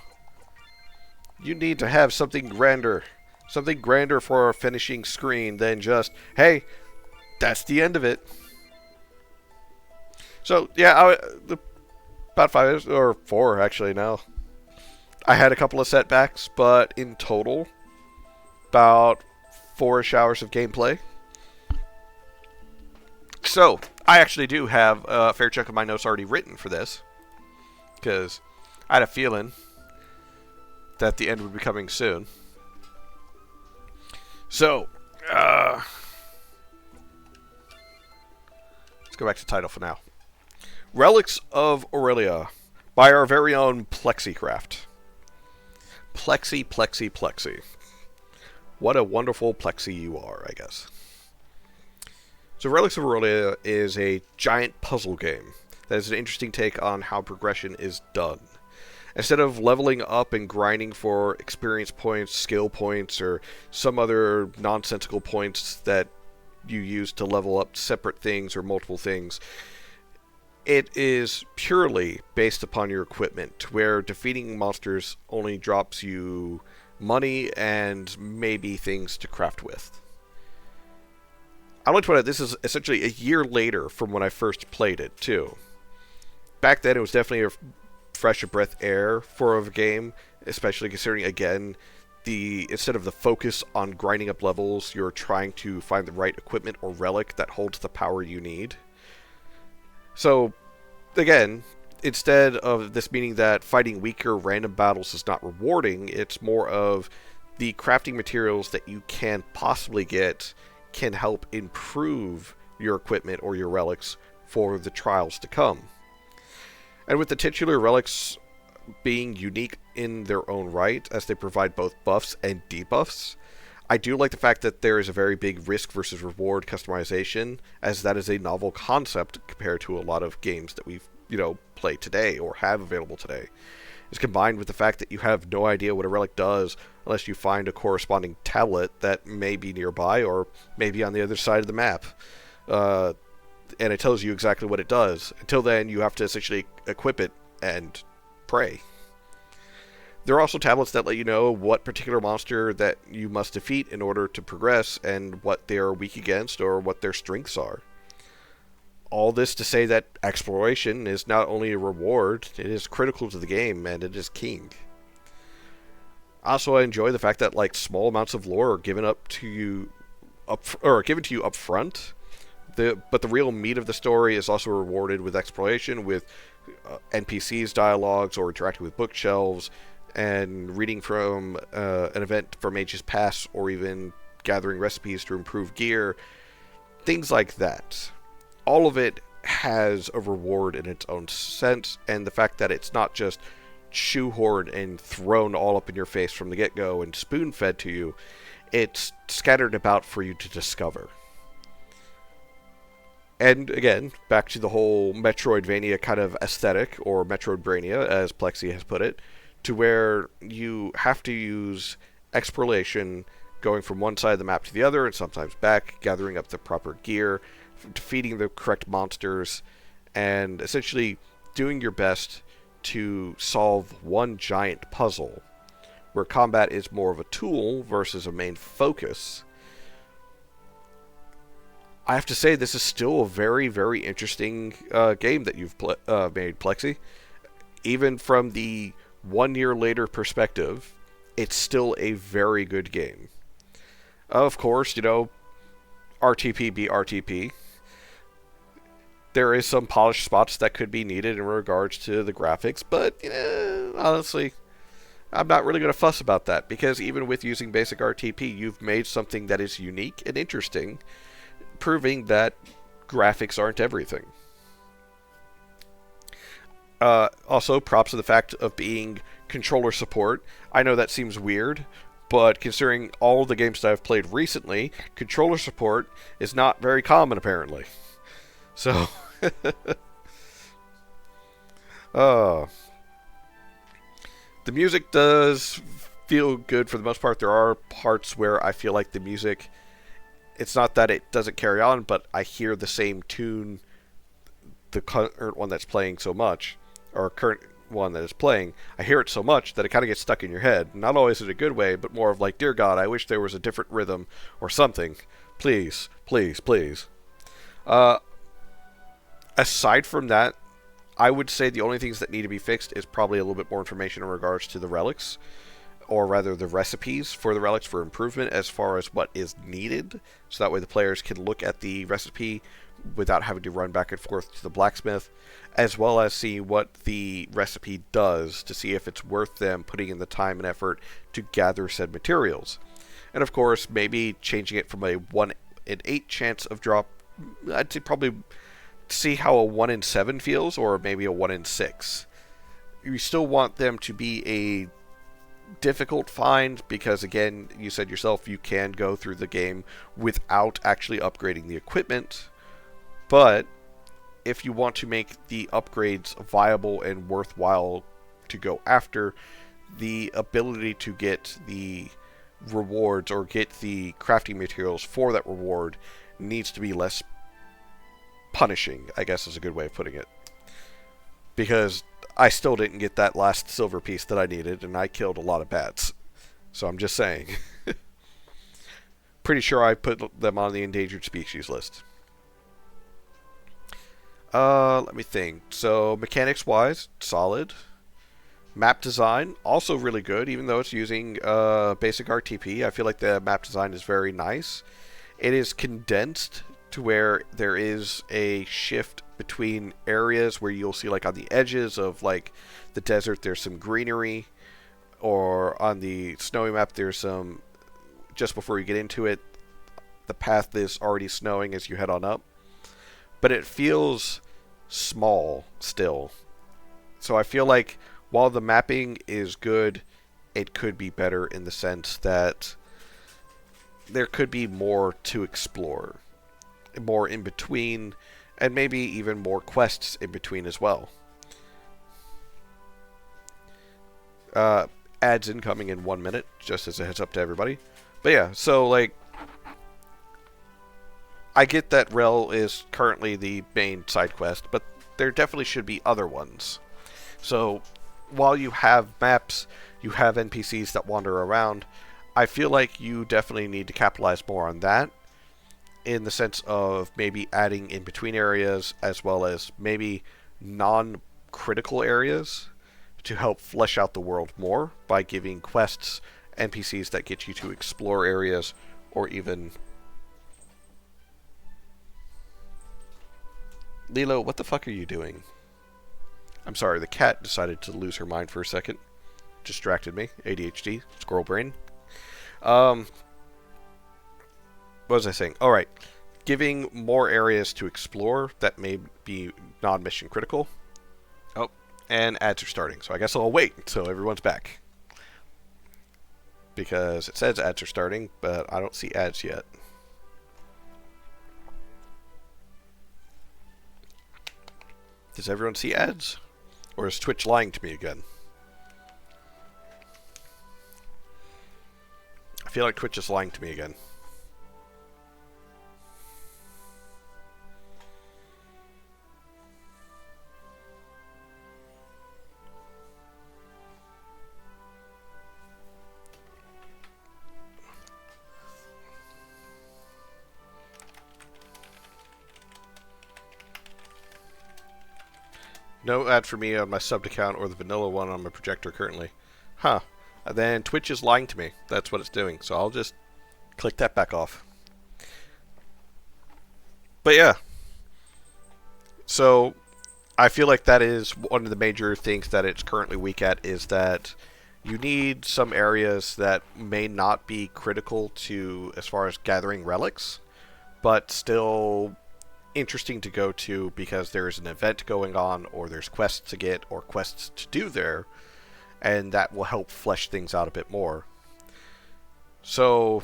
You need to have something grander. Something grander for our finishing screen than just, hey, that's the end of it. So, yeah, about 5 or 4 actually now. I had a couple of setbacks, but in total, about 4-ish hours of gameplay. So, I actually do have a fair chunk of my notes already written for this, because I had a feeling that the end would be coming soon. So, let's go back to the title for now. Relics of Aurelia, by our very own Plexicraft. Plexi, Plexi, Plexi. What a wonderful Plexi you are, I guess. So Relics of Aurelia is a giant puzzle game that is an interesting take on how progression is done. Instead of leveling up and grinding for experience points, skill points, or some other nonsensical points that you use to level up separate things or multiple things, it is purely based upon your equipment, where defeating monsters only drops you money and maybe things to craft with. I like to point out this is essentially a year later from when I first played it, too. Back then, it was definitely a fresh of breath air for a game, especially considering, again, instead of the focus on grinding up levels, you're trying to find the right equipment or relic that holds the power you need. So, again, instead of this meaning that fighting weaker random battles is not rewarding, it's more of the crafting materials that you can possibly get can help improve your equipment or your relics for the trials to come. And with the titular relics being unique in their own right, as they provide both buffs and debuffs, I do like the fact that there is a very big risk versus reward customization, as that is a novel concept compared to a lot of games that we've, play today or have available today. It's combined with the fact that you have no idea what a relic does unless you find a corresponding tablet that may be nearby or maybe on the other side of the map. And it tells you exactly what it does. Until then, you have to essentially equip it and pray. There are also tablets that let you know what particular monster that you must defeat in order to progress and what they are weak against or what their strengths are. All this to say that exploration is not only a reward, it is critical to the game and it is king. Also, I enjoy the fact that small amounts of lore are given to you up front. But the real meat of the story is also rewarded with exploration, with NPCs, dialogues, or interacting with bookshelves, and reading from an event from ages past, or even gathering recipes to improve gear, things like that. All of it has a reward in its own sense, and the fact that it's not just shoehorned and thrown all up in your face from the get-go and spoon-fed to you, it's scattered about for you to discover. And again, back to the whole Metroidvania kind of aesthetic, or Metroidvania, as Plexi has put it, to where you have to use exploration, going from one side of the map to the other, and sometimes back, gathering up the proper gear, defeating the correct monsters, and essentially doing your best to solve one giant puzzle, where combat is more of a tool versus a main focus. I have to say, this is still a very, very interesting game that you've made, Plexi. Even from the 1 year later perspective, it's still a very good game. Of course, RTP be RTP. There is some polished spots that could be needed in regards to the graphics, but honestly, I'm not really going to fuss about that, because even with using basic RTP, you've made something that is unique and interesting, proving that graphics aren't everything. Also, props to the fact of being controller support. I know that seems weird, but considering all the games that I've played recently, controller support is not very common, apparently. So, the music does feel good for the most part. There are parts where I feel like the music, it's not that it doesn't carry on, but I hear the same tune, the current one that's playing so much, or current one that is playing, I hear it so much that it kind of gets stuck in your head. Not always in a good way, but more of dear God, I wish there was a different rhythm or something. Please, please, please. Aside from that, I would say the only things that need to be fixed is probably a little bit more information in regards to the relics, or rather the recipes for the relics for improvement as far as what is needed, so that way the players can look at the recipe without having to run back and forth to the blacksmith, as well as see what the recipe does to see if it's worth them putting in the time and effort to gather said materials. And of course, maybe changing it from a 1 in 8 chance of drop, I'd say probably see how a 1 in 7 feels, or maybe a 1 in 6. You still want them to be a difficult find, because again, you said yourself, you can go through the game without actually upgrading the equipment, But if you want to make the upgrades viable and worthwhile to go after, the ability to get the rewards or get the crafting materials for that reward needs to be less punishing, I guess is a good way of putting it. Because I still didn't get that last silver piece that I needed, and I killed a lot of bats. So I'm just saying. Pretty sure I put them on the endangered species list. Let me think. So, mechanics-wise, solid. Map design, also really good, even though it's using basic RTP. I feel like the map design is very nice. It is condensed to where there is a shift between areas where you'll see, like, on the edges of, like, the desert, there's some greenery. Or on the snowy map, there's some, just before you get into it, the path is already snowing as you head on up. But it feels small still. So I feel like while the mapping is good, it could be better in the sense that there could be more to explore. More in between, and maybe even more quests in between as well. Ads incoming in 1 minute, just as a heads up to everybody. But yeah, so like, I get that Rel is currently the main side quest, but there definitely should be other ones. So while you have maps, you have NPCs that wander around, I feel like you definitely need to capitalize more on that, in the sense of maybe adding in between areas as well as maybe non-critical areas to help flesh out the world more by giving quests, NPCs that get you to explore areas, or even... Lilo, what the fuck are you doing? I'm sorry, the cat decided to lose her mind for a second. Distracted me. ADHD. Squirrel brain. What was I saying? Alright. Giving more areas to explore that may be non-mission critical. Oh, and ads are starting, so I guess I'll wait until everyone's back. Because it says ads are starting, but I don't see ads yet. Does everyone see ads? Or is Twitch lying to me again? I feel like Twitch is lying to me again. No ad for me on my subbed account or the vanilla one on my projector currently. Huh. And then Twitch is lying to me. That's what it's doing. So I'll just click that back off. But yeah. So I feel like that is one of the major things that it's currently weak at, is that you need some areas that may not be critical to as far as gathering relics, but still interesting to go to because there's an event going on, or there's quests to get, or quests to do there, and that will help flesh things out a bit more. So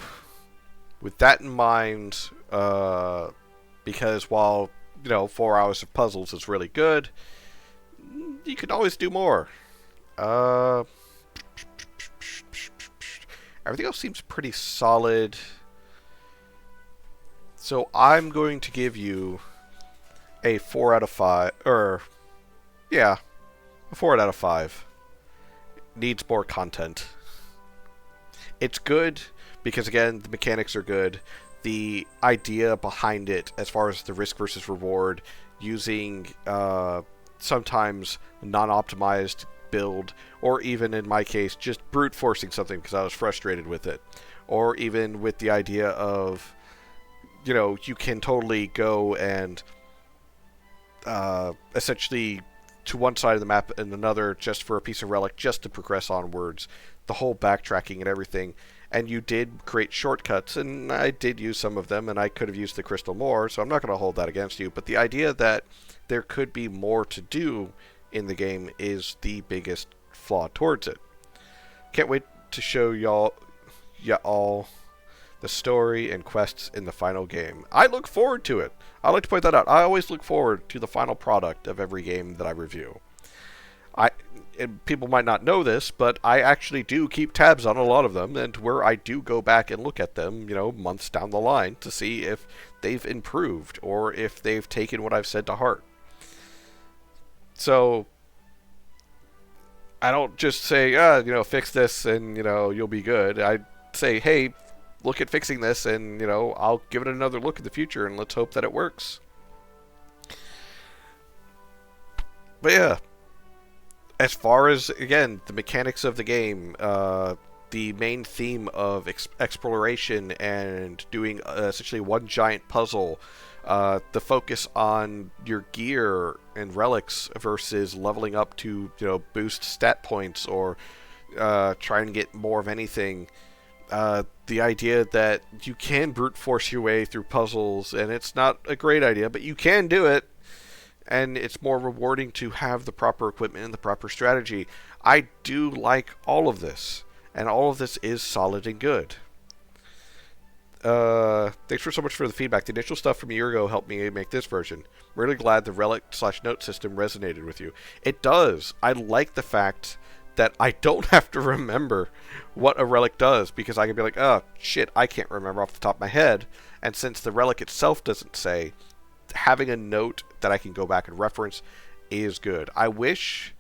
with that in mind, because while 4 hours of puzzles is really good, you can always do more. Everything else seems pretty solid. So I'm going to give you a 4 out of 5, or yeah, a 4 out of 5. Needs more content. It's good because, again, the mechanics are good. The idea behind it, as far as the risk versus reward, using sometimes non-optimized build, or even in my case, just brute forcing something because I was frustrated with it, or even with the idea of, you can totally go and essentially to one side of the map and another just for a piece of relic, just to progress onwards, the whole backtracking and everything. And you did create shortcuts, and I did use some of them, and I could have used the crystal more, so I'm not going to hold that against you. But the idea that there could be more to do in the game is the biggest flaw towards it. Can't wait to show y'all the story and quests in the final game. I look forward to it. I like to point that out. I always look forward to the final product of every game that I review. And people might not know this, but I actually do keep tabs on a lot of them, and where I do go back and look at them, months down the line to see if they've improved or if they've taken what I've said to heart. So I don't just say, fix this and, you'll be good. I say, hey, look at fixing this and, I'll give it another look in the future and let's hope that it works. But yeah. As far as, again, the mechanics of the game, the main theme of exploration and doing essentially one giant puzzle, the focus on your gear and relics versus leveling up to, boost stat points or trying to get more of anything. The idea that you can brute force your way through puzzles, and it's not a great idea, but you can do it. And it's more rewarding to have the proper equipment and the proper strategy. I do like all of this. And all of this is solid and good. Thanks so much for the feedback. The initial stuff from a year ago helped me make this version. I'm really glad the relic/note system resonated with you. It does. I like the fact that I don't have to remember what a relic does, because I can be like, oh, shit, I can't remember off the top of my head. And since the relic itself doesn't say, having a note that I can go back and reference is good. I wish,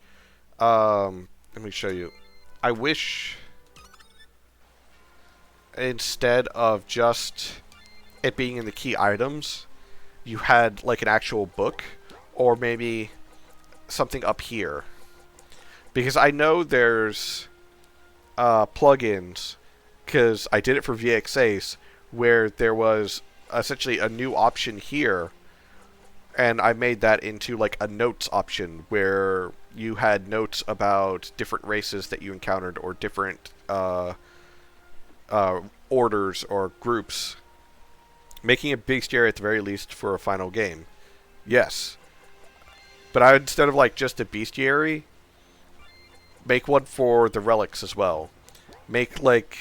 let me show you. I wish instead of just it being in the key items, you had like an actual book or maybe something up here. Because I know there's plugins, because I did it for VXAce, where there was essentially a new option here. And I made that into like a notes option where you had notes about different races that you encountered or different orders or groups. Making a bestiary at the very least for a final game. Yes. But I would, instead of like just a bestiary, make one for the relics as well. Make like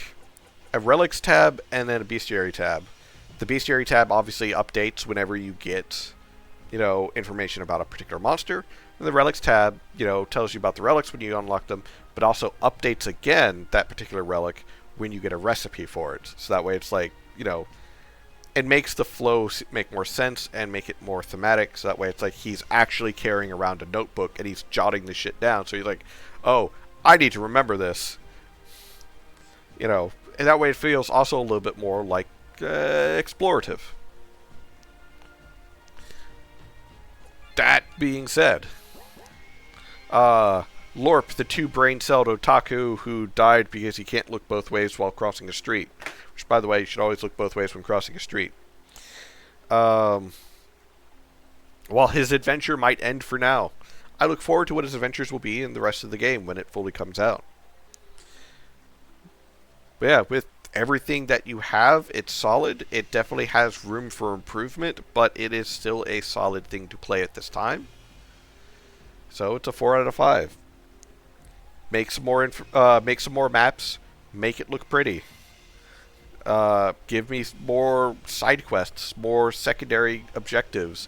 a relics tab and then a bestiary tab. The bestiary tab obviously updates whenever you get information about a particular monster. And the relics tab, tells you about the relics when you unlock them, but also updates again that particular relic when you get a recipe for it. So that way it's like, it makes the flow make more sense and make it more thematic. So that way it's like he's actually carrying around a notebook and he's jotting the shit down. So he's like, oh, I need to remember this. And that way it feels also a little bit more like explorative. That being said, Lorp, the two-brain-celled otaku who died because he can't look both ways while crossing a street. Which, by the way, you should always look both ways when crossing a street. While his adventure might end for now, I look forward to what his adventures will be in the rest of the game when it fully comes out. But yeah, with everything that you have, it's solid. It definitely has room for improvement, but it is still a solid thing to play at this time. So it's a 4 out of 5. Make some more maps. Make it look pretty. Give me more side quests, more secondary objectives.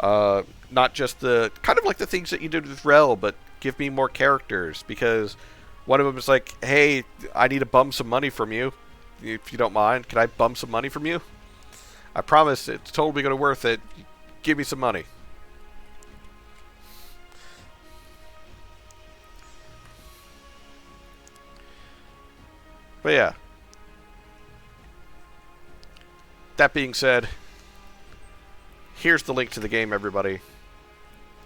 Not just the kind of like the things that you did with Rel, but give me more characters, because one of them is like, hey, I need to bum some money from you. If you don't mind, can I bum some money from you? I promise it's totally going to be worth it. Give me some money. But yeah. That being said, here's the link to the game, everybody.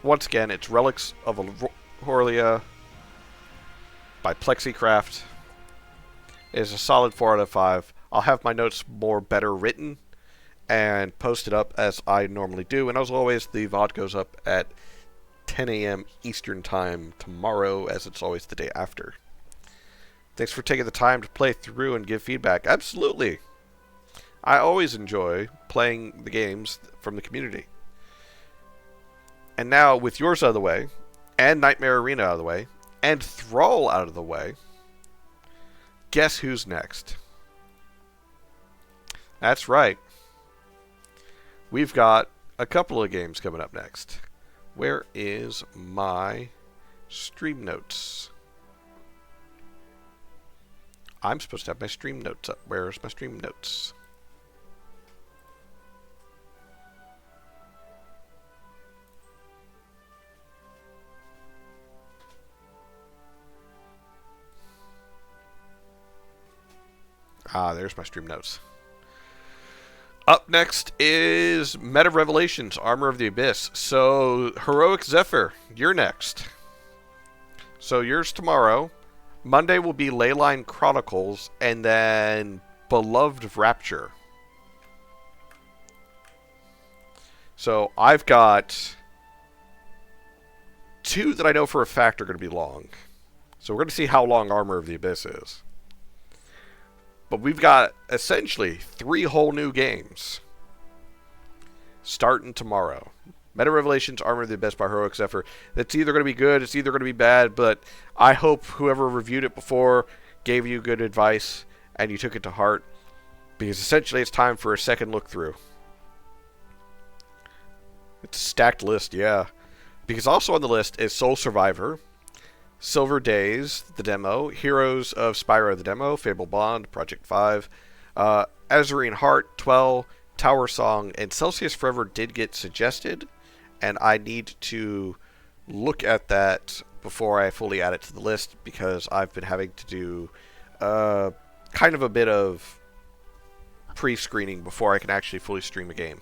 Once again, it's Relics of Aurelia by Plexicraft. It is a solid 4 out of 5. I'll have my notes better written and posted up as I normally do. And as always, the VOD goes up at 10 a.m. Eastern Time tomorrow, as it's always the day after. Thanks for taking the time to play through and give feedback. Absolutely. I always enjoy playing the games from the community. And now, with yours out of the way, and Nightmare Arena out of the way, and Thrall out of the way, guess who's next? That's right. We've got a couple of games coming up next. Where is my stream notes? I'm supposed to have my stream notes up. Where's my stream notes? Ah, there's my stream notes. Up next is Meta Revelations, Armor of the Abyss. So, Heroic Zephyr, you're next. So, yours tomorrow. Monday will be Leyline Chronicles, and then Beloved Rapture. So, I've got 2 that I know for a fact are going to be long. So, we're going to see how long Armor of the Abyss is. But we've got, essentially, 3 whole new games starting tomorrow. Meta Revelations, Armor of the Abyss by Heroic Zephyr. It's either going to be good, it's either going to be bad, but I hope whoever reviewed it before gave you good advice and you took it to heart. Because essentially it's time for a second look through. It's a stacked list, yeah. Because also on the list is Soul Survivor, Silver Days, the demo, Heroes of Spyro, the demo, Fable Bond, Project 5, Azurine Heart, 12, Tower Song, and Celsius Forever did get suggested, and I need to look at that before I fully add it to the list, because I've been having to do kind of a bit of pre-screening before I can actually fully stream a game.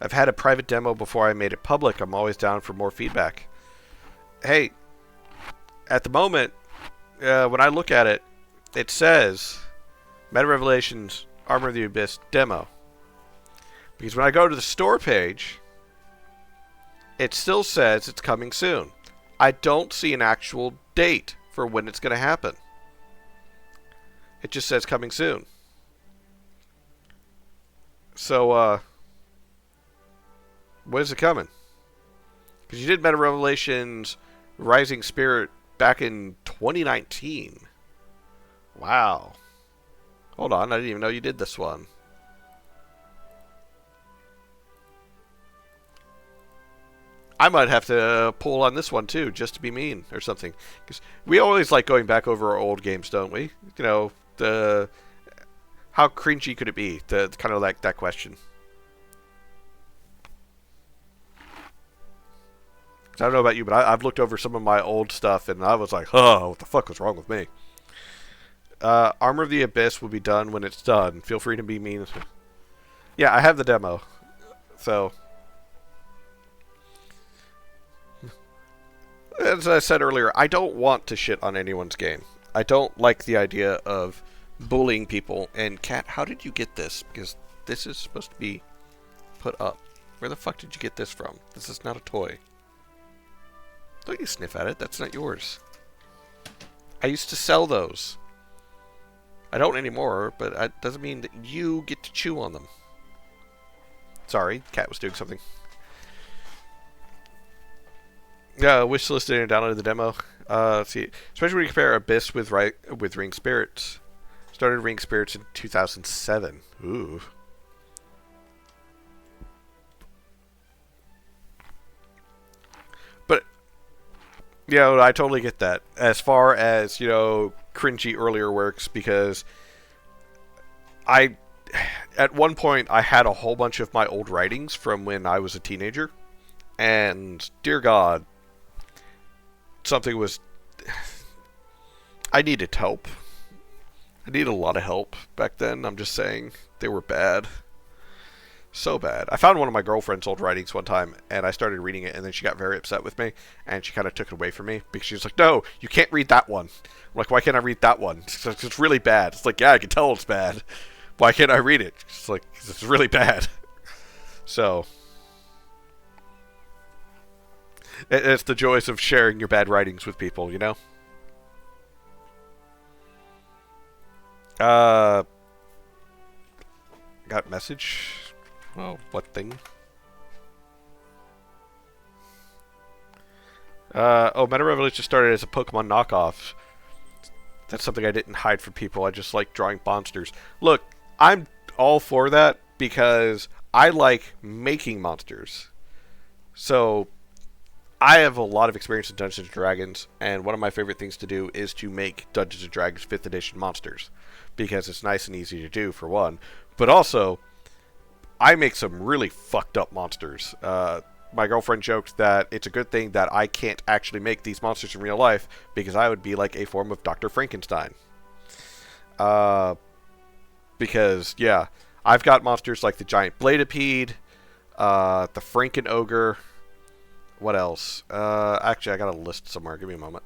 I've had a private demo before I made it public. I'm always down for more feedback. Hey, at the moment, when I look at it, it says Meta Revelations Armor of the Abyss demo. Because when I go to the store page, it still says it's coming soon. I don't see an actual date for when it's going to happen. It just says coming soon. So, when is it coming? Because you did Meta Revelations Rising Spirit back in 2019. Wow. Hold on, I didn't even know you did this one. I might have to pull on this one too, just to be mean or something. Because we always like going back over our old games, don't we? You know, how cringy could it be? Kind of like that question. I don't know about you, but I've looked over some of my old stuff, and I was like, oh, what the fuck was wrong with me? Armor of the Abyss will be done when it's done. Feel free to be mean. Yeah, I have the demo. So, as I said earlier, I don't want to shit on anyone's game. I don't like the idea of bullying people. And, Kat, how did you get this? Because this is supposed to be put up. Where the fuck did you get this from? This is not a toy. Don't you sniff at it. That's not yours. I used to sell those. I don't anymore, but that doesn't mean that you get to chew on them. Sorry, Cat was doing something. Yeah, wishlisted and downloaded the demo. Let's see. Especially when you compare Abyss with Ring Spirits. Started Ring Spirits in 2007. Ooh. Yeah, I totally get that. As far as, you know, cringy earlier works, because at one point, I had a whole bunch of my old writings from when I was a teenager, and, dear God, something was... I needed help. I needed a lot of help back then, I'm just saying. They were bad. So bad. I found one of my girlfriend's old writings one time, and I started reading it, and then she got very upset with me, and she kind of took it away from me, because she was like, no, you can't read that one. I'm like, why can't I read that one? It's really bad. It's like, yeah, I can tell it's bad. Why can't I read it? It's like, it's really bad. So, it's the joys of sharing your bad writings with people, you know? Got a message? Oh, what thing? Meta Revolution started as a Pokemon knockoff. That's something I didn't hide from people. I just like drawing monsters. Look, I'm all for that because I like making monsters. So I have a lot of experience in Dungeons & Dragons, and one of my favorite things to do is to make Dungeons & Dragons 5th edition monsters, because it's nice and easy to do, for one. But also, I make some really fucked up monsters. My girlfriend joked that it's a good thing that I can't actually make these monsters in real life, because I would be like a form of Dr. Frankenstein. Because, yeah, I've got monsters like the giant bladipede, the Franken ogre. What else? Actually, I got a list somewhere. Give me a moment.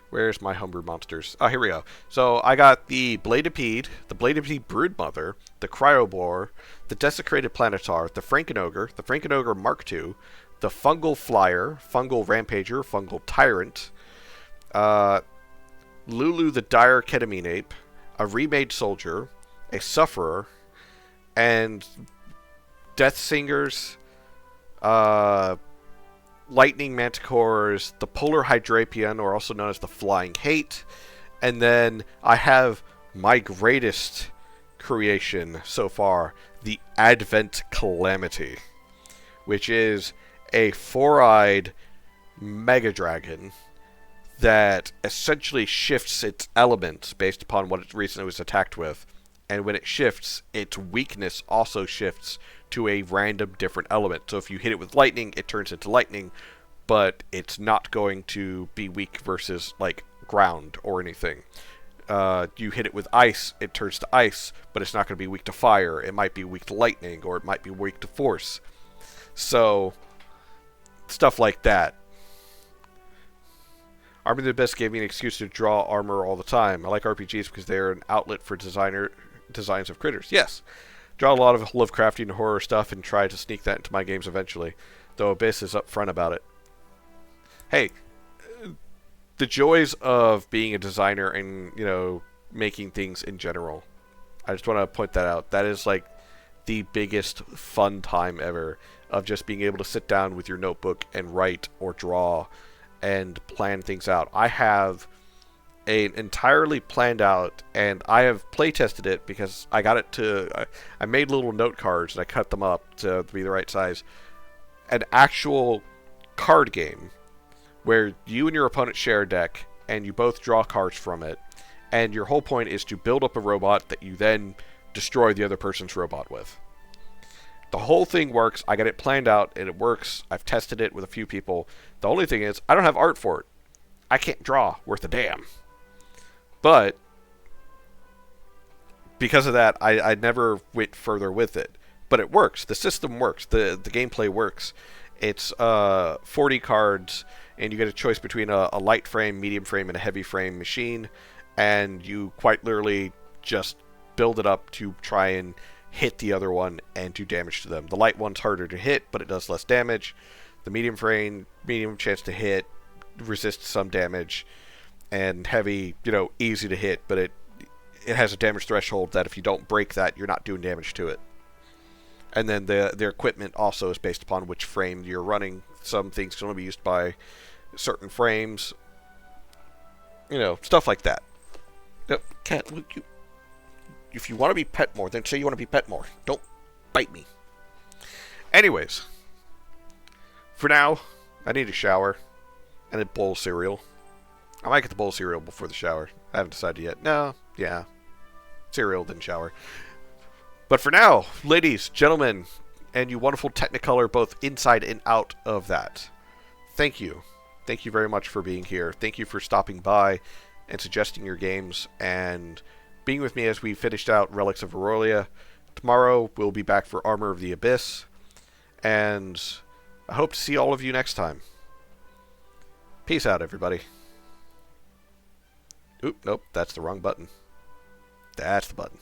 Where's my homebrew monsters? Oh, here we go. So I got the bladipede broodmother, the cryobore, the desecrated planetar, the Franken ogre Mark II, the fungal flyer, fungal rampager, fungal tyrant, Lulu the dire ketamine ape, a remade soldier, a sufferer, and death singers, lightning manticores, the polar hydrapian, or also known as the flying hate, and then I have my greatest creation so far, the Advent Calamity, which is a four-eyed mega dragon that essentially shifts its elements based upon what it recently was attacked with. And when it shifts, its weakness also shifts to a random different element. So if you hit it with lightning, it turns into lightning, but it's not going to be weak versus, like, ground or anything. You hit it with ice, it turns to ice, but it's not going to be weak to fire. It might be weak to lightning, or it might be weak to force. So, stuff like that. Armor the Abyss gave me an excuse to draw armor all the time. I like RPGs because they're an outlet for designs of critters. Yes. Draw a lot of Lovecraftian and horror stuff and try to sneak that into my games eventually, though Abyss is upfront about it. Hey, the joys of being a designer and, you know, making things in general. I just want to point that out. That is, like, the biggest fun time ever of just being able to sit down with your notebook and write or draw and plan things out. I have an entirely planned out, and I have play tested it because I got it to... I made little note cards and I cut them up to be the right size. An actual card game where you and your opponent share a deck and you both draw cards from it, and your whole point is to build up a robot that you then destroy the other person's robot with. The whole thing works. I got it planned out, and it works. I've tested it with a few people. The only thing is, I don't have art for it. I can't draw worth a damn. But because of that, I never went further with it. But it works. The system works. The gameplay works. It's 40 cards, and you get a choice between a light frame, medium frame, and a heavy frame machine. And you quite literally just build it up to try and hit the other one and do damage to them. The light one's harder to hit, but it does less damage. The medium frame, medium chance to hit, resists some damage. And heavy, you know, easy to hit, but it has a damage threshold that if you don't break that, you're not doing damage to it. And then their equipment also is based upon which frame you're running. Some things can only be used by certain frames. You know, stuff like that. Cat, if you want to be Petmore, then say you want to be Petmore. Don't bite me. Anyways, for now, I need a shower and a bowl of cereal. I might get the bowl of cereal before the shower. I haven't decided yet. No, yeah. Cereal, then shower. But for now, ladies, gentlemen, and you wonderful Technicolor both inside and out of that, thank you. Thank you very much for being here. Thank you for stopping by and suggesting your games and being with me as we finished out Relics of Aurelia. Tomorrow, we'll be back for Armor of the Abyss. And I hope to see all of you next time. Peace out, everybody. Oop, nope, that's the wrong button. That's the button.